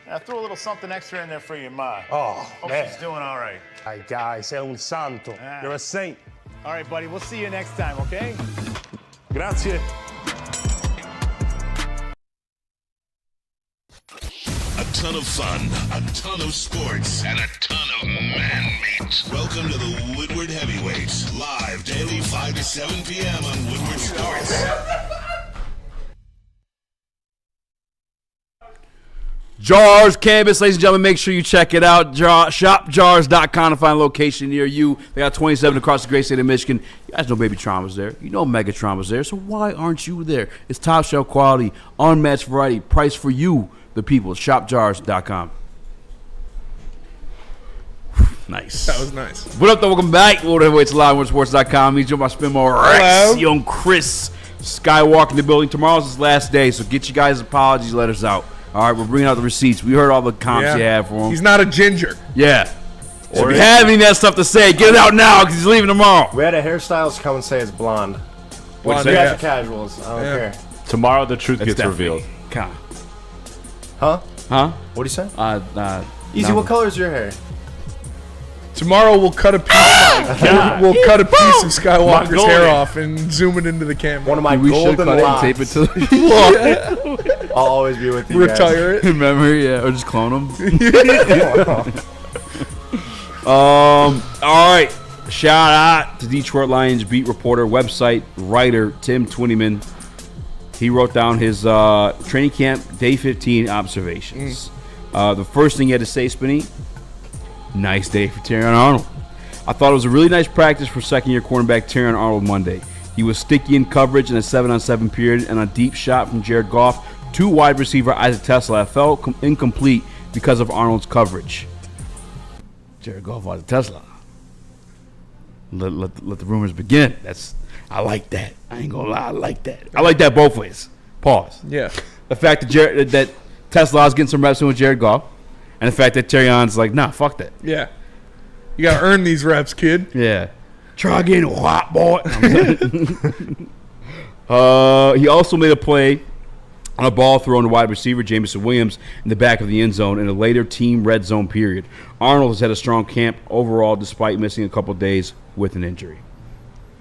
I threw a little something extra in there for your ma. Oh, Hope man. she's doing all right. Ay, guy, sei un santo. You're a saint. All right, buddy, we'll see you next time, okay? Grazie. A ton of fun, a ton of sports, and a ton of man meat. Welcome to the Woodward Heavyweights, live daily 5 to 7 p.m. on Woodward Sports. Jars Campus, ladies and gentlemen, make sure you check it out. Shopjars.com to find a location near you. They got 27 across the great state of Michigan. You guys know Baby Trauma's there. You know Mega Trauma's there. So why aren't you there? It's top shelf quality, unmatched variety, price for you, the people. Shopjars.com. Nice. That was nice. What up, though? Welcome back. World Heavyweights Live, WoodSports.com. He's joined by Spinball Rex, young Chris Skywalk in the building. Tomorrow's his last day, so get you guys' apologies letters out. All right, we're bringing out the receipts. We heard all the comps you have for him. He's not a ginger. Yeah. So if you have any of that stuff to say, get it out now because he's leaving tomorrow. We had a hairstylist come and say it's blonde. What'd You you guys say? are casuals. I don't care. Tomorrow the truth It's gets revealed. Kind Huh? Huh? What do you say? no. Easy, what color is your hair? Tomorrow we'll cut a piece. We'll cut a piece of Skywalker's hair off and zoom it into the camera. One of my We should golden cut it and locks. tape it to the I'll always be with you Retire it. Remember, yeah, or just clone him. All right. Shout out to Detroit Lions beat reporter, website writer Tim Twinnyman. He wrote down his training camp day 15 observations. The first thing he had to say, Spinny, nice day for Terrion Arnold. I thought it was a really nice practice for second-year cornerback Terrion Arnold Monday. He was sticky in coverage in a 7-on-7 period and a deep shot from Jared Goff to wide receiver Isaac Tesla fell incomplete because of Arnold's coverage. Jared Goff, Isaac Tesla. Let the rumors begin. I like that. I ain't gonna lie, I like that. I like that both ways. Pause. Yeah. The fact that that Tesla's getting some reps in with Jared Goff, and the fact that Terrion's like, nah, fuck that. Yeah. You got to earn these reps, kid. Yeah. Try again, hot boy. He also made a play on a ball thrown to wide receiver Jameson Williams in the back of the end zone in a later team red zone period. Arnold has had a strong camp overall despite missing a couple days with an injury.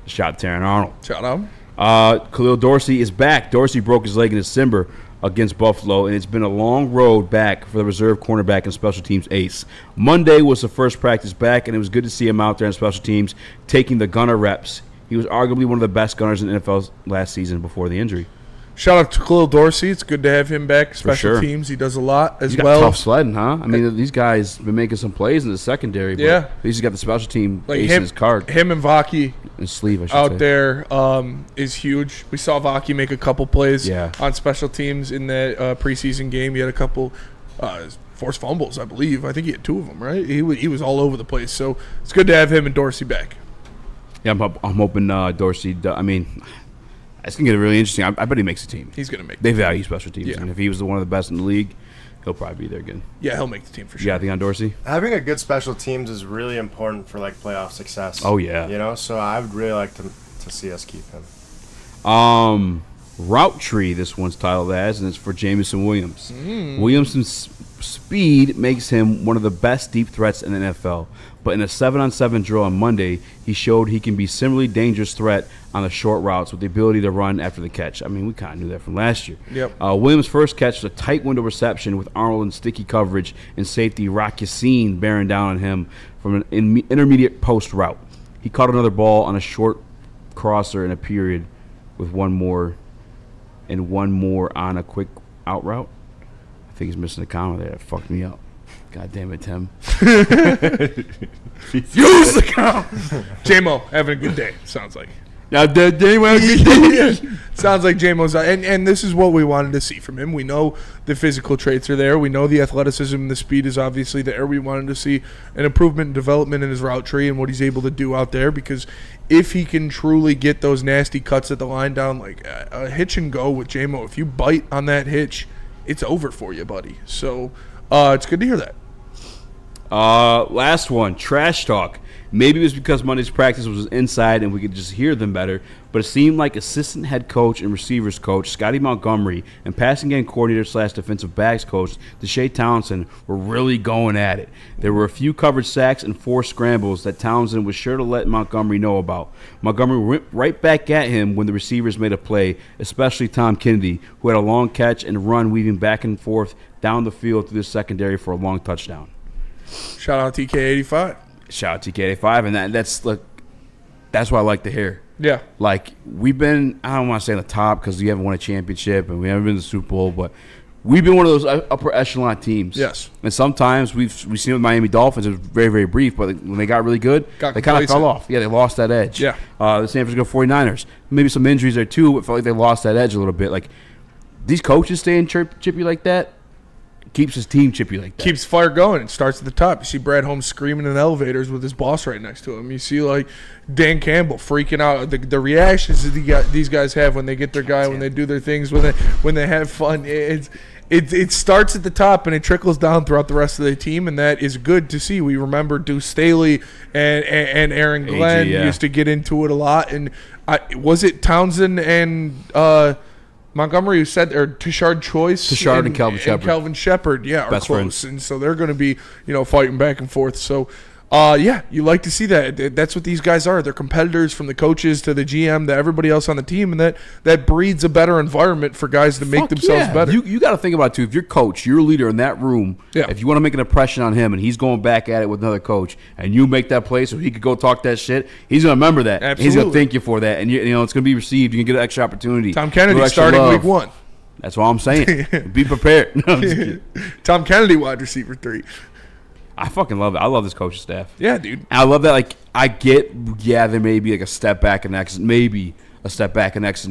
Shout to Taron Arnold. Shout out. Khalil Dorsey is back. Dorsey broke his leg in December against Buffalo, and it's been a long road back for the reserve cornerback and special teams ace. Monday was the first practice back, and it was good to see him out there in special teams taking the gunner reps. He was arguably one of the best gunners in the NFL last season before the injury. Shout out to Khalil Dorsey. It's good to have him back. Special sure. teams. He does a lot as He's got well. tough sledding, huh? I mean, these guys been making some plays in the secondary. But Yeah. he's got the special team Like ace him, in his card. Him and Vaki His sleeve, I should out say. there is huge. We saw Vaki make a couple plays Yeah. on special teams in that preseason game. He had a couple forced fumbles, I believe. I think he had 2 of them, right? He was all over the place. So it's good to have him and Dorsey back. Yeah, I'm hoping Dorsey. I mean, it's gonna get really interesting. I bet he makes the team. He's gonna make. They value special teams, Yeah. and if he was one of the best in the league, he'll probably be there again. Yeah, he'll make the team for sure. Yeah, I think on Dorsey. Having a good special teams is really important for like playoff success. Oh, yeah. You know, so I would really like to see us keep him. Route tree. This one's titled as, and it's for Jamison Williams. Williamson's speed makes him one of the best deep threats in the NFL. But in a 7-on-7 drill on Monday, he showed he can be similarly dangerous threat on the short routes with the ability to run after the catch. I mean, we kind of knew that from last year. Yep. Williams' first catch was a tight window reception with Arnold in sticky coverage and safety Rock Yassin bearing down on him from an intermediate post route. He caught another ball on a short crosser in a period with one more on a quick out route. I think he's missing a comma there. That fucked me up. God damn it, Tim. Use the count. J-Mo having a good day, sounds like. Now, sounds like J-Mo's and this is what we wanted to see from him. We know the physical traits are there. We know the athleticism and the speed is obviously there. We wanted to see an improvement and development in his route tree and what he's able to do out there, because if he can truly get those nasty cuts at the line down, like a hitch and go with J-Mo, if you bite on that hitch, it's over for you, buddy. So it's good to hear that. Last one, trash talk. Maybe it was because Monday's practice was inside and we could just hear them better, but it seemed like assistant head coach and receivers coach Scotty Montgomery and passing game coordinator / defensive backs coach Deshae Townsend were really going at it. There were a few covered sacks and 4 scrambles that Townsend was sure to let Montgomery know about. Montgomery went right back at him when the receivers made a play, especially Tom Kennedy, who had a long catch and run weaving back and forth down the field through the secondary for a long touchdown. Shout out TK85. Shout out TK85, and that's what I like to hear. Yeah. Like, we've been, I don't want to say on the top because we haven't won a championship and we haven't been to the Super Bowl, but we've been one of those upper echelon teams. Yes. And sometimes we've seen with Miami Dolphins, it was very, very brief, but when they got really good, they kind of fell off. Yeah, they lost that edge. Yeah. The San Francisco 49ers, maybe some injuries there too, but felt like they lost that edge a little bit. Like, these coaches staying chippy like that, keeps his team chippy like that. Keeps fire going. It starts at the top. You see Brad Holmes screaming in elevators with his boss right next to him. You see, like, Dan Campbell freaking out. The reactions that these guys have when they get their guy, when they do their things, when they have fun. It starts at the top and it trickles down throughout the rest of the team, and that is good to see. We remember Deuce Staley and Aaron Glenn used to get into it a lot. And was it Townsend and Montgomery who said, or Tashard Choice? Tashard and Calvin Shepard. Calvin Shepard, are best close. friends. And so they're going to be, fighting back and forth. So, you like to see that. That's what these guys are. They're competitors, from the coaches to the GM to everybody else on the team, and that breeds a better environment for guys to make themselves better. You got to think about it, too. If you're coach, you're a leader in that room, if you want to make an impression on him and he's going back at it with another coach, and you make that play so he could go talk that shit, he's going to remember that. Absolutely. He's going to thank you for that, and it's going to be received. You can get an extra opportunity. Tom Kennedy starting week 1. That's all I'm saying. Be prepared. No, I'm just kidding. Tom Kennedy, wide receiver 3. I fucking love it. I love this coaching staff. Yeah, dude. I love that. Like, I get, there may be like a step back in X's and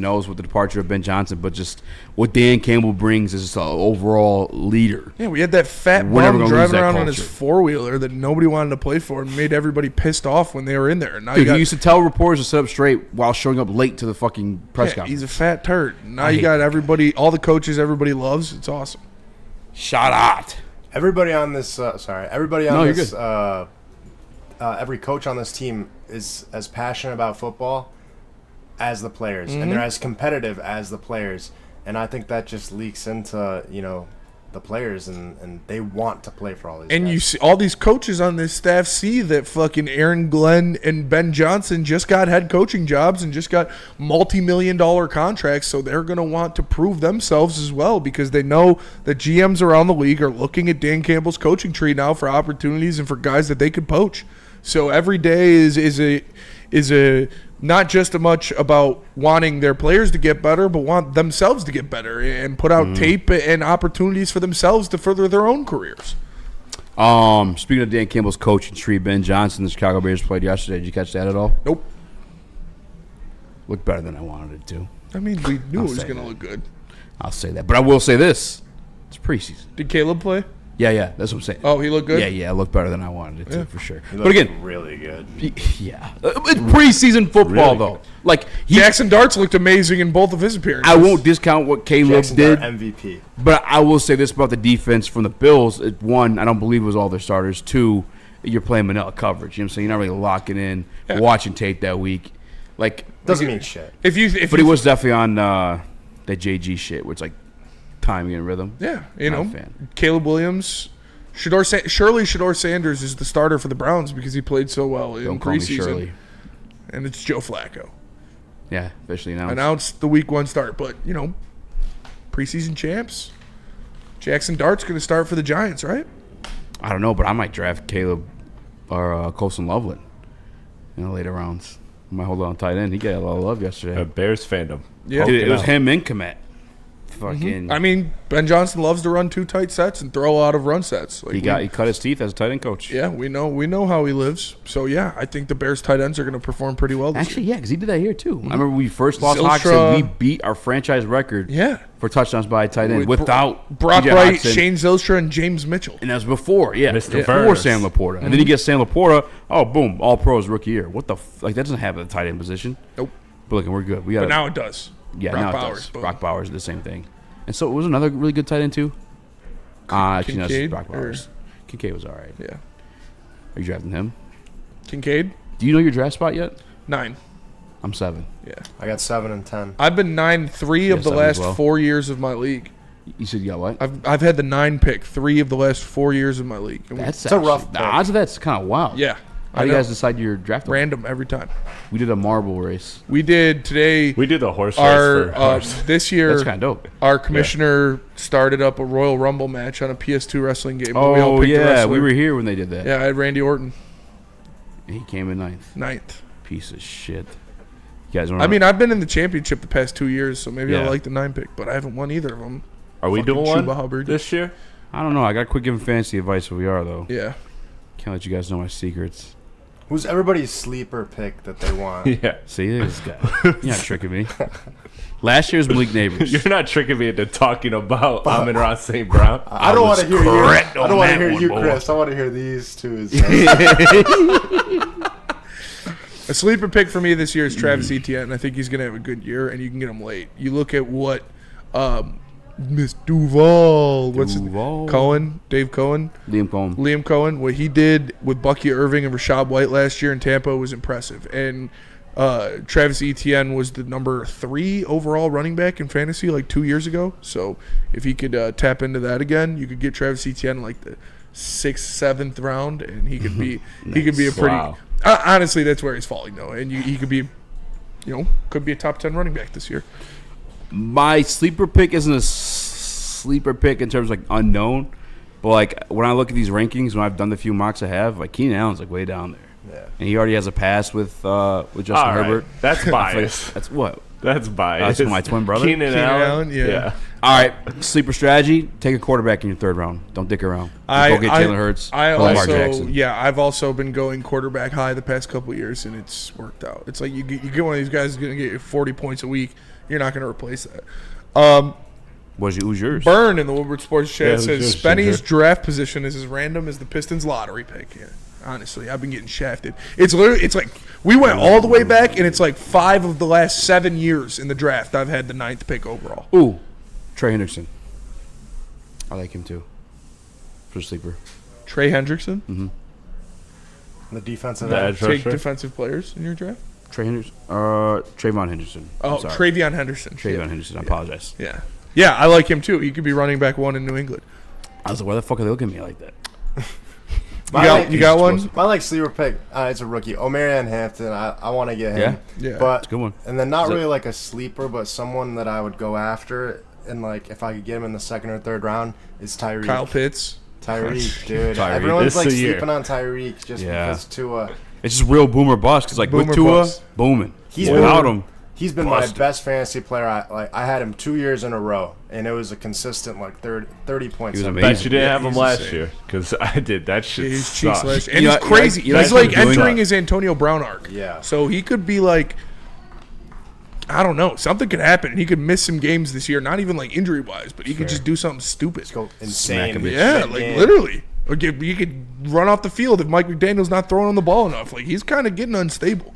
O's with the departure of Ben Johnson, but just what Dan Campbell brings is just an overall leader. Yeah, we had that fat bum driving around on his 4-wheeler that nobody wanted to play for and made everybody pissed off when they were in there. And now Dude, he used to tell reporters to sit up straight while showing up late to the fucking press conference. He's a fat turd. Now you got everybody, all the coaches everybody loves. It's awesome. Shout out. Everybody on this, every coach on this team is as passionate about football as the players, and they're as competitive as the players. And I think that just leaks into, the players, and they want to play for all these And guys. you see all these coaches on this staff see that fucking Aaron Glenn and Ben Johnson just got head coaching jobs and just got multi-million-dollar contracts, so they're going to want to prove themselves as well because they know that GMs around the league are looking at Dan Campbell's coaching tree now for opportunities and for guys that they could poach. So every day is a not just as much about wanting their players to get better, but want themselves to get better and put out tape and opportunities for themselves to further their own careers. Speaking of Dan Campbell's coaching tree, Ben Johnson, the Chicago Bears played yesterday. Did you catch that at all? Nope. Looked better than I wanted it to. I mean, we knew it was going to look good. I'll say that. But I will say this. It's preseason. Did Caleb play? Yeah, that's what I'm saying. Oh, he looked good? Yeah, it looked better than I wanted it to, for sure. He But again, really good. yeah. It's preseason football, though. Like Jackson Darts looked amazing in both of his appearances. I won't discount what Caleb Jackson did. Dart MVP. But I will say this about the defense from the Bills. One, I don't believe it was all their starters. Two, you're playing manila coverage. You know what I'm saying? You're not really locking in, watching tape that week. Like Doesn't mean shit. But he was definitely on that JG shit where it's like timing and rhythm. Yeah, Not a fan. Caleb Williams. Shador Sanders is the starter for the Browns because he played so well in Don't call me preseason. Shirley. And it's Joe Flacco. Yeah, officially announced. Announced the week 1 start. But, preseason champs. Jackson Dart's going to start for the Giants, right? I don't know, but I might draft Caleb or Colson Loveland in the later rounds. I might hold on tight end. He got a lot of love yesterday. Bears fandom. Yeah. Dude, it was him and Komet. Fucking. I mean, Ben Johnson loves to run 2 tight sets and throw out of run sets. Like he cut his teeth as a tight end coach. Yeah, we know how he lives. So yeah, I think the Bears tight ends are going to perform pretty well this Actually, year. yeah, because he did that here too. I remember we first lost Zylstra. Hawkinson. We beat our franchise record. Yeah. For touchdowns by a tight end without Brock TJ Wright, Hawkinson. Shane Zylstra, and James Mitchell. And that was before, Mr. before Burns. Sam Laporta. And then you get Sam Laporta. Oh, boom, all pros rookie year. What the that doesn't happen at the tight end position. Nope. But look, we're good. We got. But now it does. Yeah, Brock now Bowers, it does. boom. Brock Bowers did the same thing. And so it was another really good tight end too. Actually, no, it's Kincaid, Brock Bowers. Kincaid was all right. Yeah. Are you drafting him? Kincaid? Do you know your draft spot yet? 9. I'm 7. Yeah. I got 7 and 10. I've been 9-3 of the 7 as last well. 4 years of my league. You said you got what? I've had the 9 pick 3 of the last 4 years of my league. And That's a rough The pick. odds of that's kind of wild. yeah. How do you guys decide your draft? Random every time. We did a marble race. We did today. We did a horse race Our for ours. this year. That's kind of dope. Our commissioner started up a Royal Rumble match on a PS2 wrestling game. where we all Oh picked a yeah, wrestler. we were here when they did that. Yeah, I had Randy Orton, And he came in 9th. 9th. Piece of shit. You guys want? I mean, I've been in the championship the past 2 years, so maybe I Yeah. like the 9 pick, but I haven't won either of them. Are we Fucking doing one Chuba Hubbard. this year? I don't know. I got to quit giving fancy advice where we are though. Yeah. Can't let you guys know my secrets. Who's everybody's sleeper pick that they want? Yeah. See this guy. You're not tricking me. Last year's Malik Neighbors. You're not tricking me into talking about Amon-Ra St. Brown. I don't want to hear you. correct I don't on want to that hear one, you, boy. Chris. I want to hear these two. A sleeper pick for me this year is Travis Etienne. I think he's going to have a good year, and you can get him late. You look at what Miss Duval, Cohen, Dave Cohen, Liam Cohen, what he did with Bucky Irving and Rashad White last year in Tampa was impressive. And Travis Etienne was the number 3 overall running back in fantasy like 2 years ago. So if he could tap into that again, you could get Travis Etienne in like the 6th, 7th round, and he could be he could be a pretty. Wow. Honestly, that's where he's falling though, and he could be, could be a top 10 running back this year. My sleeper pick isn't a sleeper pick in terms of like unknown, but like when I look at these rankings, when I've done the few mocks I have, like Keenan Allen's like way down there. Yeah. And he already has a pass with Justin All right. Herbert. That's bias. That's what? That's bias. That's my twin brother. Keenan Allen. Yeah. All right, sleeper strategy: take a quarterback in your 3rd round. Don't dick around. Go get Jalen Hurts. Lamar Jackson. I've also been going quarterback high the past couple of years, and it's worked out. It's like you get one of these guys who's going to get you 40 points a week. You're not going to replace that. Who's yours? Burn in the Woodward Sports Chat Yeah, says who's yours, Spenny's Ginger? draft position is as random as the Pistons lottery pick. Yeah, honestly, I've been getting shafted. It's literally, it's like we went all the way back, and it's like 5 of the last 7 years in the draft I've had the 9th pick overall. Ooh, Trey Hendrickson. I like him too. For sleeper. Trey Hendrickson. Mm-hmm. The defensive The end. edge Take rusher. defensive players in your draft. Trey Henderson. Trayvon Henderson. Oh, I'm sorry. Travion Henderson. Trayvon Yeah. Henderson. I apologize. Yeah. Yeah, I like him too. He could be running back 1 in New England. I was like, why the fuck are they looking at me like that? You got one? My sleeper pick, it's a rookie. Omarion Hampton. I want to get him. Yeah. But, It's a good one. And then not really like a sleeper, but someone that I would go after, and like if I could get him in the 2nd or 3rd round, is Tyreek. Kyle Pitts. Tyreek, dude. Tyreek. Everyone's like This is the year. sleeping on Tyreek just because Tua. It's just real boomer bust. Because like with Tua, booming. Without him, he's been my best fantasy player. I had him 2 years in a row, and it was a consistent like 30 points. He was I amazing. bet you didn't have him last insane. year because I did. That shit He's cheeks sucked. last year. And he's crazy. you He's like like him doing entering that. his Antonio Brown arc. Yeah. So he could be like, I don't know. Something could happen. He could miss some games this year. Not even like injury wise, but he could just do something stupid. Go insane. Yeah, like literally. Or he could run off the field if Mike McDaniel's not throwing on the ball enough. Like he's kind of getting unstable.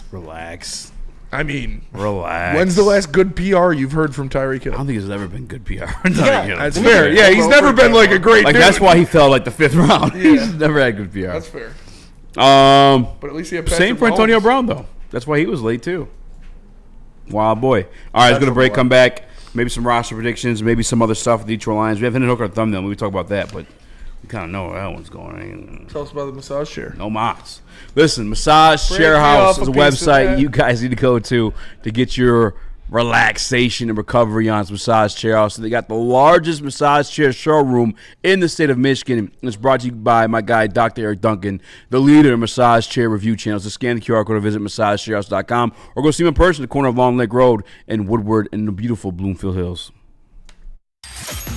Relax. I mean, Relax. when's the last good PR you've heard from Tyreek Hill? I don't think there's ever been good PR. That's fair. Yeah, he's never been like a great Like dude. that's why he fell like the 5th round. He's never had good PR. That's fair. But at least he had same Patrick for Antonio Mahomes. Brown though. That's why he was late too. Wild boy. All right, let's go to break. Come back. Maybe some roster predictions. Maybe some other stuff with the Detroit Lions. We have Hendon Hooker on thumbnail. We talk about that, but we kind of know where that one's going. Tell us about the massage chair. No mas. Listen, Massage Break Chair me House off is a a piece of website that. you guys need to go to get your relaxation and recovery on Massage Chair House. So they got the largest massage chair showroom in the state of Michigan. It's brought to you by my guy, Dr. Eric Duncan, the leader in massage chair review channels. So scan the QR code or visit massagechairhouse.com or go see him in person at the corner of Long Lake Road and Woodward in the beautiful Bloomfield Hills.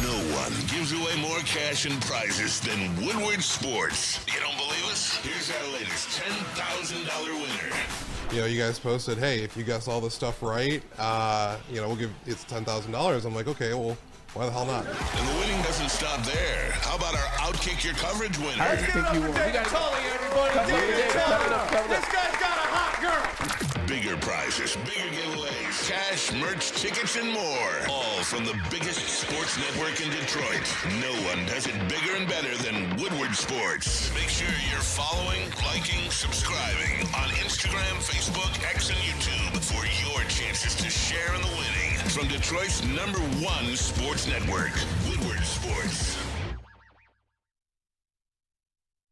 No one gives away more cash and prizes than Woodward Sports. You don't believe us? Here's our latest $10,000 winner. You guys posted, hey, if you guess all this stuff right, we'll give it's $10,000. I'm like, okay, well, why the hell not? And the winning doesn't stop there. How about our Outkick Your Coverage winner? How do you think you won? David Tully, everybody. David Tully. This guy's got a hot girl. Bigger prizes, bigger giveaways, cash, merch, tickets, and more. All from the biggest sports network in Detroit. No one does it bigger and better than Woodward Sports. Make sure you're following, liking, subscribing on Instagram, Facebook, X, and YouTube for your chances to share in the winning. From Detroit's #1 sports network, Woodward Sports.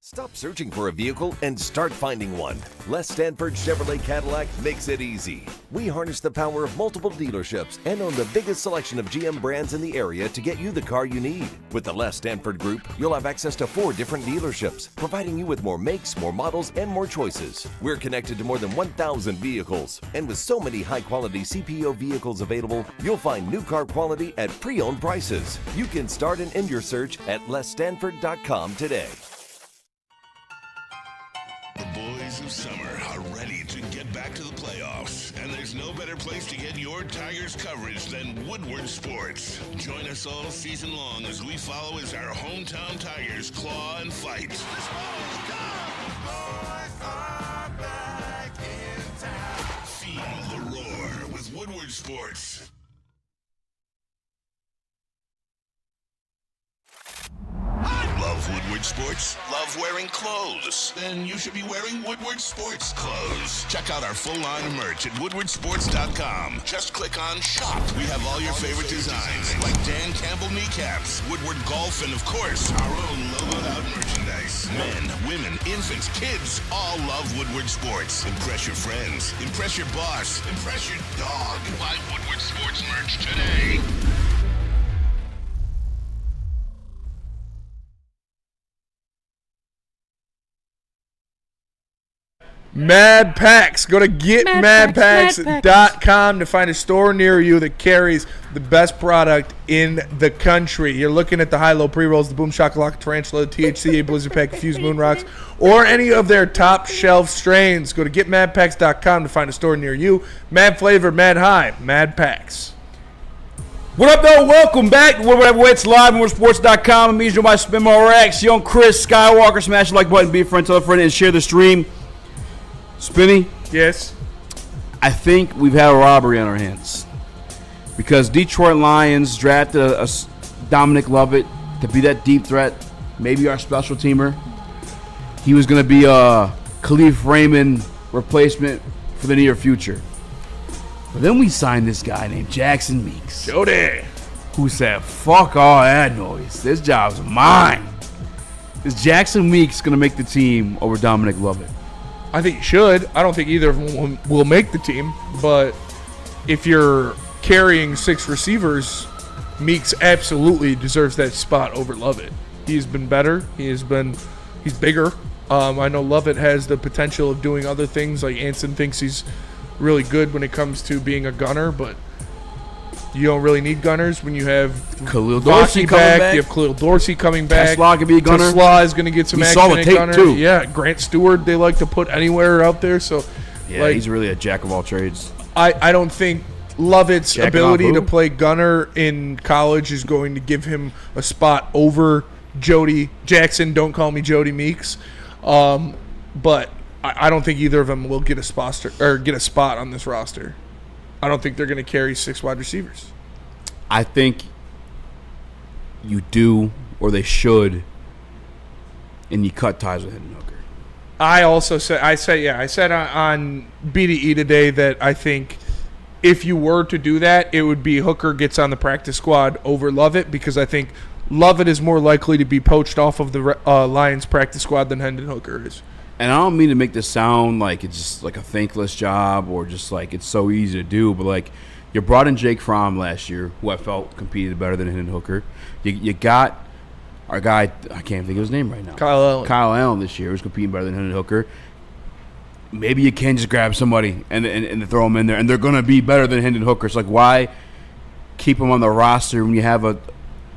Stop searching for a vehicle and start finding one. Les Stanford Chevrolet Cadillac makes it easy. We harness the power of multiple dealerships and own the biggest selection of GM brands in the area to get you the car you need. With the Les Stanford Group, you'll have access to 4 different dealerships, providing you with more makes, more models, and more choices. We're connected to more than 1,000 vehicles. And with so many high-quality CPO vehicles available, you'll find new car quality at pre-owned prices. You can start and end your search at lesstanford.com today. The boys of summer are ready to get back to the playoffs, and there's no better place to get your Tigers coverage than Woodward Sports. Join us all season long as we follow as our hometown Tigers claw and fight. Feel the roar with Woodward Sports. Love Woodward Sports? Love wearing clothes? Then you should be wearing Woodward Sports clothes. Check out our full line of merch at woodwardsports.com. Just click on Shop. We have all your favorite designs, like Dan Campbell kneecaps, Woodward Golf, and of course, our own logoed out merchandise. Men, women, infants, kids all love Woodward Sports. Impress your friends. Impress your boss. Impress your dog. Buy Woodward Sports merch today. Mad Packs. Go to getmadpacks.com to find a store near you that carries the best product in the country. You're looking at the high-low pre-rolls, the Boom Shakalaka Tarantula, the THCA Blizzard Pack, Infused Moon Rocks, or any of their top shelf strains. Go to getmadpacks.com to find a store near you. Mad flavor, mad high, Mad Packs. What up, though? Welcome back to Woodward Heavyweights live on WoodwardSports.com. I'm Eazy by SpinMoRX. Young Chris Skywalker. Smash the like button, be a friend, tell a friend, and share the stream. Spinny? Yes? I think we've had a robbery on our hands. Because Detroit Lions drafted a Dominic Lovett to be that deep threat, maybe our special teamer. He was going to be a Khalif Raymond replacement for the near future. But then we signed this guy named Jackson Meeks. Jody. who said, fuck all that noise. This job's mine. Is Jackson Meeks going to make the team over Dominic Lovett? I think he should. I don't think either of them will make the team. But if you're carrying 6 receivers, Meeks absolutely deserves that spot over Lovett. He's been better. He's bigger. I know Lovett has the potential of doing other things. Like Anson thinks he's really good when it comes to being a gunner, but you don't really need gunners when you have Khalil Dorsey coming back. You have Khalil Dorsey coming back. Tesla can be a gunner. Tesla is going to get some action saw the at tape gunner. too. Yeah, Grant Stewart they like to put anywhere out there. So yeah, like, he's really a jack of all trades. I don't think Lovett's Jacking ability off to who? play gunner in college is going to give him a spot over Jody Jackson. Don't call me Jody Meeks. But I don't think either of them will get a spot on this roster. I don't think they're going to carry 6 wide receivers. I think you do, or they should, and you cut ties with Hendon Hooker. I said on BDE today that I think if you were to do that, it would be Hooker gets on the practice squad over Lovett, because I think Lovett is more likely to be poached off of the Lions practice squad than Hendon Hooker is. And I don't mean to make this sound like it's just like a thankless job or just like it's so easy to do, but like you brought in Jake Fromm last year, who I felt competed better than Hendon Hooker. You got our guy, I can't think of his name right now. Kyle Allen this year was competing better than Hendon Hooker. Maybe you can just grab somebody and throw them in there, and they're going to be better than Hendon Hooker. So like, why keep them on the roster when you have a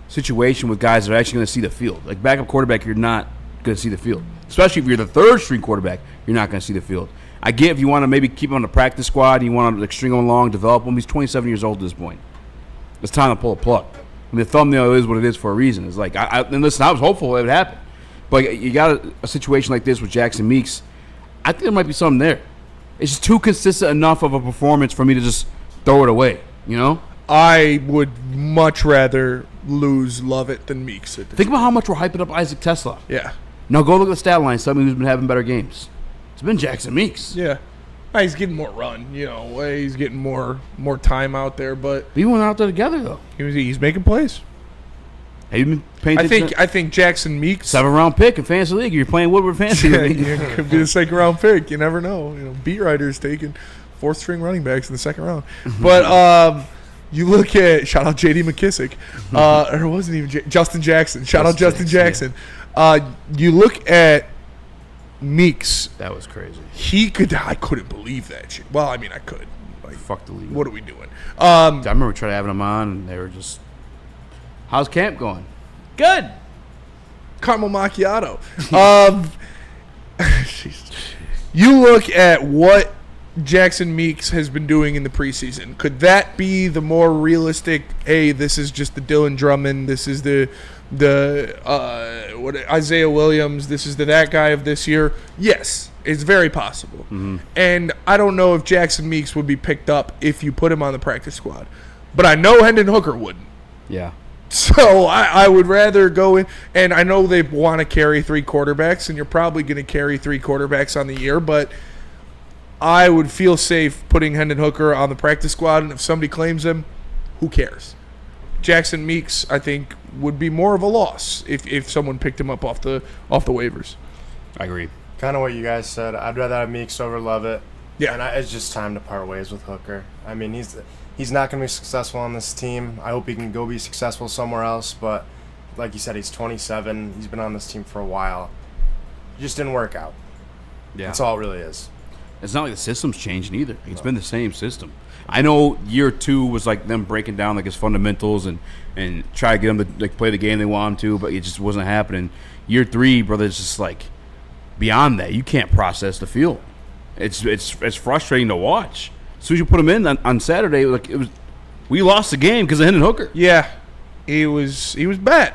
situation with guys that are actually going to see the field? Like backup quarterback, you're not going to see the field. Especially if you're the third string quarterback, you're not going to see the field. I get if you want to maybe keep him on the practice squad and you want to like, string him along, develop him. He's 27 years old at this point. It's time to pull a plug. I mean, the thumbnail is what it is for a reason. It's like, and listen, I was hopeful it would happen. But you got a situation like this with Jackson Meeks, I think there might be something there. It's just too consistent enough of a performance for me to just throw it away, you know? I would much rather lose Lovett than Meeks. Think about how much we're hyping up Isaac Tesla. Yeah. Now go look at the stat line. Somebody who's been having better games. It's been Jackson Meeks. Yeah. He's getting more run, you know. He's getting more time out there, but we went out there together though. He's making plays. Have you been paying attention? I think Jackson Meeks, 7th-round pick in fantasy league. You're playing Woodward fantasy league. Yeah, could be the 2nd-round pick. You never know. You know, beat writers taking 4th-string running backs in the 2nd round. But you look at shout out J.D. McKissick, or it wasn't even Justin Jackson. Shout out Justin Jackson. Yeah. You look at Meeks. That was crazy. I couldn't believe that shit. Well, I mean, I could. Like, fuck the league. What are we doing? I remember we tried having them on, and they were just, how's camp going? Good. Caramel macchiato. You look at what Jackson Meeks has been doing in the preseason. Could that be the more realistic? Hey, this is just the Dylan Drummond. This is the Isaiah Williams. This is that guy of this year. Yes, it's very possible. Mm-hmm. And I don't know if Jackson Meeks would be picked up if you put him on the practice squad, but I know Hendon Hooker wouldn't. Yeah. So I would rather go in, and I know they want to carry 3 quarterbacks, and you're probably going to carry 3 quarterbacks on the year, but I would feel safe putting Hendon Hooker on the practice squad, and if somebody claims him, who cares? Jackson Meeks, I think, would be more of a loss if someone picked him up off the waivers. I agree. Kind of what you guys said. I'd rather have Meeks over Lovett. Yeah. And it's just time to part ways with Hooker. I mean, he's not going to be successful on this team. I hope he can go be successful somewhere else. But like you said, he's 27. He's been on this team for a while. It just didn't work out. Yeah. That's all it really is. It's not like the system's changing either. It's been the same system. I know year 2 was like them breaking down like his fundamentals and try to get him to like play the game they want him to, but it just wasn't happening. Year 3, brother, it's just like beyond that. You can't process the field. It's frustrating to watch. As soon as you put him in on Saturday, we lost the game because of Hendon Hooker. Yeah, he was bad.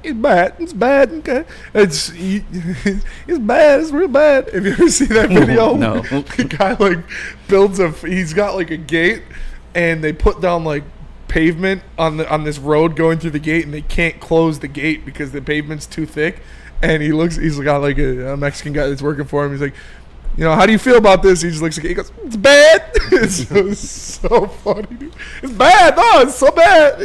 He's bad. It's bad. Okay, it's bad. It's real bad. Have you ever seen that video? No. The guy builds he's got like a gate, and they put down like pavement on this road going through the gate, and they can't close the gate because the pavement's too thick. And he's got like a Mexican guy that's working for him. He's like, you know, how do you feel about this? He just looks like, he goes, it's bad. It's so funny, dude. It's bad. No, it's so bad.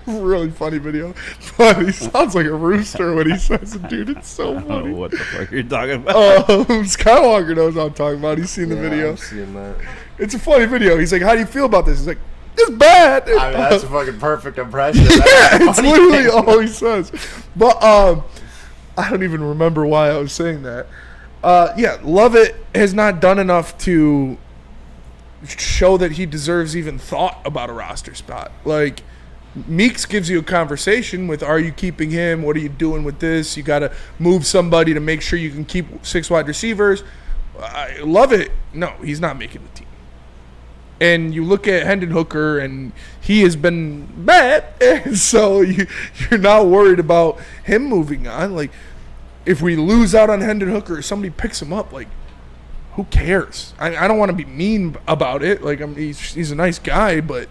Really funny video. But he sounds like a rooster when he says it, dude. It's so funny. I don't know what the fuck you're talking about. Skywalker knows what I'm talking about. He's seen the video. I'm seeing that. It's a funny video. He's like, how do you feel about this? He's like, it's bad. I mean, that's a fucking perfect impression. It's literally all he says. But I don't even remember why I was saying that. Lovett has not done enough to show that he deserves even thought about a roster spot. Like, Meeks gives you a conversation with, are you keeping him? What are you doing with this? You got to move somebody to make sure you can keep 6 wide receivers. I love it. No, he's not making the team. And you look at Hendon Hooker, and he has been bad. And so you're not worried about him moving on. Like, if we lose out on Hendon Hooker, somebody picks him up, like, who cares? I don't want to be mean about it. Like, he's a nice guy, but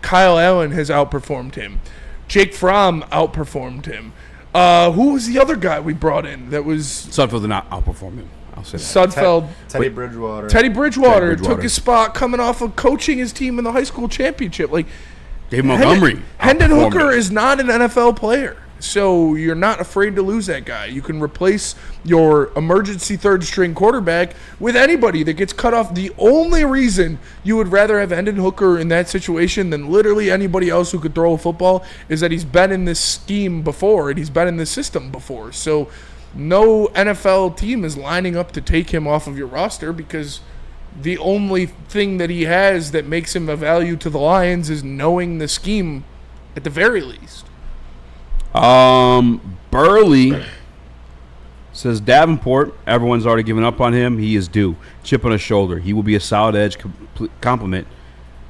Kyle Allen has outperformed him. Jake Fromm outperformed him. Who was the other guy we brought in that was... Sudfeld did not outperform him. I'll say that. Sudfeld. Teddy Bridgewater. Teddy Bridgewater took his spot coming off of coaching his team in the high school championship. Like, Dave Montgomery. Hendon Hooker is not an NFL player. So you're not afraid to lose that guy. You can replace your emergency third-string quarterback with anybody that gets cut off. The only reason you would rather have Hendon Hooker in that situation than literally anybody else who could throw a football is that he's been in this scheme before and he's been in this system before. So no NFL team is lining up to take him off of your roster because the only thing that he has that makes him a value to the Lions is knowing the scheme at the very least. Burley says Davenport, everyone's already given up on him. He is due. Chip on his shoulder. He will be a solid edge complement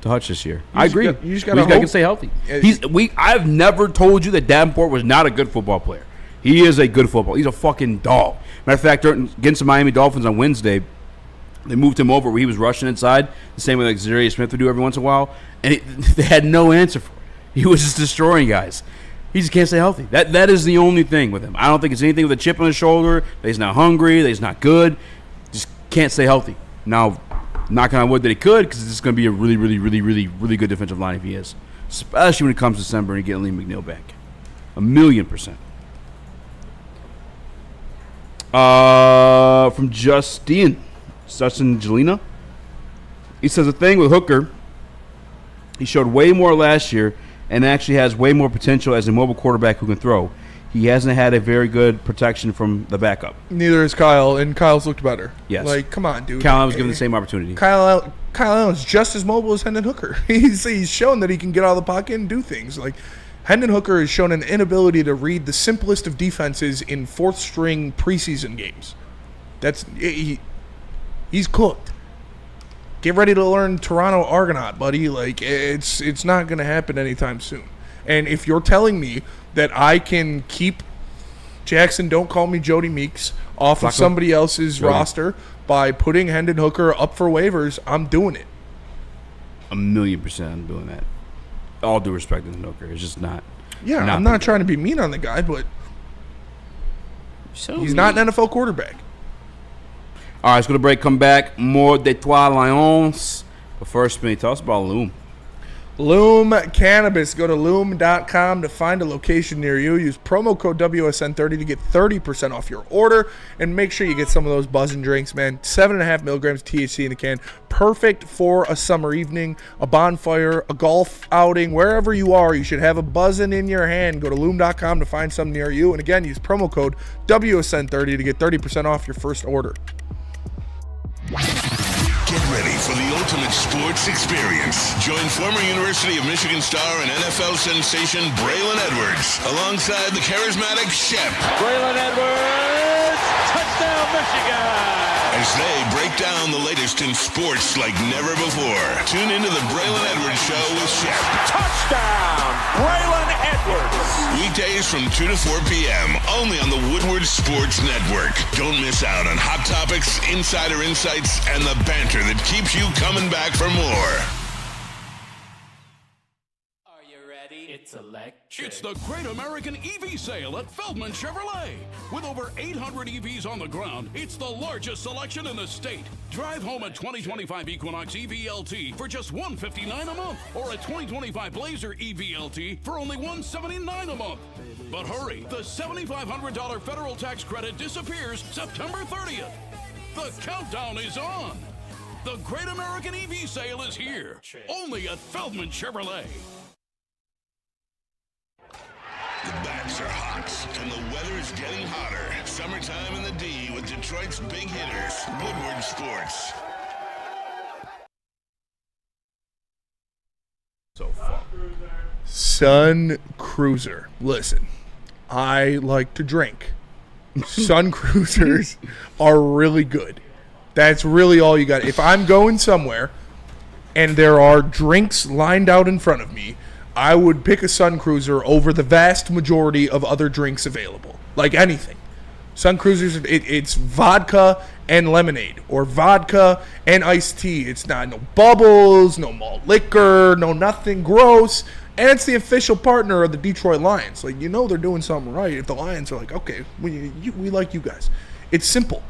to Hutch this year. I agree. You just got to stay healthy. I've never told you that Davenport was not a good football player. He is a good football. He's a fucking dog. Matter of fact, against the Miami Dolphins on Wednesday, they moved him over where he was rushing inside, the same way like Zarius Smith would do every once in a while, and they had no answer for it. He was just destroying guys. He just can't stay healthy. That is the only thing with him. I don't think it's anything with a chip on his shoulder, that he's not hungry, that he's not good. Just can't stay healthy. Now, knocking on wood that he could, because it's going to be a really, really, really, really, really good defensive line if he is. Especially when it comes to December and you get Lee McNeil back. 1,000,000%. From Justin Jelena. He says the thing with Hooker, he showed way more last year and actually has way more potential as a mobile quarterback who can throw. He hasn't had a very good protection from the backup. Neither has Kyle, and Kyle's looked better. Yes. Like, come on, dude. Kyle Allen was given the same opportunity. Kyle Allen's just as mobile as Hendon Hooker. He's shown that he can get out of the pocket and do things. Like, Hendon Hooker has shown an inability to read the simplest of defenses in fourth-string preseason games. He's cooked. Get ready to learn Toronto Argonaut, buddy. Like, it's not going to happen anytime soon. And if you're telling me that I can keep Jackson, don't call me Jody Meeks, off of somebody else's roster by putting Hendon Hooker up for waivers, I'm doing it. 1,000,000% I'm doing that. All due respect to Hendon Hooker. It's just not. Yeah, I'm not trying to be mean on the guy, but he's not an NFL quarterback. All right, let's go to break. Come back. More de Trois Lions. But first, Smitty, tell us about Loom. Loom Cannabis. Go to loom.com to find a location near you. Use promo code WSN30 to get 30% off your order. And make sure you get some of those buzzing drinks, man. 7.5 milligrams THC in the can. Perfect for a summer evening, a bonfire, a golf outing. Wherever you are, you should have a buzzing in your hand. Go to loom.com to find some near you. And again, use promo code WSN30 to get 30% off your first order. Get ready for the ultimate sports experience. Join former University of Michigan star and NFL sensation Braylon Edwards alongside the charismatic Shep. Braylon Edwards, touchdown Michigan! As they break down the latest in sports like never before. Tune into the Braylon Edwards Show with Shep. Touchdown, Braylon Edwards! Weekdays from 2 to 4 p.m. only on the Woodward Sports Network. Don't miss out on hot topics, insider insights, and the banter that keeps you coming back for more. Are you ready? It's a It's the Great American EV Sale at Feldman Chevrolet. With over 800 EVs on the ground, it's the largest selection in the state. Drive home a 2025 Equinox EVLT for just $159 a month, or a 2025 Blazer EVLT for only $179 a month. But hurry, the $7,500 federal tax credit disappears September 30th. The countdown is on. The Great American EV Sale is here, only at Feldman Chevrolet. The bats are hot, and the weather's getting hotter. Summertime in the D with Detroit's big hitters, Woodward Sports. So far. Sun Cruiser. Listen, I like to drink. Sun Cruisers are really good. That's really all you got. If I'm going somewhere and there are drinks lined out in front of me, I would pick a Sun Cruiser over the vast majority of other drinks available. Like anything. Sun Cruisers, it's vodka and lemonade, or vodka and iced tea. It's not no bubbles, no malt liquor, no nothing gross. And it's the official partner of the Detroit Lions. Like, you know they're doing something right if the Lions are like, okay, we like you guys. It's simple.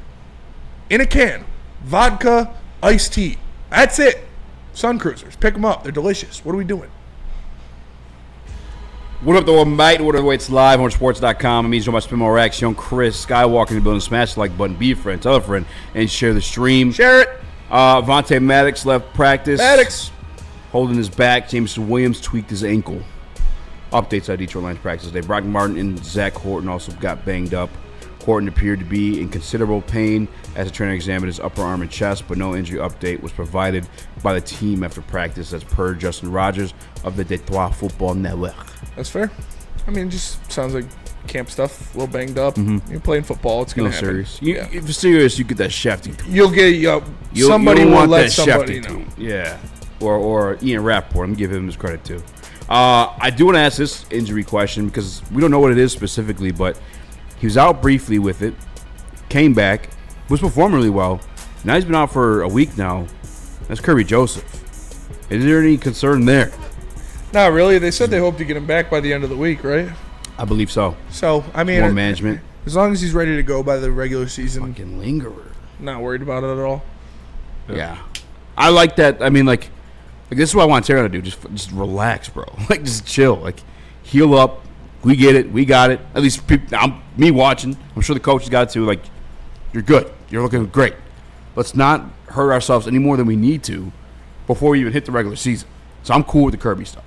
In a can, vodka, iced tea. That's it. Sun Cruisers. Pick them up. They're delicious. What are we doing? What up, though, mate? What up, it's live on sports.com. It means my spin more Rax, young Chris, Skywalker in the building. Smash the like button, be a friend, tell a friend, and share the stream. Share it. Vontae Maddox left practice. Maddox. Holding his back. Jameson Williams tweaked his ankle. Updates on Detroit Lions practice today. Brock Martin and Zach Horton also got banged up. Horton appeared to be in considerable pain as the trainer examined his upper arm and chest, but no injury update was provided by the team after practice, as per Justin Rogers of the Detroit Football Network. That's fair. I mean, it just sounds like camp stuff, a little banged up. You're playing football, it's going to happen. Serious. If you're serious, you get that shafting. You'll get somebody will let somebody know. Yeah. Or Ian Rappaport. I'm going to give him his credit, too. I do want to ask this injury question because we don't know what it is specifically, but he was out briefly with it, came back, was performing really well. Now he's been out for a week now. That's Kirby Joseph. Is there any concern there? Not really. They said they hope to get him back by the end of the week, right? I believe so. So, I mean, more management. As long as he's ready to go by the regular season. Fucking lingerer. Not worried about it at all. Yeah. I like that. I mean, like this is what I want Terry to do. Just relax, bro. Like, just chill. Like, heal up. We get it. We got it. At least me watching. I'm sure the coaches got it too. Like, you're good. You're looking great. Let's not hurt ourselves any more than we need to before we even hit the regular season. So I'm cool with the Kirby stuff.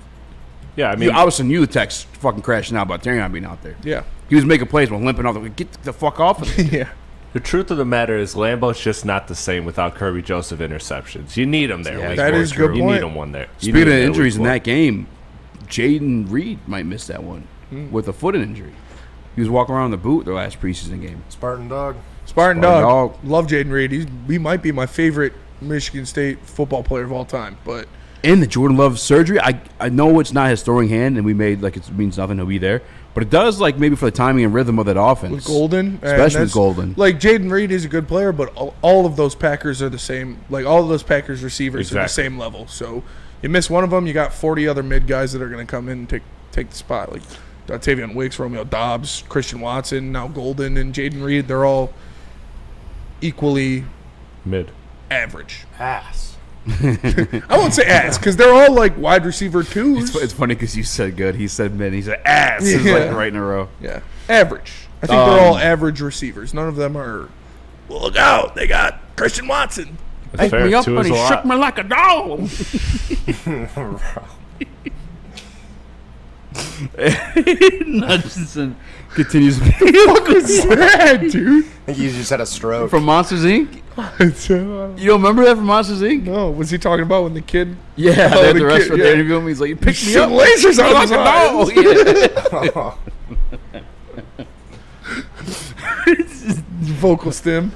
Yeah, I mean, I was knew the text fucking crashing out about Terry not being out there. Yeah, he was making plays while limping off. Get the fuck off of it. Yeah. The truth of the matter is, Lambeau's just not the same without Kirby Joseph interceptions. You need him there. Yeah, that is good point. You need him one there. Speaking of injuries in that game, Jaden Reed might miss that one with a foot injury. He was walking around the boot their last preseason game. Spartan Dog. Love Jaden Reed. He might be my favorite Michigan State football player of all time. But in the Jordan Love surgery, I know it's not his throwing hand, and we made like it means nothing. He'll be there, but it does like maybe for the timing and rhythm of that offense. With Golden, especially with Golden. Like Jaden Reed is a good player, but all of those Packers are the same. Like all of those Packers receivers are the same level. So you miss one of them, you got 40 other mid guys that are going to come in and take the spot. Like Tavion Wicks, Romeo Dobbs, Christian Watson, now Golden, and Jaden Reed. They're all equally average. Ass. I won't say ass because they're all like wide receiver twos. It's funny because you said good. He said mid. He said ass. It's like right in a row. Yeah. Average. I think they're all average receivers. None of them are, well, look out. They got Christian Watson. Picked me up and he shook me like a dog. Hutchinson continues to be. What was that, dude? I think he just had a stroke. From Monsters, Inc.? You don't remember that from Monsters, Inc.? No. Was he talking about when the kid? Yeah, they had the restaurant they interviewed him. He's like, you picked me up. Lasers out like a dog. Vocal stem.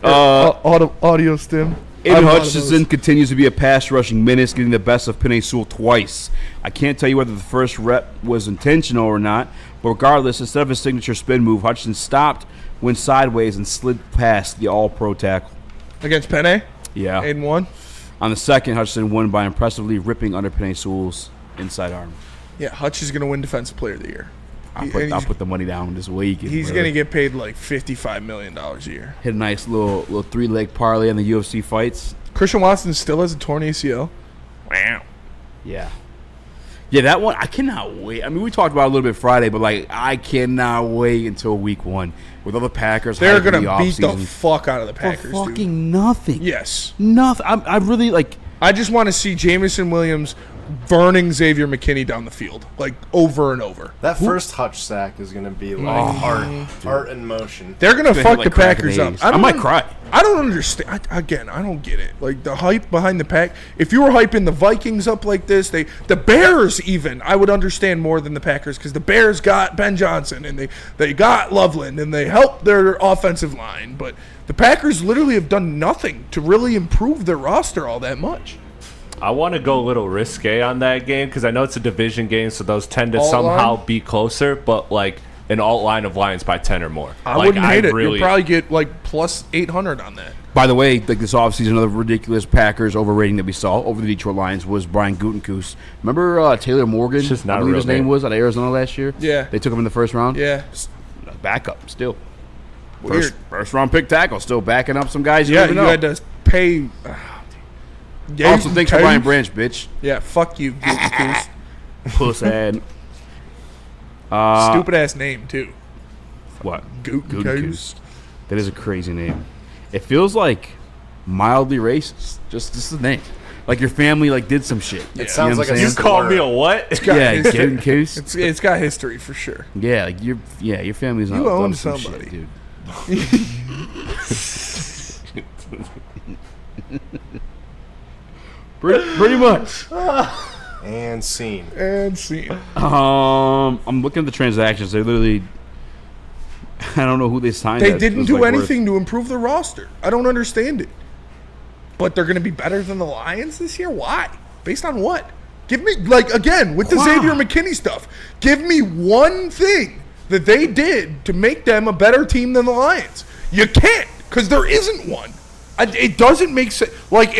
Audio stem. Aiden Hutchinson continues to be a pass rushing menace, getting the best of Penei Sewell twice. I can't tell you whether the first rep was intentional or not, but regardless, instead of his signature spin move, Hutchinson stopped, went sideways, and slid past the all-pro tackle. Against Penei? Yeah. Aiden won? On the second, Hutchinson won by impressively ripping under Penei Sewell's inside arm. Yeah, Hutch is going to win Defensive Player of the Year. I'll put the money down this week. He's going to get paid like $55 million a year. Hit a nice little 3-leg parlay on the UFC fights. Christian Watson still has a torn ACL. Wow. Yeah. Yeah, that one, I cannot wait. I mean, we talked about it a little bit Friday, but, like, I cannot wait until week 1 with all the Packers. They're going to beat the fuck out of the Packers, for fucking nothing. Yes. Nothing. I really, like... I just want to see Jameson Williams burning Xavier McKinney down the field, like, over and over. That first Hutch sack is going to be like art in motion. They're going to fuck the Packers up. I might cry. I don't understand. I don't get it. Like, the hype behind the Pack. If you were hyping the Vikings up like this, the Bears even, I would understand more than the Packers, because the Bears got Ben Johnson, and they got Loveland, and they helped their offensive line. But the Packers literally have done nothing to really improve their roster all that much. I want to go a little risque on that game because I know it's a division game, so those tend to somehow be closer, but like an alt line of Lions by 10 or more. I wouldn't hate it. You'll probably get like plus 800 on that. By the way, like this offseason, another ridiculous Packers overrating that we saw over the Detroit Lions was Brian Gutekunst. Remember Taylor Morgan? Just not I believe his name was out of Arizona last year. Yeah. They took him in the first round. Yeah. Backup still. Weird. First round pick tackle, still backing up some guys. You had to pay. Yeah, also, thanks for Brian Branch, bitch. Yeah, fuck you, Gutekunst. Puss ad. Stupid ass name too. What? Gutekunst. That is a crazy name. It feels like mildly racist. Just the name. Like your family like did some shit. It sounds like you called me a what? Gutekunst. It's got history for sure. Yeah, like your family's not. You own some somebody, shit, dude. Pretty much. And scene. I'm looking at the transactions. They literally, I don't know who they signed. They didn't do anything to improve the roster. I don't understand it. But they're going to be better than the Lions this year? Why? Based on what? Give me, like, again, with the Xavier McKinney stuff, give me one thing that they did to make them a better team than the Lions. You can't, because there isn't one. It doesn't make sense. Like,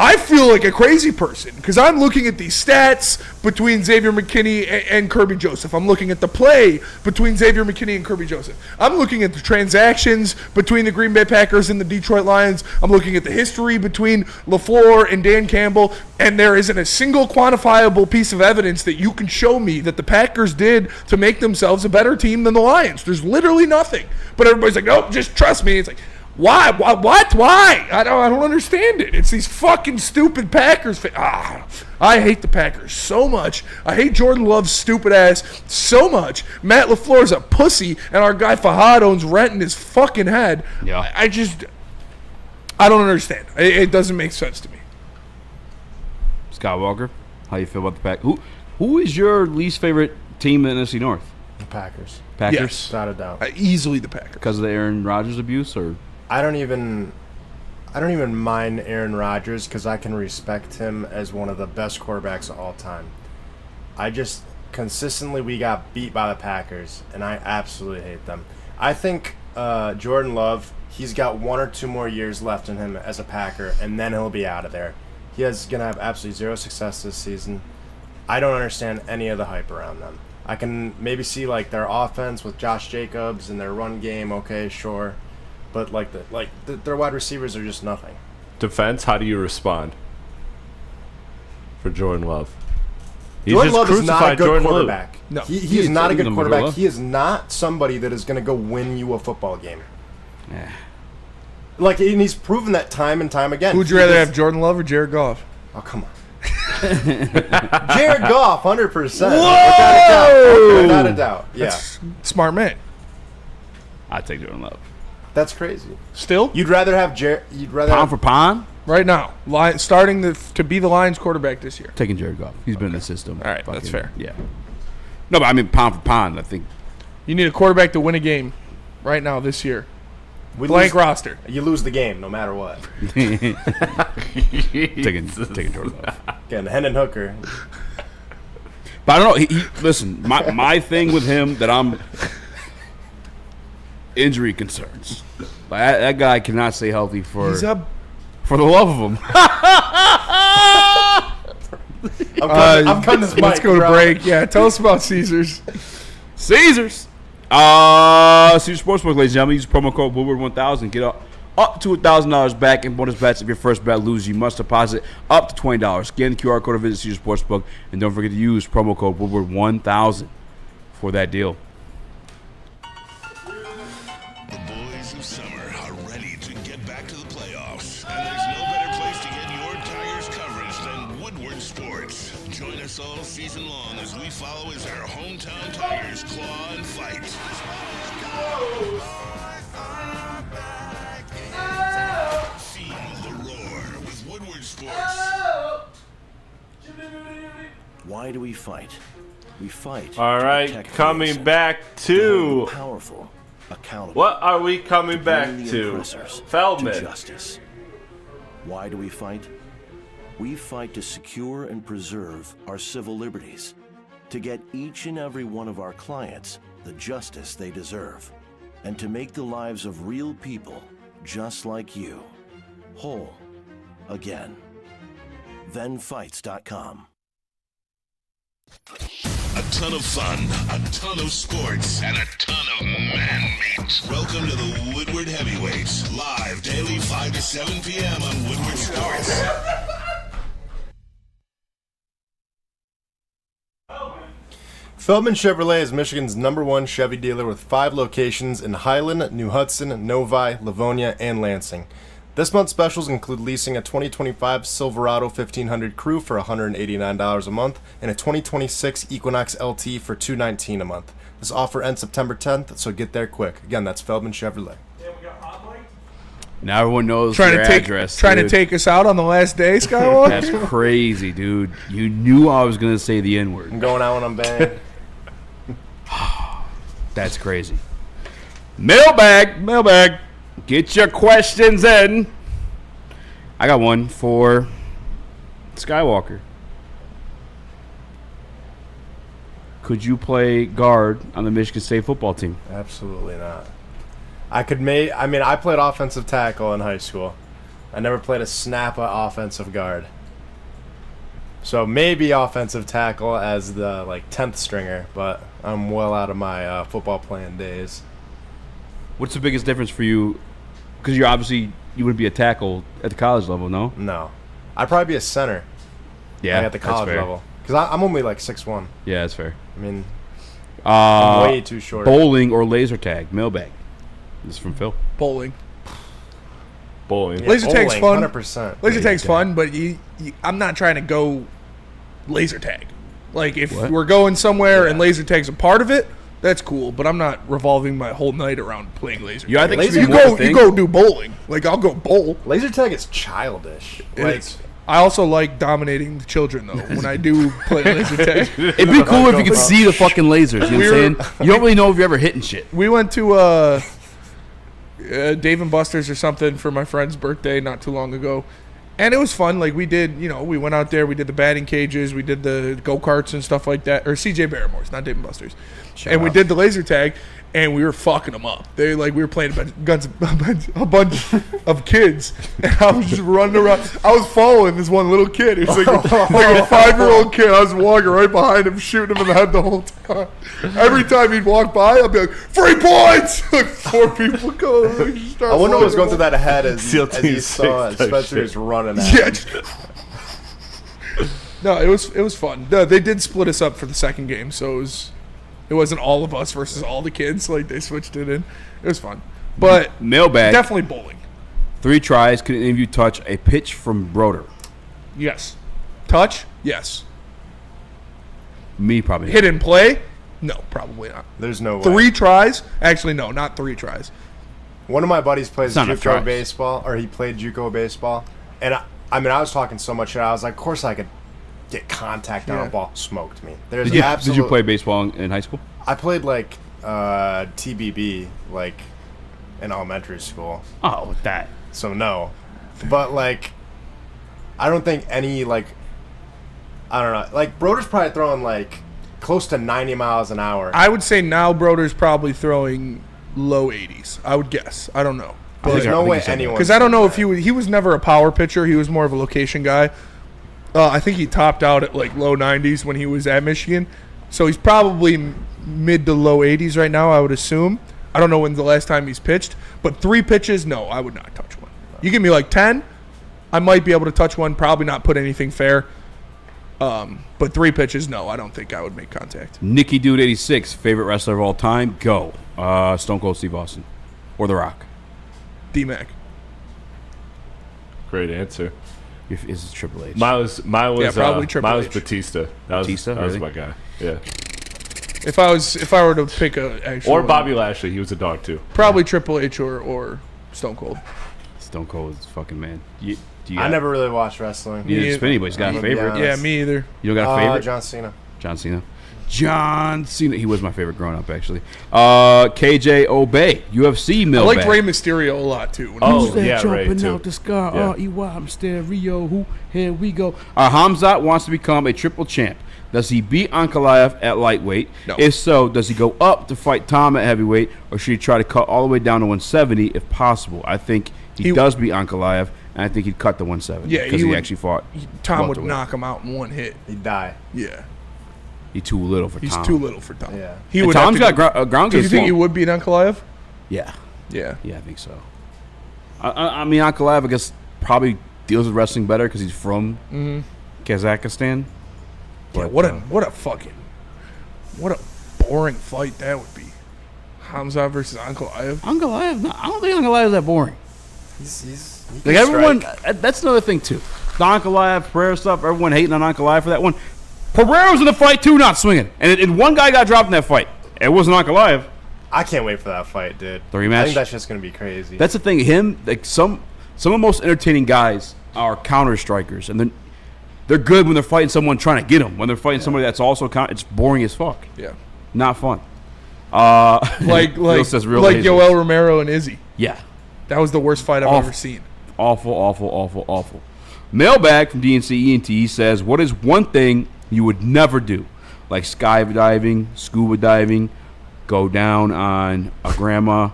I feel like a crazy person because I'm looking at these stats between Xavier McKinney and Kirby Joseph. I'm looking at the play between Xavier McKinney and Kirby Joseph. I'm looking at the transactions between the Green Bay Packers and the Detroit Lions. I'm looking at the history between LaFleur and Dan Campbell, and there isn't a single quantifiable piece of evidence that you can show me that the Packers did to make themselves a better team than the Lions. There's literally nothing. But everybody's like, nope, just trust me. It's like, why? What? Why? I don't understand it. It's these fucking stupid Packers. I hate the Packers so much. I hate Jordan Love's stupid ass so much. Matt LaFleur's a pussy, and our guy Fahad owns rent in his fucking head. Yeah. I don't understand. It doesn't make sense to me. Scott Walker, how you feel about the Packers? Who is your least favorite team in the NFC North? The Packers. Packers? Yes. Without a doubt. Easily the Packers. Because of the Aaron Rodgers abuse, or? I don't even mind Aaron Rodgers because I can respect him as one of the best quarterbacks of all time. I just consistently we got beat by the Packers, and I absolutely hate them. I think Jordan Love, he's got 1 or 2 more years left in him as a Packer, and then he'll be out of there. He is going to have absolutely zero success this season. I don't understand any of the hype around them. I can maybe see like their offense with Josh Jacobs and their run game, okay, sure. But their wide receivers are just nothing. Defense, how do you respond for Jordan Love? Jordan Love is not a good quarterback. No, he is not a good quarterback. He is not somebody that is going to go win you a football game. Yeah. Like, and he's proven that time and time again. Who'd you rather have, Jordan Love or Jared Goff? Oh, come on. Jared Goff, 100%. Whoa! Without a doubt. Yeah. That's smart man. I'd take Jordan Love. That's crazy. Still? You'd rather have pound for pound? Right now. Starting to be the Lions quarterback this year. Taking Jared Goff. He's been in the system. All right, that's fair. Yeah. No, but I mean pound for pound, I think. You need a quarterback to win a game right now this year. Blank roster. You lose the game no matter what. taking Jordan Love. Again, Hendon Hooker. But I don't know. Listen, my thing with him that I'm injury concerns. That guy cannot stay healthy for the love of him. I'm cutting this mic. Let's go to bro. break. Yeah, tell us about Caesars. Caesars. Caesars Sportsbook, ladies and gentlemen. Use promo code Woodward1000. Get up to $1,000 back in bonus bets. If your first bet loses, you must deposit up to $20. Scan the QR code or visit Caesars Sportsbook. And don't forget to use promo code Woodward1000 for that deal. The boys of summer are ready to get back to the playoffs. And there's no better place to get your Tigers coverage than Woodward Sports. Join us all season long as we follow as our hometown Tigers claw and fight. Feel the roar with Woodward Sports. Why do we fight? We fight. All to right, protect coming innocent, back to powerful, accountable. what are we coming to back bring the to? oppressors Feldman. to justice. Why do we fight? We fight to secure and preserve our civil liberties, to get each and every one of our clients the justice they deserve, and to make the lives of real people just like you whole again. ThenFights.com. A ton of fun, a ton of sports, and a ton of man meat. Welcome to the Woodward Heavyweights, live daily 5 to 7 p.m. on Woodward Sports. Feldman Chevrolet is Michigan's #1 Chevy dealer with 5 locations in Highland, New Hudson, Novi, Livonia, and Lansing. This month's specials include leasing a 2025 Silverado 1500 Crew for $189 a month and a 2026 Equinox LT for $219 a month. This offer ends September 10th, so get there quick. Again, that's Feldman Chevrolet. Now everyone knows Trying your to take address. trying dude. to take us out on the last day, Skywalker. That's crazy, dude. You knew I was going to say the N-word. I'm going out when I'm banging. That's crazy. Mailbag. Get your questions in. I got one for Skywalker. Could you play guard on the Michigan State football team? Absolutely not. I played offensive tackle in high school. I never played a snap of offensive guard. So maybe offensive tackle as the 10th stringer, but I'm well out of my football playing days. What's the biggest difference for you? Because you wouldn't be a tackle at the college level, no? No. I'd probably be a center. Yeah, at the college that's fair. level. Because I'm only 6'1". Yeah, that's fair. I mean, I'm way too short. Bowling or laser tag? Mailbag. This is from Phil. Bowling. Bowling. Laser tag's fun. 100%. Laser tag's fun, but I'm not trying to go laser tag. Like, if we're going somewhere and laser tag's a part of it, that's cool. But I'm not revolving my whole night around playing laser tag. Yeah, I think you go do bowling. Like, I'll go bowl. Laser tag is childish. I also like dominating the children, though, when I do play laser tag. It'd be cool if you could see the fucking lasers. You know what I'm saying? You don't really know if you're ever hitting shit. We went to Dave & Buster's or something for my friend's birthday not too long ago. And it was fun. Like, we did, we went out there. We did the batting cages. We did the go-karts and stuff like that. Or CJ Barrymore's, not Dave & Buster's. We did the laser tag, and we were fucking them up. We were playing a bunch of kids. And I was just running around. I was following this one little kid. He was like a 5-year-old kid. I was walking right behind him, shooting him in the head the whole time. Every time he'd walk by, I'd be like, 3 points! Like 4 people go. I wonder what was going through that head as he saw Spencer was running at him. No, it was fun. No, they did split us up for the second game, so it wasn't all of us versus all the kids. Like, they switched it in. It was fun. But mailbag. Definitely bowling. 3 tries. Could any of you touch a pitch from Broder? Yes. Touch? Yes. Me, probably. Hit and play? No, probably not. There's no way. 3 tries? Actually, no, not 3 tries. One of my buddies plays It's not JUCO baseball, or he played JUCO baseball. And I was talking so much shit. I was like, of course I could get contact on a ball. Smoked me. Did you play baseball in high school? I played TBB in elementary school. Oh, that. So no, but I don't think any I don't know. Broder's probably throwing close to 90 miles an hour. I would say now Broder's probably throwing low 80s. I would guess. I don't know. There's no way anyone. Because I don't know if he was never a power pitcher. He was more of a location guy. I think he topped out at like low 90s when he was at Michigan. So he's probably mid to low 80s right now, I would assume. I don't know when's the last time he's pitched. But 3 pitches, no, I would not touch one. You give me like 10, I might be able to touch one, probably not put anything fair. But 3 pitches, no, I don't think I would make contact. Nicky Dude 86, favorite wrestler of all time? Go. Stone Cold Steve Austin. Or The Rock. D-Mac. Great answer. Is Triple H? Mine was probably Triple mine was H. Batista. Batista, that was really? my guy. Yeah. If I were to pick a actual Or one, Bobby Lashley. He was a dog too. probably Triple H or Stone Cold. Stone Cold is fucking man. I never really watched wrestling. Neither does Spinny, but he's got a favorite. Yeah, me either. You don't got a favorite? John Cena. John Cena. John Cena. He was my favorite growing up, actually. KJ Obey. UFC I mailbag. liked Rey Mysterio a lot too. Oh, yeah, Ray jumping too. out the sky. Yeah. R-E-Y, I'm stereo. Who? Here we go. Hamzat wants to become a triple champ. Does he beat Ankalaev at lightweight? No. If so, does he go up to fight Tom at heavyweight, or should he try to cut all the way down to 170 if possible? I think he does beat Ankalaev, and I think he'd cut to 170 Yeah, because he actually fought. Tom would welterweight. knock him out in one hit. He'd die. Yeah, He's too little for he's Tom. too little for Tom. Yeah. He And would. Tom's have to got ground Do you game think for he him. would beat Ankalaev? Yeah. Yeah. Yeah, I think so. I mean, Ankalaev, I guess, probably deals with wrestling better because he's from Kazakhstan. Yeah, But, what a boring fight that would be. Hamza versus Ankalaev. Ankalaev, no, I don't think Ankalaev is that boring. He's Like everyone, that's another thing too. The Ankalaev, Pereira stuff, everyone hating on Ankalaev for that one. Pereira was in the fight too, not swinging. And one guy got dropped in that fight. It wasn't Ankalaev. I can't wait for that fight, dude. The rematch? I think that's just gonna be crazy. That's the thing. Him, like some of the most entertaining guys are counter strikers, and then they're good when they're fighting someone trying to get them. When they're fighting somebody that's also it's boring as fuck. Yeah. Not fun. Like Yoel Romero and Izzy. Yeah. That was the worst fight I've ever seen. Awful, awful, awful, awful. Mailbag from DNC ENT says, what is one thing you would never do? Like skydiving, scuba diving, go down on a grandma,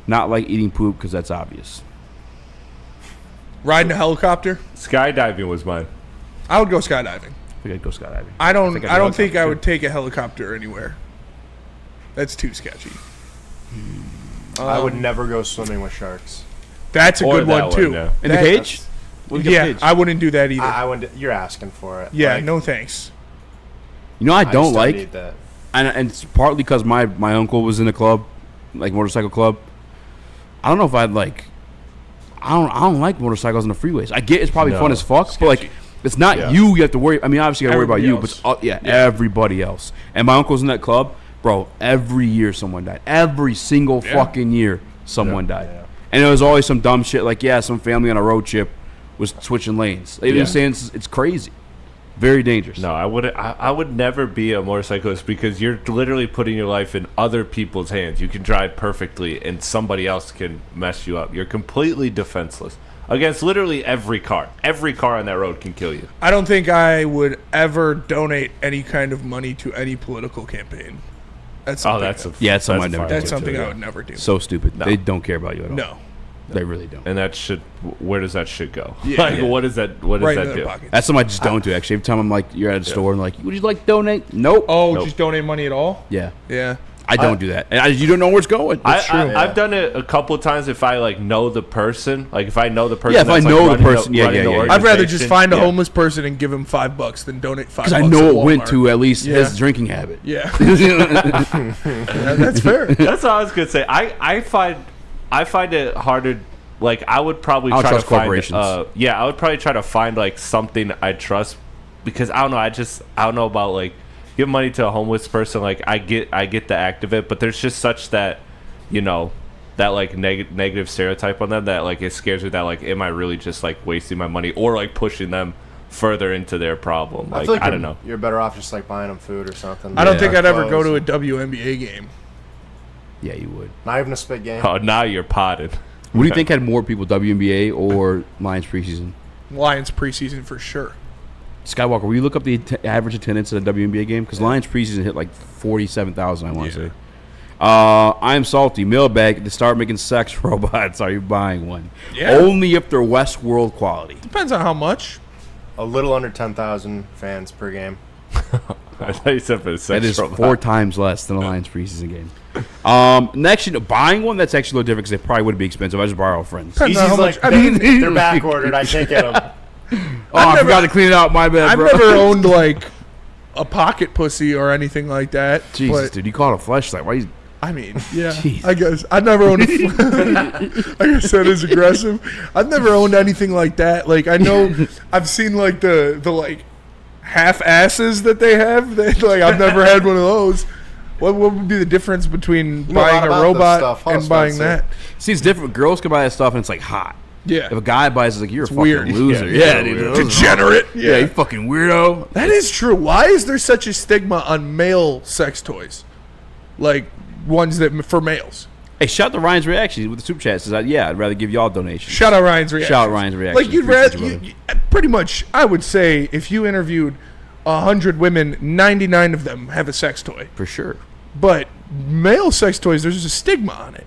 not like eating poop because that's obvious. Riding a helicopter? Skydiving was mine. I would go skydiving. I think I'd go skydiving. I don't think I would take a helicopter anywhere. That's too sketchy. I would never go swimming with sharks. That's a good one too. Yeah. In the cage? Yeah, I wouldn't do that either. I wouldn't. You're asking for it. Yeah, Like, no thanks. You know, I don't just like, need that. and it's partly because my uncle was in a club, like motorcycle club. I don't know if I'd like. I don't like motorcycles on the freeways. I get it's probably fun as fuck, but like it's not you have to worry. I mean, obviously you got to worry about you, but everybody else. And my uncle's in that club, bro. Every year someone died. Every single fucking year someone died. Yeah. And it was always some dumb shit like some family on a road trip was switching lanes. You know what I'm saying? It's crazy. Very dangerous. No, I would never be a motorcyclist because you're literally putting your life in other people's hands. You can drive perfectly and somebody else can mess you up. You're completely defenseless against literally every car. Every car on that road can kill you. I don't think I would ever donate any kind of money to any political campaign. That's something that's something I would never do. So stupid. No. They don't care about you at all. No. They really don't. And that should, where does that shit go? Yeah, like, what does that do? That's something I just don't do, actually. Every time I'm like, you're at a store and like, would you like to donate? Nope. Oh, just donate money at all? Yeah. Yeah. I don't do that. And you don't know where it's going. That's true. I've done it a couple of times if I like know the person. Like if I know the person. Yeah, if I know the person, I'd rather just find a homeless person and give him $5 than donate $5. Because I know it went to at least his drinking habit. Yeah. That's fair. That's what I was gonna say. I find it harder. Like I would probably I don't try trust to find. corporations. I would probably try to find like something I trust because I don't know. I don't know about like give money to a homeless person. Like I get the act of it, but there's just such that that like negative stereotype on them that like it scares me that like am I really just like wasting my money or like pushing them further into their problem? Like I don't know. You're better off just like buying them food or something. I don't think I'd ever go to a WNBA game. Yeah, you would. Not even a spit game. Oh, now you're potted. What do you think had more people, WNBA or Lions preseason? Lions preseason for sure. Skywalker, will you look up the average attendance at a WNBA game? Because Lions preseason hit like 47,000, I want to say. I'm salty. Mailbag to start making sex robots. Are you buying one? Yeah. Only if they're Westworld quality. Depends on how much. a little under 10,000 fans per game. I thought you said for the That is Central. 4 times less than the Lions preseason game. Next, buying one, that's actually a little different because they probably would be expensive. I just borrow friends. Easy's like, they're back ordered. I can't get them. I forgot to clean it out. My bad, I've bro. never owned like a pocket pussy or anything like that. Jesus, but, dude, you call it a fleshlight. Why you... I mean, yeah, I guess I never owned. I guess that is aggressive. I've never owned anything like that. Like I know, I've seen like the like half asses that they have. Like I've never had one of those. What would be the difference between buying a robot and buying that? See, it's different. Girls can buy that stuff and it's like hot. Yeah. If a guy buys it, it's like, you're a fucking weird. loser. Yeah, dude. weird. Degenerate. Yeah, you fucking weirdo. That is true. Why is there such a stigma on male sex toys? Like ones that for males. Hey, shout out to Ryan's reaction with the super chat. Says, yeah, I'd rather give y'all donations. Shout out Ryan's reaction. Shout out Ryan's reaction. Like you'd rather, pretty much, I would say if you interviewed 100 women, 99 of them have a sex toy. For sure. But male sex toys, there's just a stigma on it.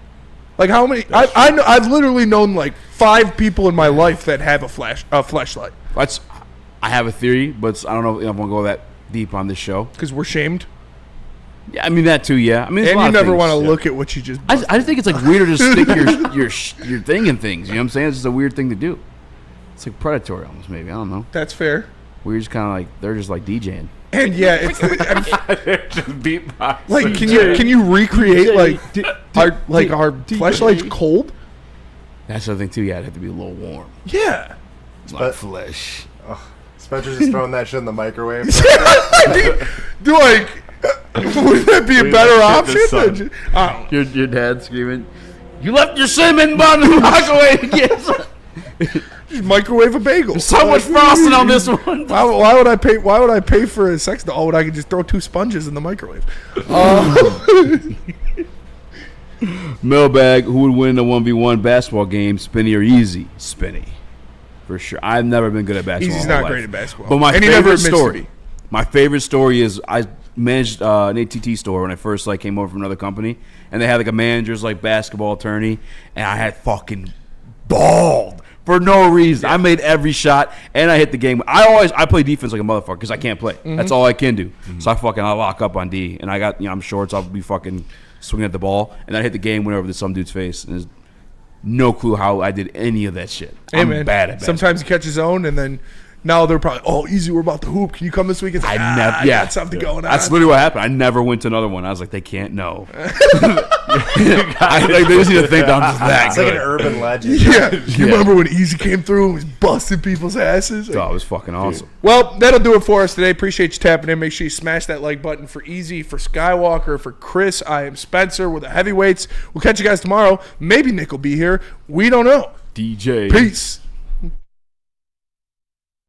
Like how many? I know, I've literally known like 5 people in my life that have a fleshlight. I have a theory, but I don't know if I want to go that deep on this show because we're shamed. Yeah, I mean that too. Yeah, I mean, and you never want to look at what you just. I just think it's like weird to just stick your thing in things. You know what I'm saying? It's just a weird thing to do. It's like predatory almost, maybe. I don't know. That's fair. We're just kind of like they're just like DJing. And yeah, it's they're just beatbox. Like, can you recreate like our fleshlights cold? That's the thing too. Yeah, it'd have to be a little warm. Yeah, it's my flesh. Spencer's just throwing that shit in the microwave. Do like. Would that be a better option? Your dad screaming, "You left your cinnamon bun in the microwave!" Yes. Just microwave a bagel. There's so much frosting on this one. Why would I pay? Why would I pay for a sex doll when I could just throw 2 sponges in the microwave? Mailbag: who would win a 1v1 basketball game, Spinny or Eazy? Spinny, for sure. I've never been good at basketball. Easy's not great at basketball. But my and he never favorite admits to story. be. My favorite story is I managed an ATT store when I first came over from another company, and they had like a manager's basketball attorney, and I had fucking balled for no reason. I made every shot, and I hit the game. I play defense like a motherfucker because I can't play. Mm-hmm. That's all I can do. So I lock up on D, and I got I'm short, so I'll be fucking swinging at the ball, and I hit the game went over to some dude's face, and there's no clue how I did any of that shit. Hey, I'm man, bad at basketball. sometimes you catch his own, and then. Now they're probably, Easy, we're about to hoop. Can you come this week? It's like, I got something going on. That's literally what happened. I never went to another one. I was like, they can't know. They just need to think that I'm just that It's good. like an urban legend. Yeah. You remember when Easy came through and was busting people's asses? Oh, it was fucking awesome. Well, that'll do it for us today. Appreciate you tapping in. Make sure you smash that like button for Easy, for Skywalker, for Chris. I am Spencer with the heavyweights. We'll catch you guys tomorrow. Maybe Nick will be here. We don't know. DJ. Peace.